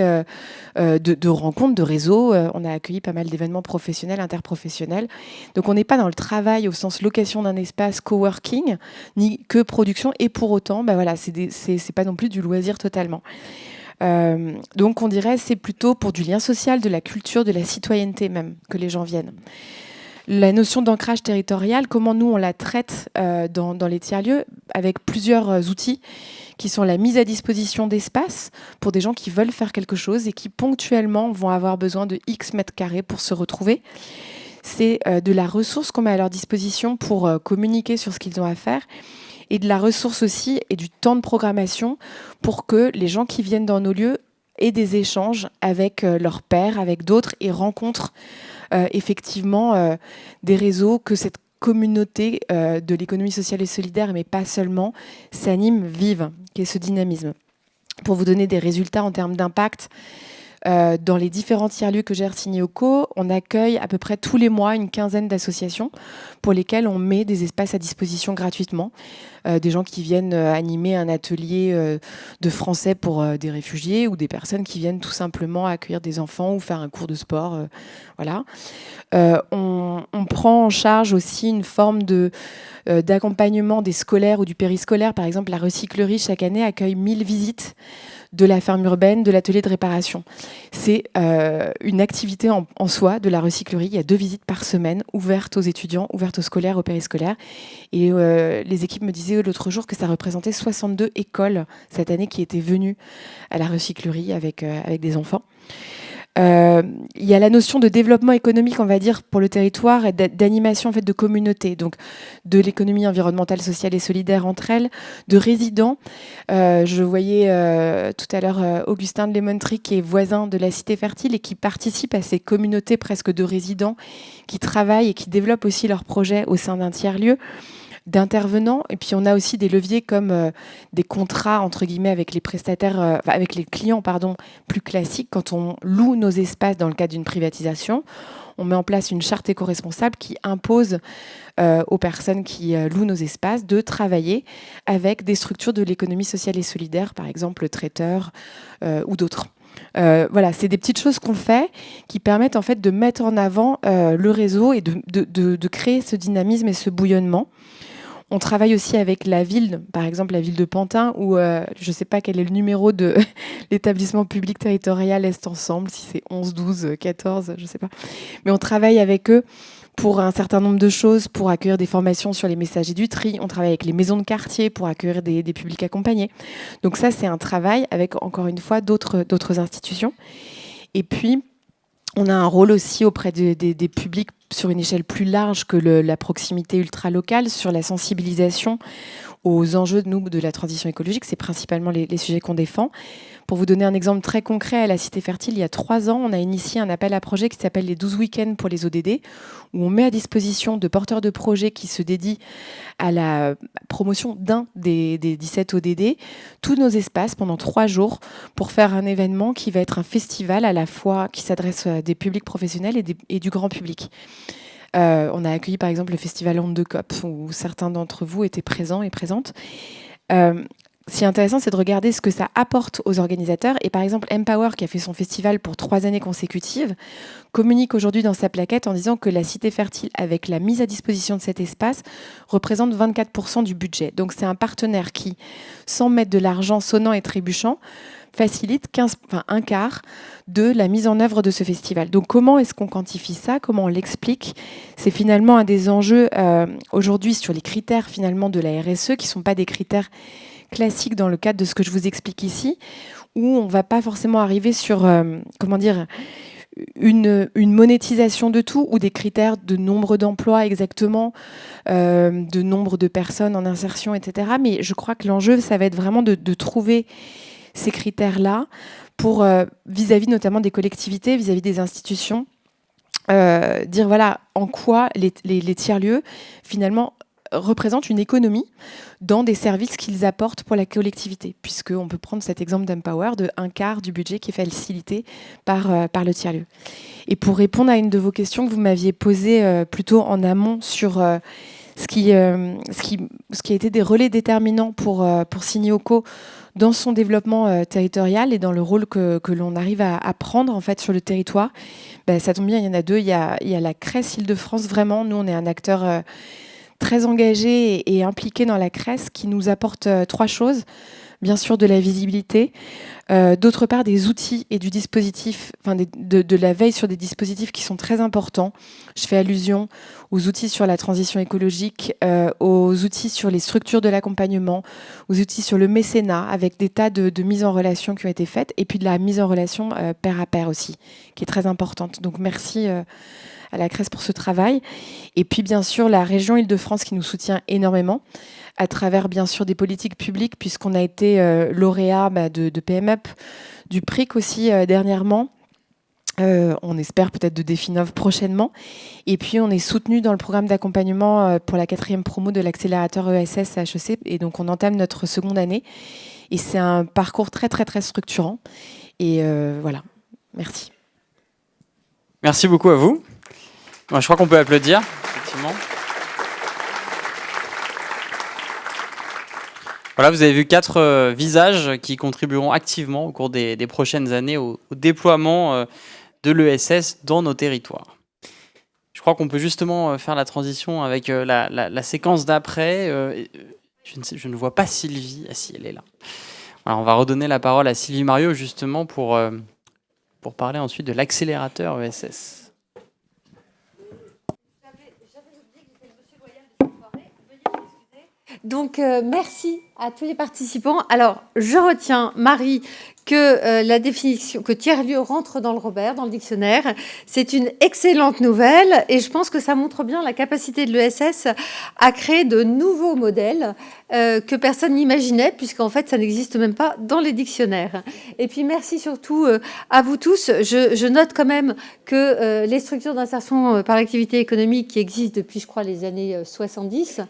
de rencontres, de réseaux. On a accueilli pas mal d'événements professionnels, interprofessionnels. Donc on n'est pas dans le travail au sens location d'un espace, coworking, ni que production. Et pour autant, voilà, c'est pas non plus du loisir totalement. Donc on dirait c'est plutôt pour du lien social, de la culture, de la citoyenneté même que les gens viennent. La notion d'ancrage territorial, comment nous on la traite dans les tiers-lieux, avec plusieurs outils qui sont la mise à disposition d'espaces pour des gens qui veulent faire quelque chose et qui ponctuellement vont avoir besoin de X mètres carrés pour se retrouver. C'est de la ressource qu'on met à leur disposition pour communiquer sur ce qu'ils ont à faire, et de la ressource aussi et du temps de programmation pour que les gens qui viennent dans nos lieux aient des échanges avec leurs pairs, avec d'autres, et rencontrent effectivement des réseaux, que cette communauté de l'économie sociale et solidaire, mais pas seulement, s'anime, vive, qui est ce dynamisme. Pour vous donner des résultats en termes d'impact, dans les différents tiers-lieux que gère Signéoco, on accueille à peu près tous les mois une quinzaine d'associations pour lesquelles on met des espaces à disposition gratuitement. Des gens qui viennent animer un atelier de français pour des réfugiés, ou des personnes qui viennent tout simplement accueillir des enfants ou faire un cours de sport. Voilà. On prend en charge aussi une forme d'accompagnement des scolaires ou du périscolaire. Par exemple, la recyclerie, chaque année, accueille 1000 visites de la ferme urbaine, de l'atelier de réparation. C'est une activité en soi de la recyclerie. Il y a 2 visites par semaine, ouvertes aux étudiants, ouvertes aux scolaires, aux périscolaires. Et les équipes me disaient l'autre jour que ça représentait 62 écoles cette année qui étaient venues à la recyclerie avec des enfants. Il y a la notion de développement économique, on va dire, pour le territoire, et d'animation en fait de communauté, donc de l'économie environnementale, sociale et solidaire entre elles, de résidents. Je voyais tout à l'heure Augustin de Lemontry, qui est voisin de la Cité Fertile et qui participe à ces communautés presque de résidents qui travaillent et qui développent aussi leurs projets au sein d'un tiers-lieu, d'intervenants. Et puis on a aussi des leviers comme des contrats entre guillemets avec les prestataires, avec les clients plus classiques. Quand on loue nos espaces dans le cadre d'une privatisation, on met en place une charte éco-responsable qui impose aux personnes qui louent nos espaces de travailler avec des structures de l'économie sociale et solidaire, par exemple le traiteur ou d'autres. Voilà, c'est des petites choses qu'on fait qui permettent en fait de mettre en avant le réseau et de créer ce dynamisme et ce bouillonnement. On travaille aussi avec la ville, par exemple la ville de Pantin, où je ne sais pas quel est le numéro de l'établissement public territorial Est Ensemble, si c'est 11, 12, 14, je ne sais pas. Mais on travaille avec eux pour un certain nombre de choses, pour accueillir des formations sur les messagers du tri. On travaille avec les maisons de quartier pour accueillir des publics accompagnés. Donc ça, c'est un travail avec, encore une fois, d'autres institutions. Et puis, on a un rôle aussi auprès des publics sur une échelle plus large que la proximité ultra-locale, sur la sensibilisation aux enjeux de la transition écologique. C'est principalement les sujets qu'on défend. Pour vous donner un exemple très concret, à la Cité Fertile, il y a 3 ans, on a initié un appel à projet qui s'appelle les 12 week-ends pour les ODD, où on met à disposition de porteurs de projets qui se dédient à la promotion d'un des 17 ODD, tous nos espaces pendant 3 jours pour faire un événement qui va être un festival à la fois qui s'adresse à des publics professionnels et du grand public. On a accueilli par exemple le festival Onde de Cop, où certains d'entre vous étaient présents et présentes. Ce qui est intéressant, c'est de regarder ce que ça apporte aux organisateurs. Et par exemple, Empower, qui a fait son festival pour 3 années consécutives, communique aujourd'hui dans sa plaquette en disant que la Cité Fertile, avec la mise à disposition de cet espace, représente 24% du budget. Donc c'est un partenaire qui, sans mettre de l'argent sonnant et trébuchant, facilite un quart de la mise en œuvre de ce festival. Donc comment est-ce qu'on quantifie ça? Comment on l'explique? C'est finalement un des enjeux aujourd'hui sur les critères finalement de la RSE, qui ne sont pas des critères classiques dans le cadre de ce que je vous explique ici, où on ne va pas forcément arriver sur une monétisation de tout, ou des critères de nombre d'emplois exactement, de nombre de personnes en insertion, etc. Mais je crois que l'enjeu, ça va être vraiment de trouver ces critères-là pour vis-à-vis notamment des collectivités, vis-à-vis des institutions, dire voilà en quoi les tiers-lieux finalement représentent une économie dans des services qu'ils apportent pour la collectivité, puisqu'on peut prendre cet exemple d'Empower de 1/4 du budget qui est facilité par le tiers-lieu. Et pour répondre à une de vos questions que vous m'aviez posée plutôt en amont sur ce qui a été des relais déterminants pour Signioko dans son développement territorial et dans le rôle que l'on arrive à prendre en fait sur le territoire, ça tombe bien, il y en a deux. Il y a la CRES Île-de-France, vraiment, nous on est un acteur très engagé et impliqué dans la CRES qui nous apporte 3 choses. Bien sûr de la visibilité, d'autre part des outils et du dispositif, de la veille sur des dispositifs qui sont très importants. Je fais allusion aux outils sur la transition écologique, aux outils sur les structures de l'accompagnement, aux outils sur le mécénat, avec des tas de mises en relation qui ont été faites, et puis de la mise en relation pair à pair aussi, qui est très importante. Donc merci à la CRES pour ce travail. Et puis bien sûr la région Île-de-France qui nous soutient énormément, à travers bien sûr des politiques publiques, puisqu'on a été lauréat de PMUP, du PRIC aussi dernièrement. On espère peut-être de Definov prochainement. Et puis on est soutenu dans le programme d'accompagnement pour la 4e promo de l'accélérateur ESS à HEC. Et donc on entame notre seconde année. Et c'est un parcours très très très structurant. Et voilà, merci. Merci beaucoup à vous. Je crois qu'on peut applaudir, effectivement. Voilà, vous avez vu 4 visages qui contribueront activement au cours des prochaines années au déploiement de l'ESS dans nos territoires. Je crois qu'on peut justement faire la transition avec la séquence d'après. Je ne vois pas Sylvie. Ah si, elle est là. Alors, on va redonner la parole à Sylvie Mariot justement pour parler ensuite de l'accélérateur ESS. Donc, merci à tous les participants. Alors, je retiens, Marie, que la définition, que tiers-lieu rentre dans le Robert, dans le dictionnaire. C'est une excellente nouvelle et je pense que ça montre bien la capacité de l'ESS à créer de nouveaux modèles que personne n'imaginait, puisqu'en fait, ça n'existe même pas dans les dictionnaires. Et puis, merci surtout à vous tous. Je note quand même que les structures d'insertion par l'activité économique qui existent depuis, je crois, les années 70,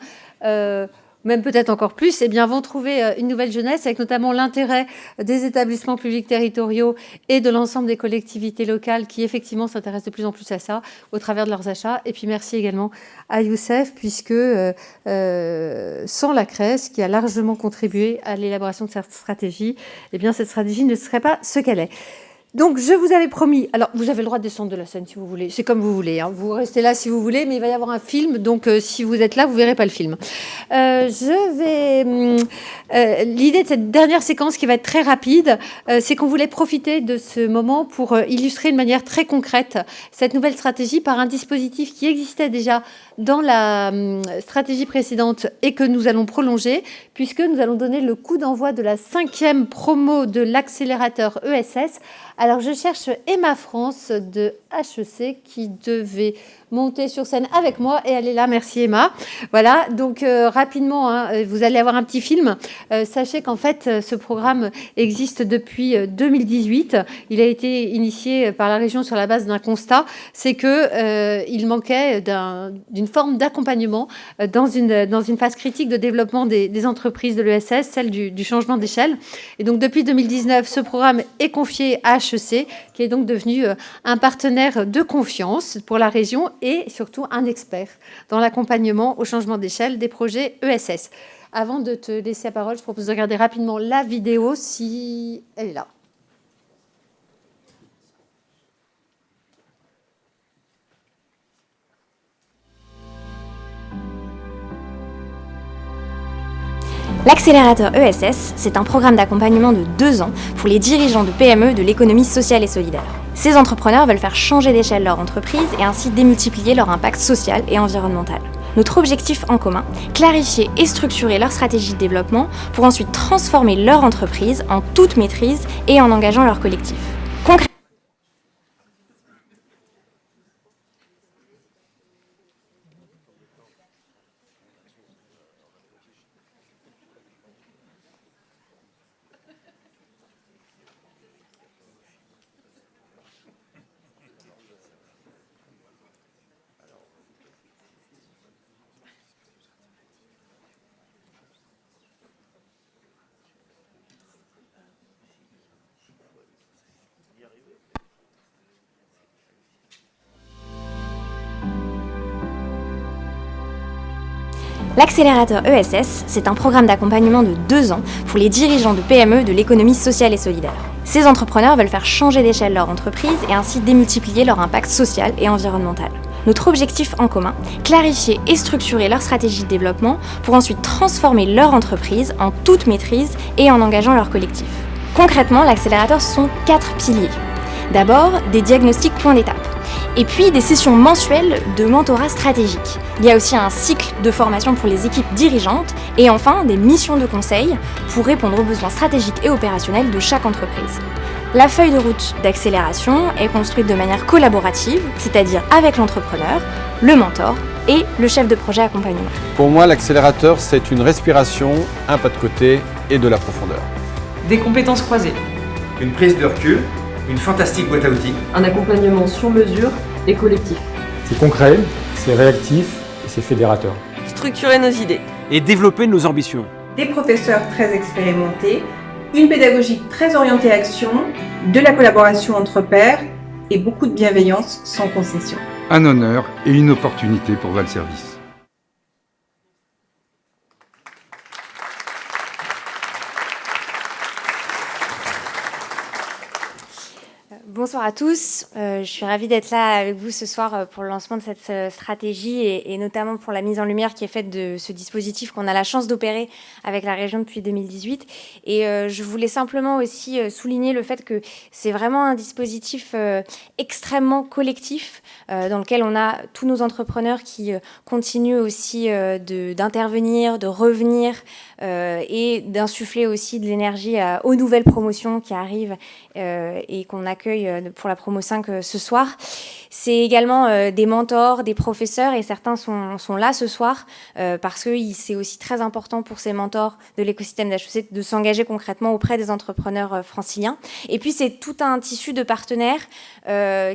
même peut-être encore plus, eh bien, vont trouver une nouvelle jeunesse, avec notamment l'intérêt des établissements publics territoriaux et de l'ensemble des collectivités locales qui, effectivement, s'intéressent de plus en plus à ça au travers de leurs achats. Et puis, merci également à Youssef, puisque sans la CRES, qui a largement contribué à l'élaboration de cette stratégie, eh bien, cette stratégie ne serait pas ce qu'elle est. Donc, je vous avais promis... Alors, vous avez le droit de descendre de la scène si vous voulez. C'est comme vous voulez. Hein. Vous restez là si vous voulez, mais il va y avoir un film. Donc, si vous êtes là, vous ne verrez pas le film. L'idée de cette dernière séquence, qui va être très rapide, c'est qu'on voulait profiter de ce moment pour illustrer de manière très concrète cette nouvelle stratégie par un dispositif qui existait déjà dans la stratégie précédente et que nous allons prolonger, puisque nous allons donner le coup d'envoi de la 5e promo de l'accélérateur ESS. Alors, je cherche Emma France de HEC qui devait monter sur scène avec moi et elle est là. Merci Emma. Voilà, donc rapidement, hein, vous allez avoir un petit film. Sachez qu'en fait, ce programme existe depuis 2018. Il a été initié par la région sur la base d'un constat, c'est qu'il manquait d'une forme d'accompagnement dans une phase critique de développement des entreprises de l'ESS, celle du changement d'échelle. Et donc, depuis 2019, ce programme est confié à HEC, qui est donc devenu un partenaire de confiance pour la région et surtout un expert dans l'accompagnement au changement d'échelle des projets ESS. Avant de te laisser la parole, je propose de regarder rapidement la vidéo si elle est là. L'accélérateur ESS, c'est un programme d'accompagnement de 2 ans pour les dirigeants de PME de l'économie sociale et solidaire. Ces entrepreneurs veulent faire changer d'échelle leur entreprise et ainsi démultiplier leur impact social et environnemental. Notre objectif en commun, clarifier et structurer leur stratégie de développement pour ensuite transformer leur entreprise en toute maîtrise et en engageant leur collectif. L'accélérateur ESS, c'est un programme d'accompagnement de 2 ans pour les dirigeants de PME de l'économie sociale et solidaire. Ces entrepreneurs veulent faire changer d'échelle leur entreprise et ainsi démultiplier leur impact social et environnemental. Notre objectif en commun, clarifier et structurer leur stratégie de développement pour ensuite transformer leur entreprise en toute maîtrise et en engageant leur collectif. Concrètement, l'accélérateur sont 4 piliers. D'abord, des diagnostics points d'étape. Et puis des sessions mensuelles de mentorat stratégique. Il y a aussi un cycle de formation pour les équipes dirigeantes et enfin des missions de conseil pour répondre aux besoins stratégiques et opérationnels de chaque entreprise. La feuille de route d'accélération est construite de manière collaborative, c'est-à-dire avec l'entrepreneur, le mentor et le chef de projet accompagnement. Pour moi, l'accélérateur, c'est une respiration, un pas de côté et de la profondeur. Des compétences croisées. Une prise de recul, une fantastique boîte à outils. Un accompagnement sur mesure et collectif. C'est concret, c'est réactif et c'est fédérateur. Structurer nos idées. Et développer nos ambitions. Des professeurs très expérimentés, une pédagogie très orientée action, de la collaboration entre pairs et beaucoup de bienveillance sans concession. Un honneur et une opportunité pour Val Service. Bonsoir à tous, je suis ravie d'être là avec vous ce soir pour le lancement de cette stratégie et notamment pour la mise en lumière qui est faite de ce dispositif qu'on a la chance d'opérer avec la région depuis 2018. Et je voulais simplement aussi souligner le fait que c'est vraiment un dispositif extrêmement collectif dans lequel on a tous nos entrepreneurs qui continuent aussi d'intervenir, de revenir et d'insuffler aussi de l'énergie aux nouvelles promotions qui arrivent et qu'on accueille pour la promo 5 ce soir. C'est également des mentors, des professeurs et certains sont là ce soir parce que c'est aussi très important pour ces mentors de l'écosystème d'HEC de s'engager concrètement auprès des entrepreneurs franciliens. Et puis c'est tout un tissu de partenaires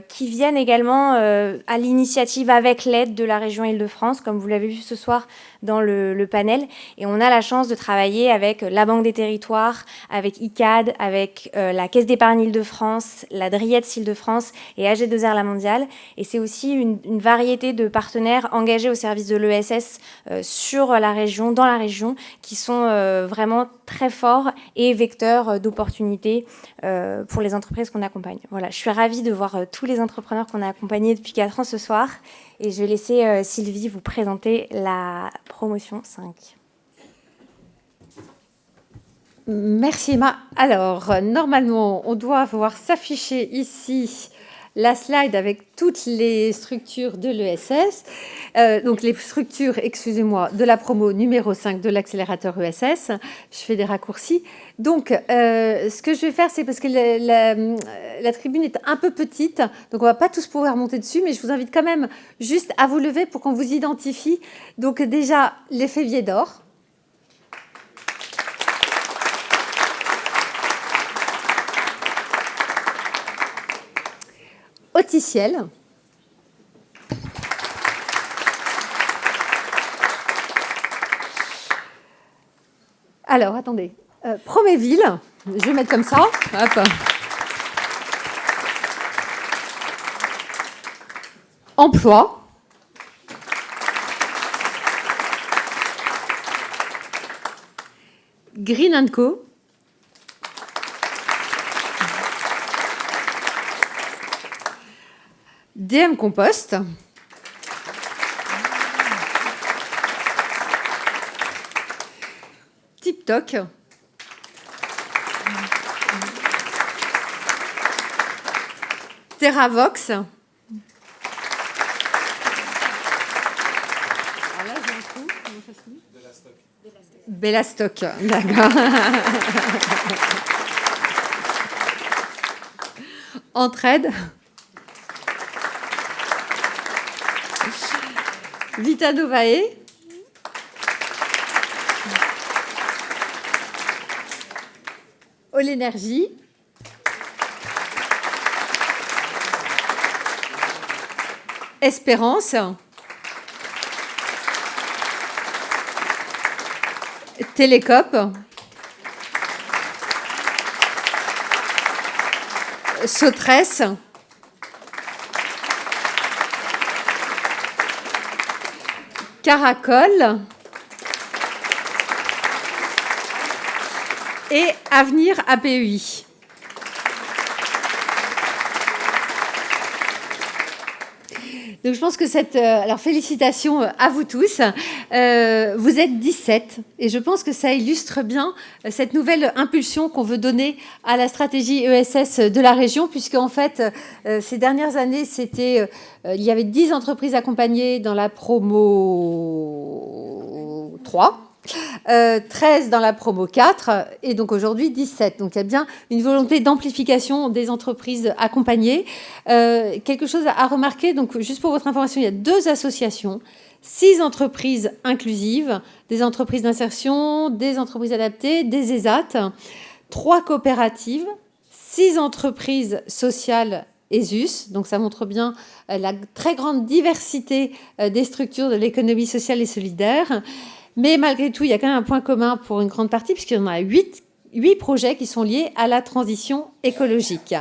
qui viennent également à l'initiative avec l'aide de la région Île-de-France, comme vous l'avez vu ce soir dans le panel. Et on a la chance de travailler avec la Banque des Territoires, avec ICAD, avec la Caisse d'épargne Île-de-France, la Driettes Île-de-France et AG2R La Mondiale. Et c'est aussi une variété de partenaires engagés au service de l'ESS sur la région, dans la région, qui sont vraiment très forts et vecteurs d'opportunités pour les entreprises qu'on accompagne. Voilà, je suis ravie de voir tous les entrepreneurs qu'on a accompagnés depuis 4 ans ce soir. Et je vais laisser Sylvie vous présenter la promotion 5. Merci Emma. Alors, normalement, on doit voir s'afficher ici la slide avec toutes les structures de l'ESS, donc les structures, excusez-moi, de la promo numéro 5 de l'accélérateur ESS. Je fais des raccourcis. Donc, ce que je vais faire, c'est parce que la tribune est un peu petite, donc on ne va pas tous pouvoir monter dessus, mais je vous invite quand même juste à vous lever pour qu'on vous identifie. Donc déjà, les Féviers d'or. Auticiel. Alors, attendez. Proméville. Je vais mettre comme ça. Hop. Emploi. Green & Co. DM Compost. TikTok. Terravox. Alors là, j'ai un trou. Comment ça se dit ? Bellastock. D'accord. Entraide. Vita Novae. All Energy. Espérance. Télécope. Sauteresse. Caracol. et Avenir APEI. Donc je pense que alors félicitations à vous tous. Vous êtes 17 et je pense que ça illustre bien cette nouvelle impulsion qu'on veut donner à la stratégie ESS de la région, puisque en fait ces dernières années il y avait 10 entreprises accompagnées dans la promo 3. 13 dans la promo 4 et donc aujourd'hui 17. Donc il y a bien une volonté d'amplification des entreprises accompagnées. Quelque chose à remarquer, donc juste pour votre information, il y a 2 associations, 6 entreprises inclusives, des entreprises d'insertion, des entreprises adaptées, des ESAT, 3 coopératives, 6 entreprises sociales ESUS, donc ça montre bien la très grande diversité des structures de l'économie sociale et solidaire. Mais malgré tout, il y a quand même un point commun pour une grande partie, puisqu'il y en a 8 projets qui sont liés à la transition écologique.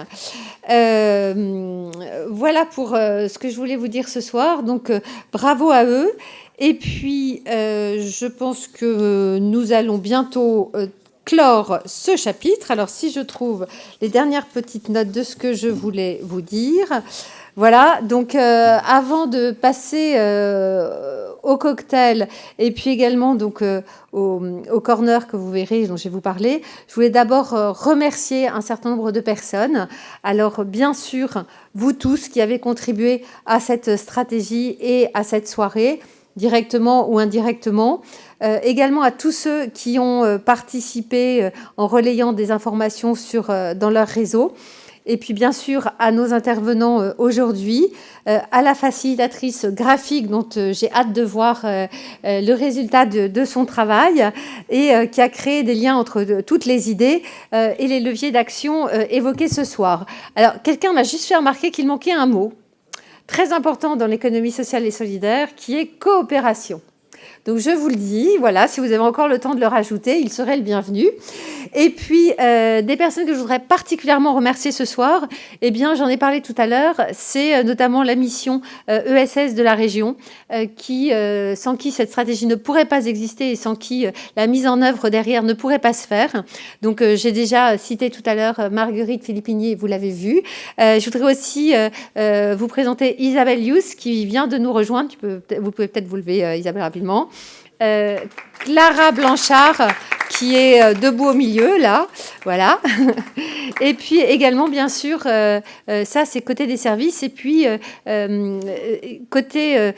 Voilà pour ce que je voulais vous dire ce soir. Donc, bravo à eux. Et puis, je pense que nous allons bientôt clore ce chapitre. Alors, si je trouve les dernières petites notes de ce que je voulais vous dire... Voilà, donc avant de passer au cocktail et puis également donc, au corner que vous verrez, dont je vais vous parler, je voulais d'abord remercier un certain nombre de personnes. Alors bien sûr, vous tous qui avez contribué à cette stratégie et à cette soirée, directement ou indirectement. Également à tous ceux qui ont participé en relayant des informations dans leur réseau. Et puis bien sûr à nos intervenants aujourd'hui, à la facilitatrice graphique dont j'ai hâte de voir le résultat de son travail et qui a créé des liens entre toutes les idées et les leviers d'action évoqués ce soir. Alors quelqu'un m'a juste fait remarquer qu'il manquait un mot très important dans l'économie sociale et solidaire qui est coopération. Donc je vous le dis, voilà, si vous avez encore le temps de le rajouter, il serait le bienvenu. Et puis, des personnes que je voudrais particulièrement remercier ce soir, eh bien, j'en ai parlé tout à l'heure, c'est notamment la mission ESS de la région, sans qui cette stratégie ne pourrait pas exister et sans qui la mise en œuvre derrière ne pourrait pas se faire. Donc, j'ai déjà cité tout à l'heure Marguerite Filippini, vous l'avez vu. Je voudrais aussi vous présenter Isabelle Youss, qui vient de nous rejoindre. Vous pouvez peut-être vous lever, Isabelle, rapidement. Clara Blanchard, qui est debout au milieu, là, voilà. Et puis également, bien sûr, ça, c'est côté des services. Et puis, côté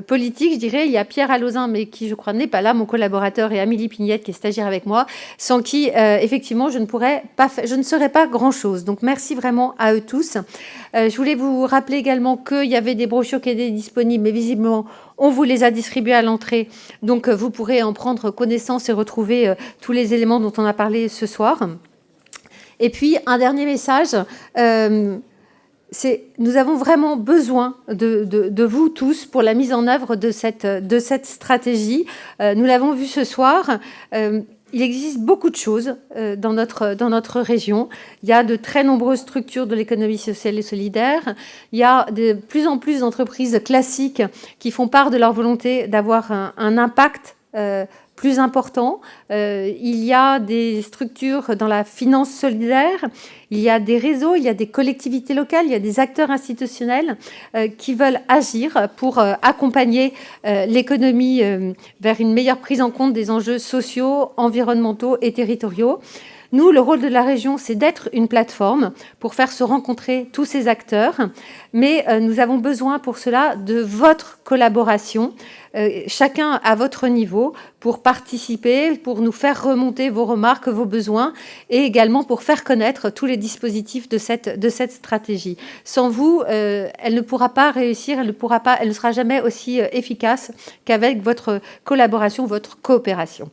politique, je dirais, il y a Pierre Alauzin, mais qui, je crois, n'est pas là, mon collaborateur, et Amélie Pignette, qui est stagiaire avec moi, sans qui, effectivement, je ne serais pas grand-chose. Donc, merci vraiment à eux tous. Je voulais vous rappeler également qu'il y avait des brochures qui étaient disponibles, mais visiblement, on vous les a distribuées à l'entrée. Donc, vous pourrez en prendre connaissance et retrouver tous les éléments dont on a parlé ce soir. Et puis, un dernier message, nous avons vraiment besoin de vous tous pour la mise en œuvre de cette stratégie. Nous l'avons vu ce soir. Il existe beaucoup de choses dans notre région. Il y a de très nombreuses structures de l'économie sociale et solidaire. Il y a de plus en plus d'entreprises classiques qui font part de leur volonté d'avoir un impact plus important. Il y a des structures dans la finance solidaire, il y a des réseaux, il y a des collectivités locales, il y a des acteurs institutionnels qui veulent agir pour accompagner l'économie vers une meilleure prise en compte des enjeux sociaux, environnementaux et territoriaux. Nous, le rôle de la région, c'est d'être une plateforme pour faire se rencontrer tous ces acteurs, mais nous avons besoin pour cela de votre collaboration, chacun à votre niveau, pour participer, pour nous faire remonter vos remarques, vos besoins, et également pour faire connaître tous les dispositifs de cette stratégie. Sans vous, elle ne pourra pas réussir, elle ne sera jamais aussi efficace qu'avec votre collaboration, votre coopération.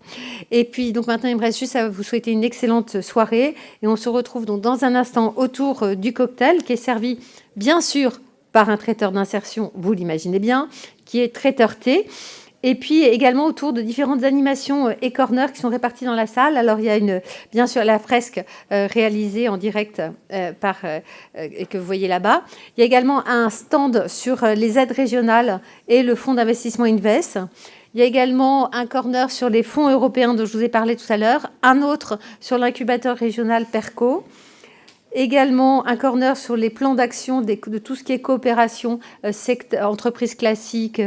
Et puis, donc maintenant, il me reste juste à vous souhaiter une excellente soirée, et on se retrouve donc dans un instant autour du cocktail, qui est servi, bien sûr, par un traiteur d'insertion, vous l'imaginez bien, qui est traiteur thé. Et puis également autour de différentes animations et corners qui sont répartis dans la salle. Alors il y a bien sûr la fresque réalisée en direct et que vous voyez là-bas. Il y a également un stand sur les aides régionales et le fonds d'investissement Invest. Il y a également un corner sur les fonds européens dont je vous ai parlé tout à l'heure, un autre sur l'incubateur régional PERCO, également un corner sur les plans d'action de tout ce qui est coopération, entreprise classique,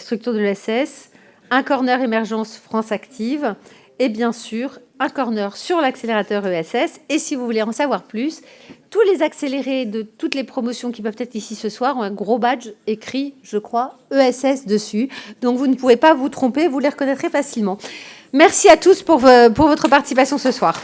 structure de l'ESS, un corner émergence France Active et bien sûr un corner sur l'accélérateur ESS. Et si vous voulez en savoir plus, tous les accélérés de toutes les promotions qui peuvent être ici ce soir ont un gros badge écrit, je crois, ESS dessus. Donc vous ne pouvez pas vous tromper, vous les reconnaîtrez facilement. Merci à tous pour votre participation ce soir.